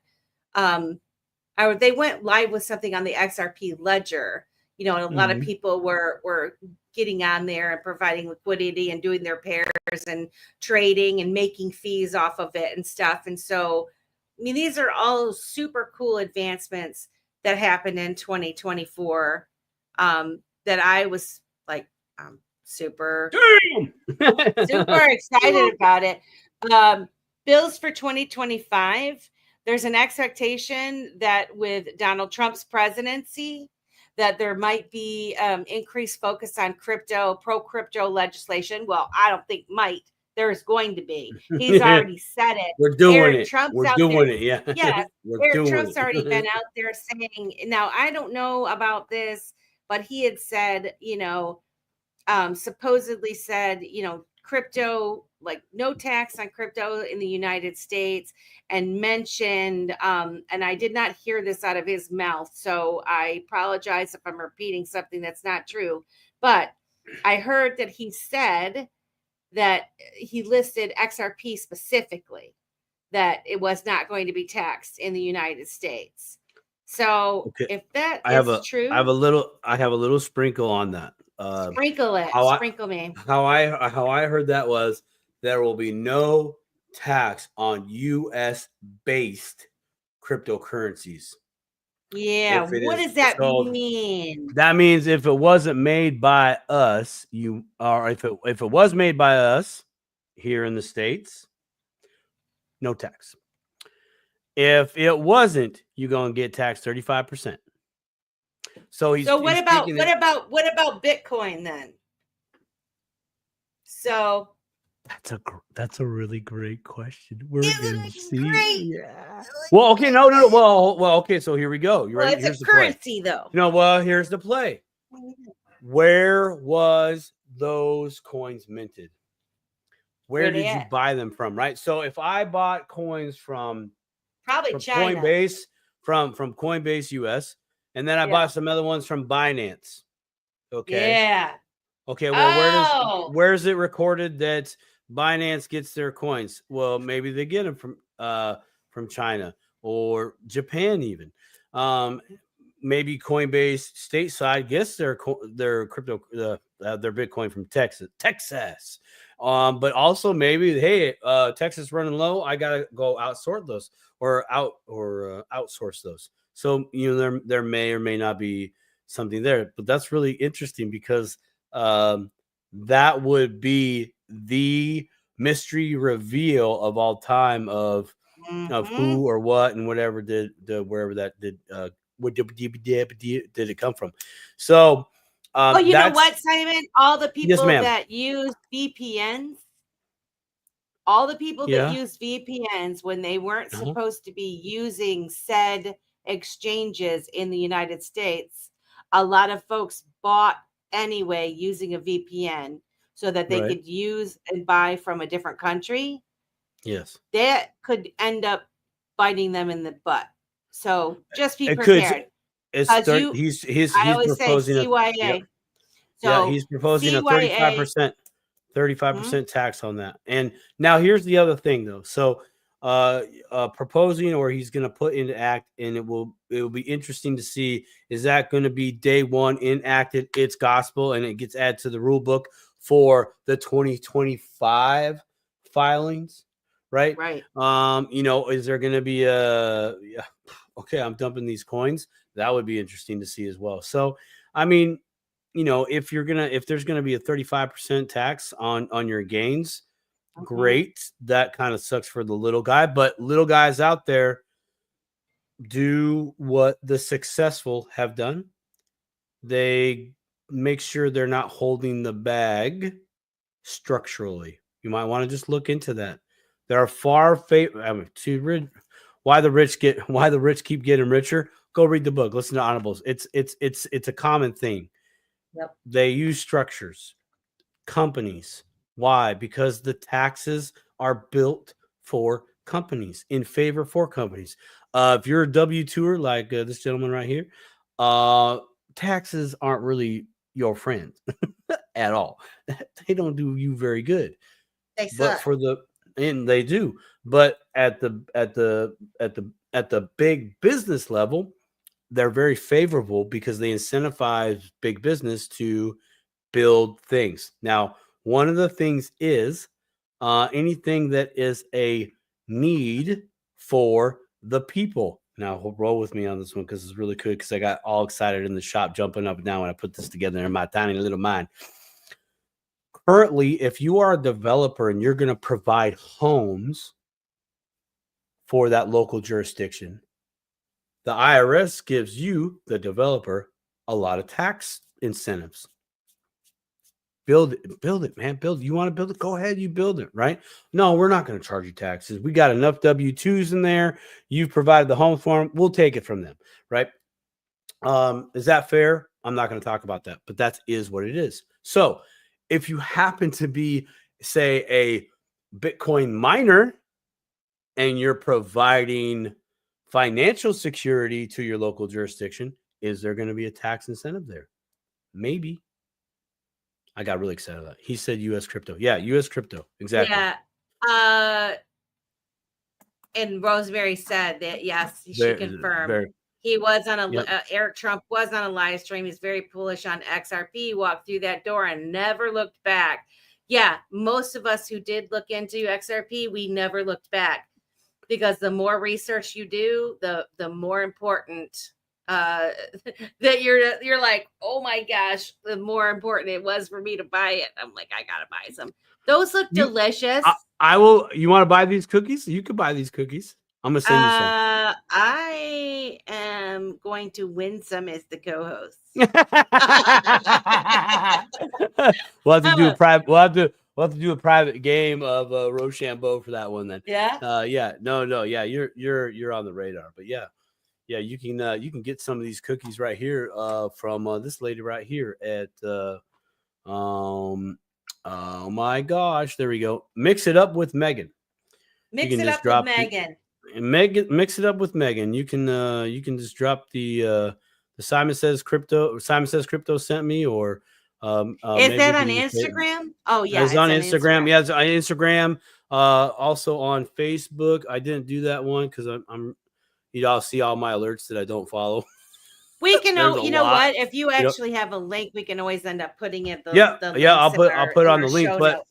Or they went live with something on the XRP ledger, and a lot of people were getting on there and providing liquidity and doing their pairs and trading and making fees off of it and stuff. And so, I mean, these are all super cool advancements that happened in 2024 that I was like super excited about it. Bills for 2025. There's an expectation that with Donald Trump's presidency, that there might be increased focus on pro-crypto legislation. Well, I don't think might. There's going to be. He's already said it. We're doing Eric it. Trump's We're out doing there. it. Yeah. Yes. Eric Trump's already been it. out there saying, now I don't know about this, but he had said, supposedly said, crypto, like no tax on crypto in the United States, and mentioned, and I did not hear this out of his mouth, so I apologize if I'm repeating something that's not true, but I heard that he said that he listed XRP specifically, that it was not going to be taxed in the United States. So if that is true, I have a little sprinkle on that. Sprinkle it. Sprinkle me. How I heard that was there will be no tax on U.S. based cryptocurrencies. Yeah. What does that mean? That means if it wasn't made by us, if it was made by us here in the States, no tax. If it wasn't, you're gonna get taxed 35%. So what about Bitcoin then? So that's a really great question. We're gonna see. Yeah. Well, okay, no. Well, okay. So here we go. You ready? It's a currency, though. Here's the play. Where was those coins minted? Where did you buy them from? Right. So if I bought coins from China. Coinbase, from Coinbase US, and then I bought some other ones from Binance. Okay. Yeah. Okay. Well, where is it recorded that Binance gets their coins? Well, maybe they get them from China or Japan, even. Maybe Coinbase stateside gets their crypto, their Bitcoin from Texas. But also maybe, hey, Texas running low, I gotta go outsource those or outsource those. So there may or may not be something there. But that's really interesting because that would be the mystery reveal of all time of Mhm. who or what and whatever did the wherever that did what did it come from. So Well, you know that's what, Simon? All the yes, people ma'am. that use VPNs, all the people that Yeah. use VPNs when they weren't Uh-huh. supposed to be using said exchanges in the United States, a lot of folks bought anyway using a VPN so that they Right. could use and buy from a different country. Yes. That could end up biting them in the butt. So just be It could. prepared. It's Because 30. you, I He's always say proposing a yep. CYA. Yeah, So he's proposing a CYA, 35%, mhm, 35% tax on that. And now here's the other thing though. So proposing or he's going to put into act, and it will be interesting to see, is that going to be day one enacted, it's gospel, and it gets added to the rule book for the 2025 filings, right? right. Is there going to be a yeah, okay, I'm dumping these coins? That would be interesting to see as well. So I mean, if there's gonna be a 35% tax on your gains, Mhm. great. That kind of sucks for the little guy, but little guys out there do what the successful have done. They make sure they're not holding the bag structurally. You might want to just look into that. There are I mean, why the rich keep getting richer. Go read the book. Listen to audibles. It's a common thing. Yep. They use structures, companies. Why? Because the taxes are built for companies, in favor for companies. If you're a W-2er like this gentleman right here, uh, taxes aren't really your friend at all. They don't do you very good. They But suck. for the and they do. But at the big business level, they're very favorable because they incentivize big business to build things. Now, one of the things is anything that is a need for the people. Now, roll with me on this one because it's really cool because I got all excited in the shop, jumping up and down when I put this together in my tiny little mind. Currently, if you are a developer and you're going to provide homes for that local jurisdiction, the IRS gives you, the developer, a lot of tax incentives. Build it, man. Build it. You want to build it? Go ahead, you build it, right? No, we're not going to charge you taxes. We got enough W-2s in there. You've provided the home for them. We'll take it from them, right? Is that fair? I'm not going to talk about that, but that is what it is. So if you happen to be, say, a Bitcoin miner and you're providing financial security to your local jurisdiction, is there going to be a tax incentive there? Maybe. I got really excited about it. He said US crypto. Yeah, US crypto. Exactly. Yeah. Uh, and Rosemary said that yes, she Very, confirmed very. he was on Yep. Eric Trump was on a live stream. He's very bullish on XRP. Walked through that door and never looked back. Yeah, most of us who did look into XRP, we never looked back because the more research you do, the more important that you're like, oh my gosh, the more important it was for me to buy it. I'm like, I gotta buy some. Those look You, delicious. I will. You want to buy these cookies? You can buy these cookies. I'm gonna send you some. I am going to win some as the co-host. We'll have to do a private. We'll have to do a private game of Rochambeau for that one then. Yeah. Yeah. No. Yeah. You're on the radar. But yeah. Yeah. You can get some of these cookies right here from this lady right here at um. Oh my gosh. There we go. Mix it up with Megan. You Mix can it just up with drop the Megan. Megan, mix it up with Megan. You can just drop the Simon Says Crypto sent me, or Is maybe we that can on even say Instagram? Oh yeah, it's it's on on Instagram. Instagram. Yeah, it's on Instagram. Also on Facebook. I didn't do that one because I'm I'll see all my alerts that I don't follow. We can There's a you know lot. what? If you You know, actually have a link, we can always end up putting it yeah, the yeah. links I'll put it in on our the link, show but notes.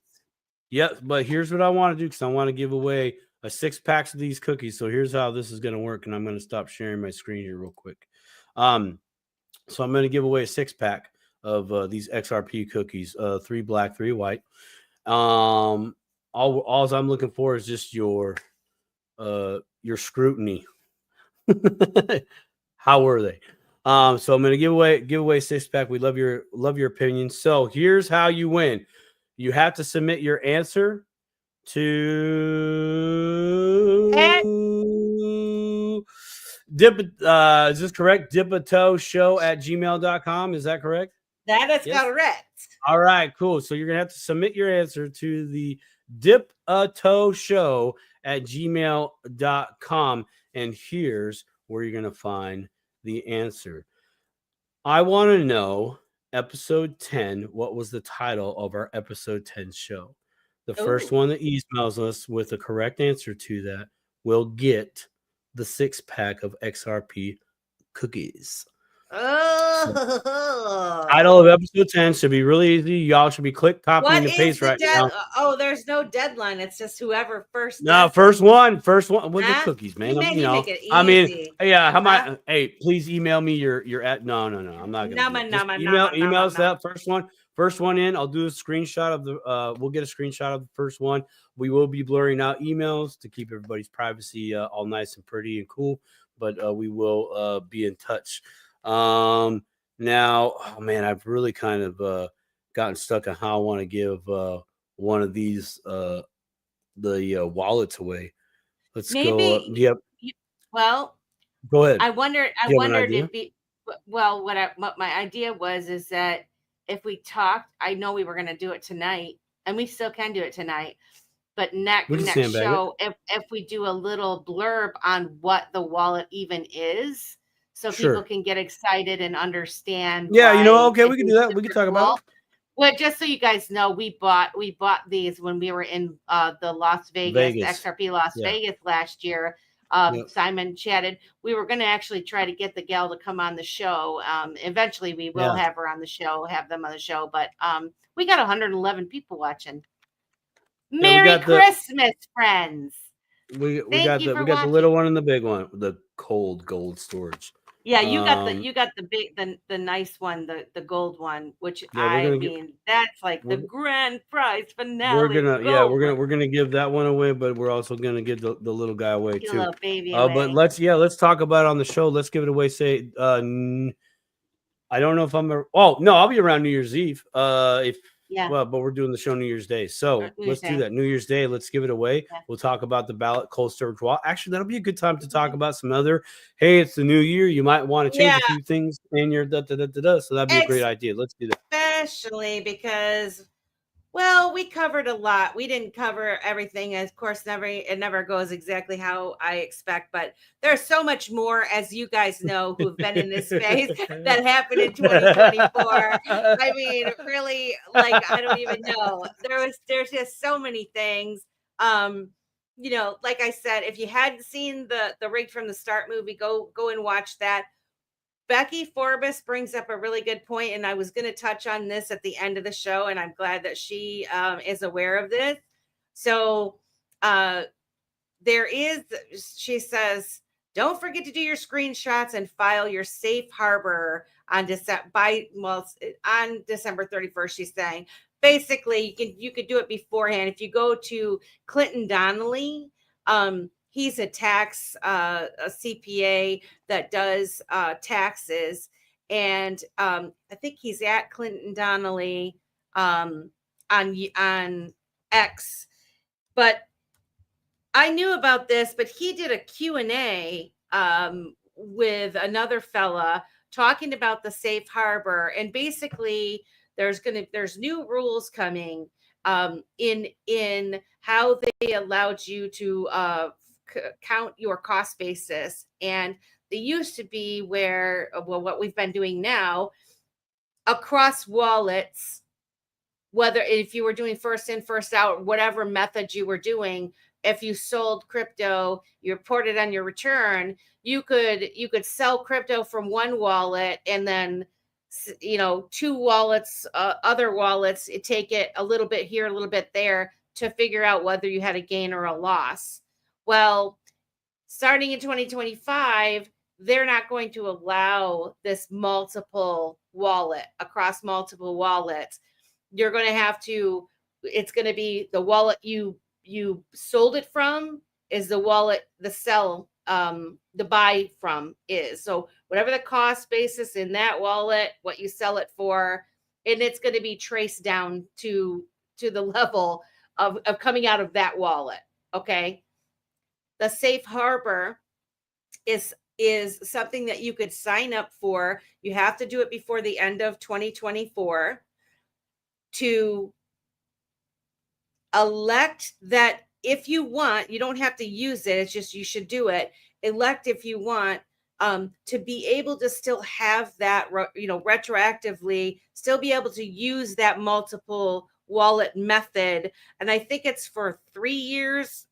yeah, but here's what I want to do because I want to give away a 6 packs of these cookies. So here's how this is going to work, and I'm going to stop sharing my screen here real quick. Um, So I'm going to give away a 6-pack of these XRP cookies, 3 black, 3 white. All I'm looking for is just your scrutiny. How were they? So I'm gonna give away 6-pack. We love your opinions. So here's how you win. You have to submit your answer And to is this correct? Dipatoshow@gmail.com. Is that correct? that is Yes. correct. All right, cool. So you're gonna have to submit your answer to the dipatoshow@gmail.com. And here's where you're gonna find the answer. I want to know episode 10. What was the title of our episode 10 show? The first Oh. one that emails us with the correct answer to that will get the 6-pack of XRP cookies. Title Oh. of episode 10 should be really easy. Y'all should be copying What and is paste the right now. Oh, there's no deadline. It's just whoever first No, gets first it. one with the Huh? cookies, man. You make it I mean, easy. yeah. How Huh? about hey, please email me your at. No, I'm not gonna do Nama, it. Just nama, email nama, email nama, us nama. that first one in. I'll do a screenshot of the. We'll get a screenshot of the first one. We will be blurring out emails to keep everybody's privacy all nice and pretty and cool. But we will be in touch. Now, oh man, I've really kind of gotten stuck on how I want to give one of these the wallets away. Let's go. Maybe Yep. well, Go ahead. I wondered Do you have an if idea? well, what my idea was is that if we talked, I know we were going to do it tonight, and we still can do it tonight. But We can next sandbag it. show, if we do a little blurb on what the wallet even is, so people Sure. can get excited and understand Yeah, why okay, it we can do is that. We can talk about difficult. it. Well, just so you guys know, we bought these when we were in the Las Vegas, the Vegas. XRP Las Yeah. Vegas last year. Yep. Simon chatted. We were going to actually try to get the gal to come on the show. Eventually, we will Yeah. have her on the show, have them on the show. But we got 111 people watching. Yeah, Merry Christmas, friends! we Thank got you for the watching. little one and the big one, the cold gold storage. Yeah, you got the big the nice one, the gold one, which Yeah, I mean that's like the grand prize finale. we're gonna give that one away, but we're also gonna give the little guy away Get a too. little baby But away. let's talk about it on the show. Let's give it away. Say I don't know if oh no, I'll be around New Year's Eve. Yeah. Well, but we're doing the show New Year's Day. So let's do that. New Year's Day. Let's give it away. Yeah. We'll talk about the ballot cold storage wall. Actually, that'll be a good time to talk about some other. Hey, it's the new year. You might want to change a few things in your So that'd be a great idea. Let's do that. Especially because, well, we covered a lot. We didn't cover everything. Of course, it never goes exactly how I expect, but there's so much more, as you guys know, who've been in this space, that happened in 2024. I mean, really, like, I don't even know. There's just so many things. Like I said, if you hadn't seen the Rigged from the Start movie, go and watch that. Becky Forbes brings up a really good point, and I was going to touch on this at the end of the show, and I'm glad that she is aware of this. So she says, don't forget to do your screenshots and file your safe harbor on December 31st. She's saying basically you could do it beforehand. If you go to Clinton Donnelly, he's a CPA that does taxes, and I think he's at Clinton Donnelly on X. But I knew about this, but he did a Q&A with another fella talking about the safe harbor, and basically there's new rules coming in how they allowed you to count your cost basis. And they used to be where, well, what we've been doing now across wallets, whether if you were doing first in, first out, whatever method you were doing, if you sold crypto, you reported on your return, you could sell crypto from one wallet and then, two wallets, other wallets, take it a little bit here, a little bit there to figure out whether you had a gain or a loss. Well, starting in 2025, they're not going to allow this multiple wallet across multiple wallets. You're going to have to, it's going to be the wallet you sold it from is the wallet the sell the buy from is. So whatever the cost basis in that wallet, what you sell it for, and it's going to be traced down to the level of coming out of that wallet. Okay. The safe harbor is something that you could sign up for. You have to do it before the end of 2024 to elect that. If you want, you don't have to use it. It's just you should do it. Elect if you want to be able to still have that, retroactively, still be able to use that multiple wallet method. And I think it's for 3 years.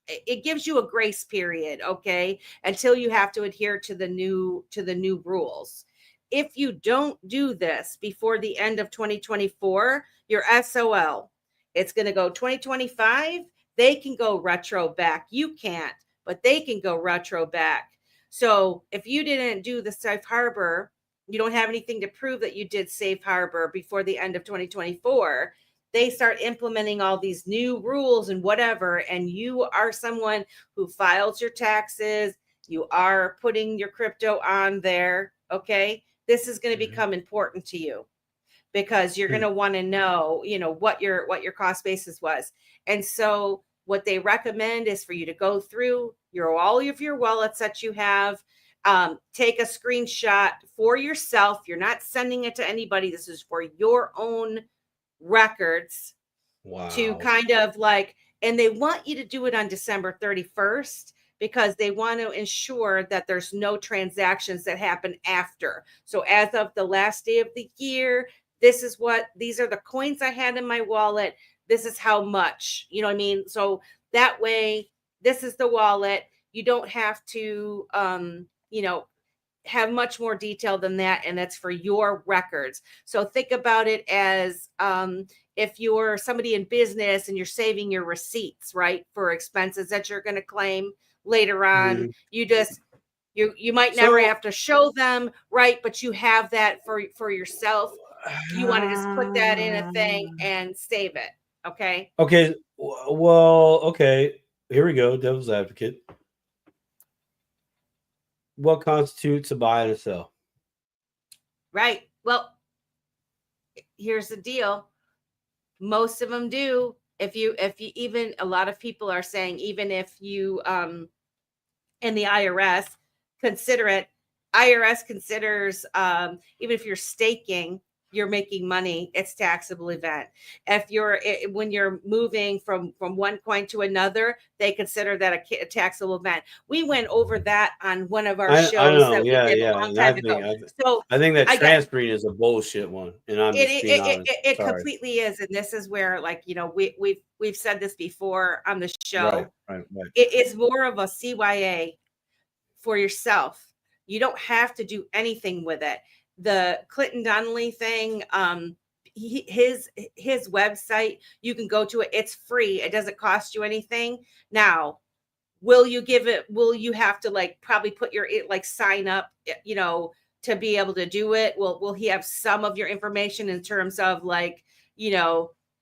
It gives you a grace period, okay, until you have to adhere to the new rules. If you don't do this before the end of 2024, you're SOL. It's going to go 2025. They can go retro back. You can't, but they can go retro back. So if you didn't do the safe harbor, you don't have anything to prove that you did safe harbor before the end of 2024. They start implementing all these new rules and whatever, and you are someone who files your taxes, you are putting your crypto on there, okay? This is going to become important to you because you're going to want to know, what your cost basis was. And so what they recommend is for you to go through all of your wallets that you have, take a screenshot for yourself. You're not sending it to anybody. This is for your own records. Wow. To kind of like, and they want you to do it on December 31st because they want to ensure that there's no transactions that happen after. So as of the last day of the year, these are the coins I had in my wallet. This is how much, you know what I mean? So that way, this is the wallet. You don't have to, have much more detail than that. And that's for your records. So think about it as, if you're somebody in business and you're saving your receipts, right, for expenses that you're going to claim later on, you might never have to show them, right? But you have that for yourself. You want to just put that in a thing and save it. Okay. Okay. Well, okay. Here we go. Devil's advocate. What constitutes a buy and a sell? Right. Well, here's the deal. Most of them do. If you even, a lot of people are saying, even if you and the IRS consider it, IRS considers even if you're staking, you're making money, it's taxable event. If when you're moving from one coin to another, they consider that a taxable event. We went over that on one of our shows that we did a long time ago. So I think that transferring is a bullshit one, and I'm just being honest. It completely is, and this is where, like, we've said this before on the show. Right. It is more of a CYA for yourself. You don't have to do anything with it. The Clinton Donnelly thing, his website, you can go to it. It's free. It doesn't cost you anything. Now, will you have to probably put your sign up, to be able to do it? Will he have some of your information in terms of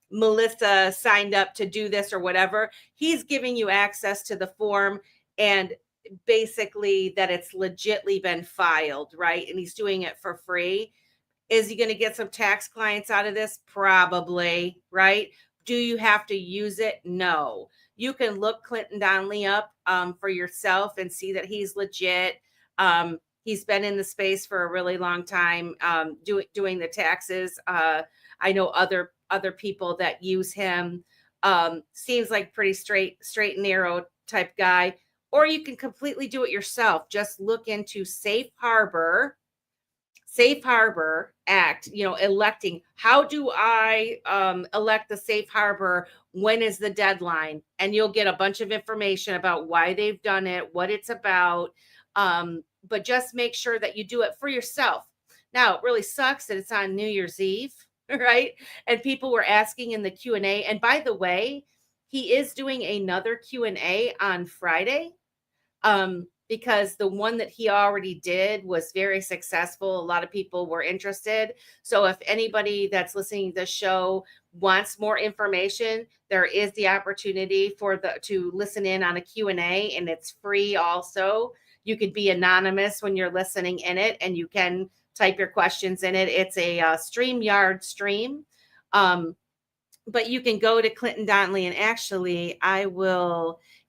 Melissa signed up to do this or whatever? He's giving you access to the form and basically that it's legitly been filed, right? And he's doing it for free. Is he going to get some tax clients out of this? Probably, right? Do you have to use it? No. You can look Clinton Donnelly up for yourself and see that he's legit. He's been in the space for a really long time, doing the taxes. I know other people that use him. Seems like pretty straight and narrow type guy. Or you can completely do it yourself. Just look into Safe Harbor Act, electing. How do I elect the Safe Harbor? When is the deadline? And you'll get a bunch of information about why they've done it, what it's about. But just make sure that you do it for yourself. Now, it really sucks that it's on New Year's Eve, right? And people were asking in the Q&A. And by the way, he is doing another Q&A on Friday. because the one that he already did was very successful. A lot of people were interested. So if anybody that's listening to the show wants more information, there is the opportunity to listen in on a Q&A, and it's free also. You could be anonymous when you're listening in it, and you can type your questions in it. It's a StreamYard stream. But you can go to Clinton Donley, and actually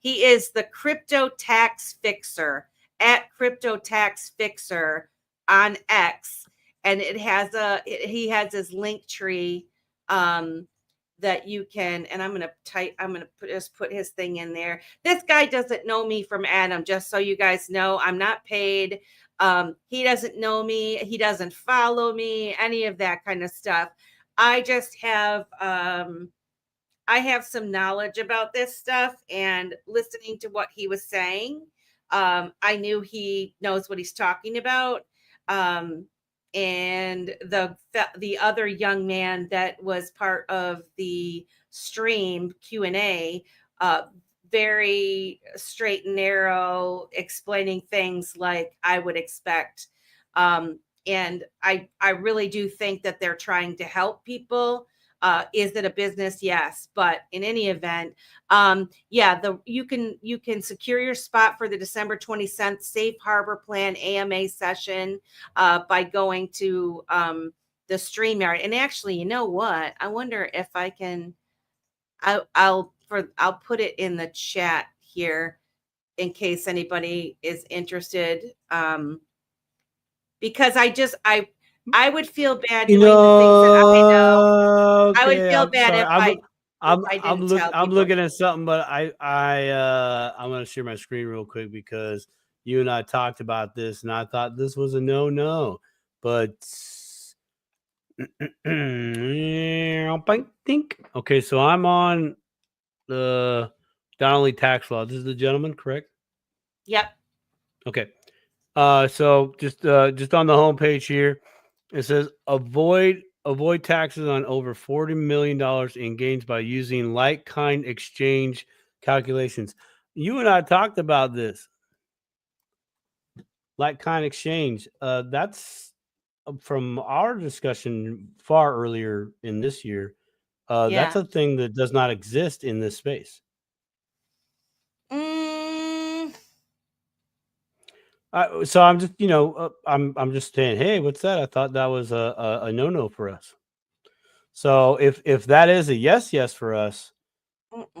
he is the Crypto Tax Fixer at Crypto Tax Fixer on X. And he has his link tree that you can, and I'm going to just put his thing in there. This guy doesn't know me from Adam, just so you guys know. I'm not paid. He doesn't know me. He doesn't follow me, any of that kind of stuff. I just have some knowledge about this stuff, and listening to what he was saying, I knew he knows what he's talking about. And the other young man that was part of the stream Q&A, very straight and narrow, explaining things like I would expect. And I really do think that they're trying to help people. Is it a business? Yes. But in any event, you can secure your spot for the December 27th Safe Harbor Plan AMA session by going to the StreamYard. And actually, you know what? I wonder if I can. I'll put it in the chat here in case anybody is interested. Because I would feel bad doing the things that I know. I would feel bad if I didn't tell people. I'm looking at something, but I'm going to share my screen real quick because you and I talked about this, and I thought this was a no. But I think okay. So I'm on the Donnelly tax law. This is the gentleman, correct? Yep. Okay. So just on the homepage here, it says avoid taxes on over $40 million in gains by using like-kind exchange calculations. You and I talked about this. Like-kind exchange. That's from our discussion far earlier in this year. That's a thing that does not exist in this space. So I'm just, I'm just saying, hey, what's that? I thought that was a no for us. So if that is a yes for us,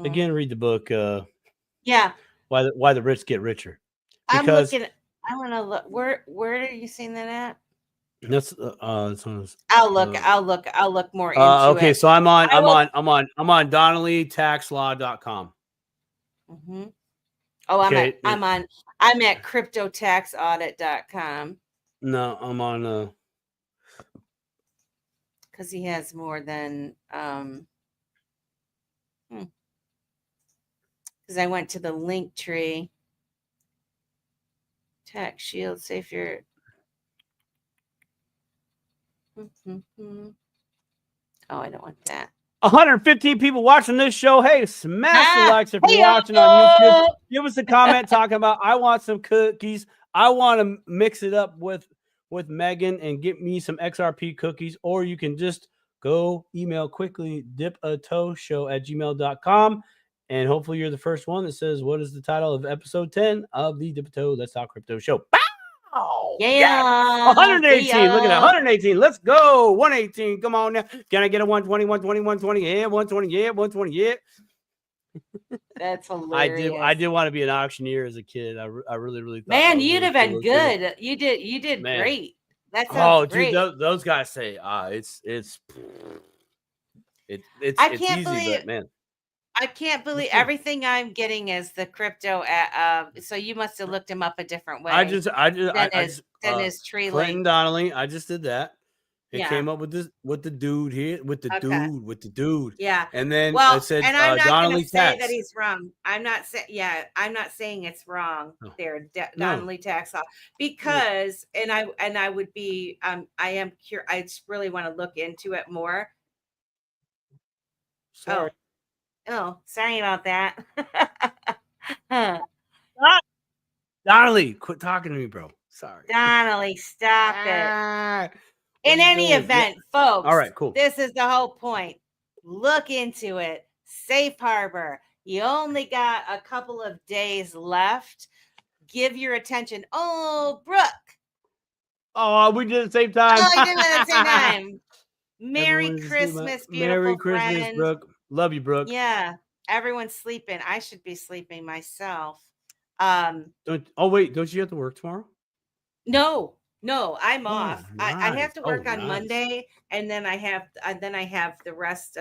again, read the book. Why the rich get richer. Because I want to look. Where are you seeing that at? That's I'll look more into it. Okay, so I'm on DonnellyTaxLaw.com. Mm-hmm. Oh, I'm at CryptoTaxAudit.com. No, I'm on because he has more than because I went to the link tree. Tax Shield, Safe Your. Oh, I don't want that. 115 people watching this show. Hey, smash the likes if you're watching on YouTube. Give us a comment talking about I want some cookies. I want to mix it up with Megan and get me some XRP cookies. Or you can just go email quickly dipatoshow@gmail.com. And hopefully you're the first one that says, what is the title of episode 10 of the Dip a Toe Let's Talk Crypto show? Oh, yeah. 118. Look at that. 118. Let's go. 118. Come on now. Can I get a 120, 120, 120? Yeah, 120. Yeah, 120. Yeah. That's hilarious. I did want to be an auctioneer as a kid. I really thought. Man, you'd have been good. You did great. That sounds great. Dude, those guys say, it's I can't easy, believe, but man. I can't believe everything I'm getting is the crypto so you must have looked him up a different way. Than his tree Clinton link. Donnelly. I just did that. It came up with the dude here, with the dude. Yeah. And then it said and I'm not Donnelly say that he's wrong. I'm not saying it's wrong there, Donnelly tax law, because and I would be I am curious. I just really want to look into it more. Sorry. Oh, sorry about that. Donnelly, quit talking to me, bro. Sorry. Donnelly, stop it. What In are you any doing? event, Yeah. folks, All right, cool. this is the whole point. Look into it. Safe harbor. You only got a couple of days left. Give your attention. Oh, Brooke. Oh, we did it at the same time. Oh, you did it at the same time. Merry Everyone's asleep. Christmas, Merry beautiful Christmas, friend. Brooke. Love you, Brooke. Yeah, everyone's sleeping. I should be sleeping myself. Wait, don't you have to work tomorrow? No, I'm Oh, off. I have nice. to Oh, work on nice. Monday, and then I have the rest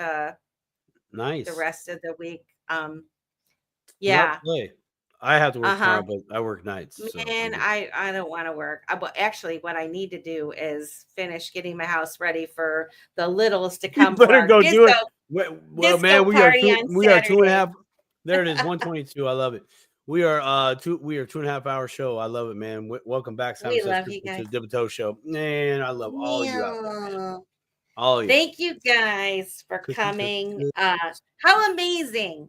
Nice. the rest of the week. Not Yeah. today. I have to work Uh-huh. tomorrow, but I work nights. So Man, I don't want to work. But actually, what I need to do is finish getting my house ready for the littles to you come for better our go do it. disco Well, man, we are party on we are 2.5. Saturday. There it is, 122. I love it. We are 2.5 hour show. I love it, man. Welcome back, Simon We Says love you Crystal, to guys. the Dip and Toe Show. Man, I love all you out there, man. Yeah. All you. Thank you guys for coming. How amazing.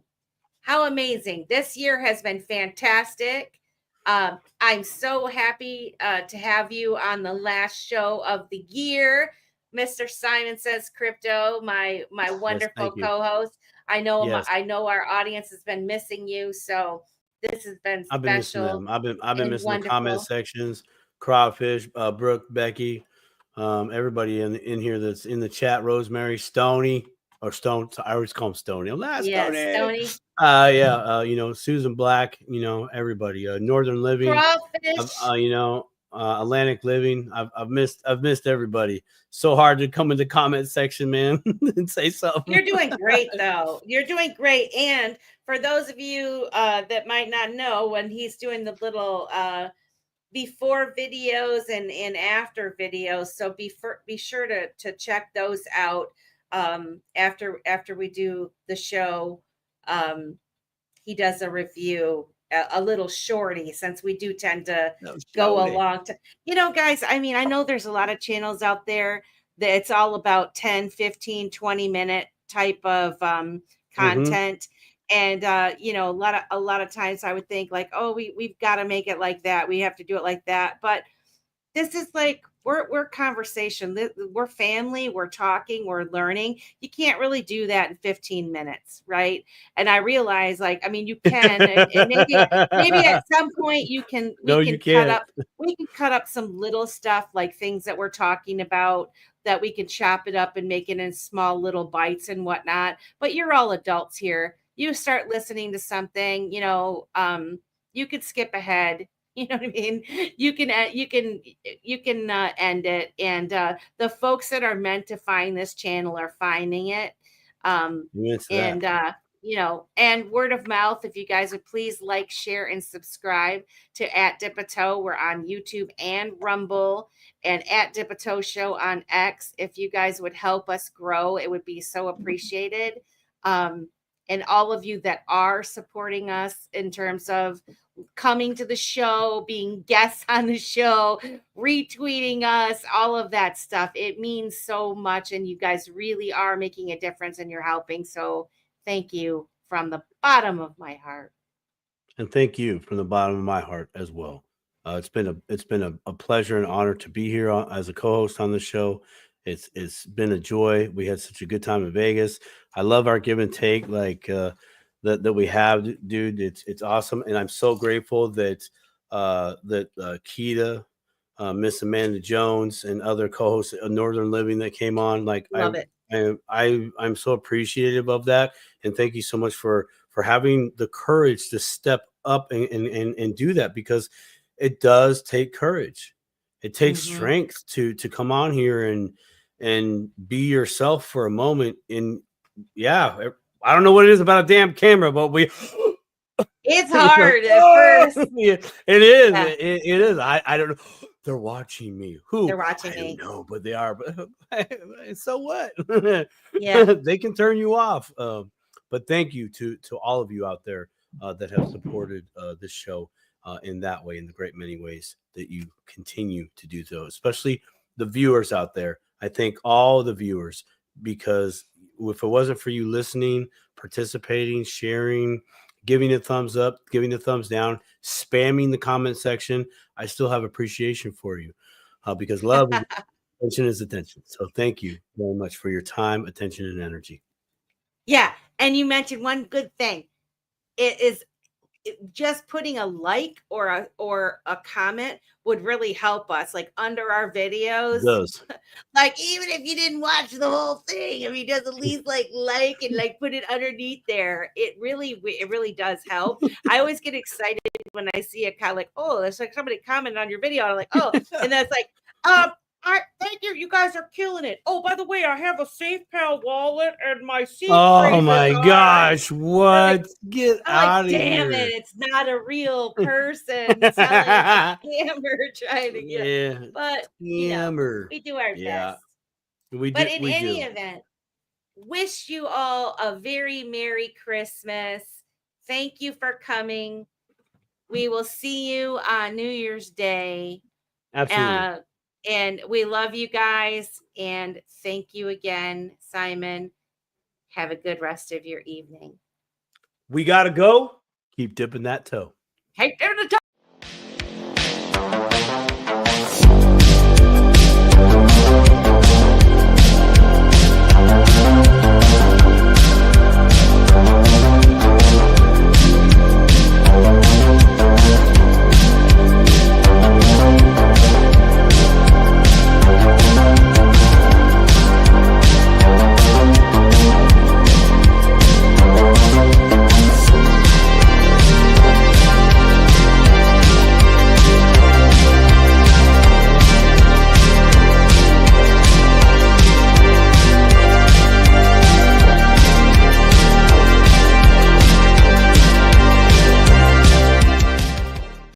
How amazing. This year has been fantastic. I'm so happy to have you on the last show of the year. Mr. Simon Says Crypto, my wonderful co-host. I know I know our audience has been missing you, so this has been special. I've been missing them. I've been missing wonderful. the comment sections. Crawfish, Brooke, Becky, everybody in here that's in the chat. Rosemary, Stony, or Stone. I always call him Stony. I'm not Stony. Stony. Susan Black. Everybody. Northern Living. Crawfish. Atlantic Living. I've missed everybody. So hard to come in the comment section, man, and say something. You're doing great, though. You're doing great. And for those of you that might not know, when he's doing the little before videos and after videos, so be sure to check those out after we do the show. He does a review, a little shorty, since we do tend to go along to, guys, I mean, I know there's a lot of channels out there that it's all about 10, 15, 20-minute type of content. And a lot of times I would think like, oh, we've got to make it like that. We have to do it like that. But this is like, we're conversation. We're family. We're talking. We're learning. You can't really do that in 15 minutes, right? And I realize, like, I mean, you can, and maybe at some point we can cut up some little stuff, like things that we're talking about, that we can chop it up and make it in small little bites and whatnot. But you're all adults here. You start listening to something, you could skip ahead. You know what I mean? You can end it, and the folks that are meant to find this channel are finding it. And word of mouth. If you guys would please like, share, and subscribe to @Dip-a-Toe. We're on YouTube and Rumble, and @Dip-a-Toe Show on X. If you guys would help us grow, it would be so appreciated. And all of you that are supporting us in terms of coming to the show, being guests on the show, retweeting us, all of that stuff. It means so much. And you guys really are making a difference, and you're helping. So thank you from the bottom of my heart. And thank you from the bottom of my heart as well. It's been a pleasure and honor to be here as a co-host on the show. It's been a joy. We had such a good time in Vegas. I love our give and take, like that we have, dude. It's awesome, and I'm so grateful that Keita, Miss Amanda Jones, and other co-hosts of Northern Living that came on. Like, love it. I'm so appreciative of that, and thank you so much for having the courage to step up and do that, because it does take courage. It takes strength to come on here and be yourself for a moment. And I don't know what it is about a damn camera, but it's hard at first. Yeah, it is. Yeah. It is. I don't know. They're watching me. Who? They're watching me. I don't know, but they are. But so what? Yeah. They can turn you off. But thank you to all of you out there that have supported this show in that way, in the great many ways that you continue to do so, especially the viewers out there. I thank all the viewers, because if it wasn't for you listening, participating, sharing, giving a thumbs up, giving a thumbs down, spamming the comment section. I still have appreciation for you because love is attention is attention. So thank you very much for your time, attention, and energy. Yeah. And you mentioned one good thing. It is just putting a like or a comment would really help us, like under our videos. It does. Like, even if you didn't watch the whole thing, I mean, just at least like and like put it underneath there. It really does help. I always get excited when I see a kind of like, oh, there's like somebody commented on your video. I'm like, oh, and then it's like, thank you. You guys are killing it. Oh, by the way, I have a SafePal wallet and my seed. Oh my gosh! What? Get out of damn here! it! It's not a real person. It's not like a scammer trying to get. Yeah, But scammer. we do our best. We do. But in we any do. event, wish you all a very Merry Christmas. Thank you for coming. We will see you on New Year's Day. Absolutely. And we love you guys. And thank you again, Simon. Have a good rest of your evening. We gotta go. Keep dipping that toe. Hey, there the toe.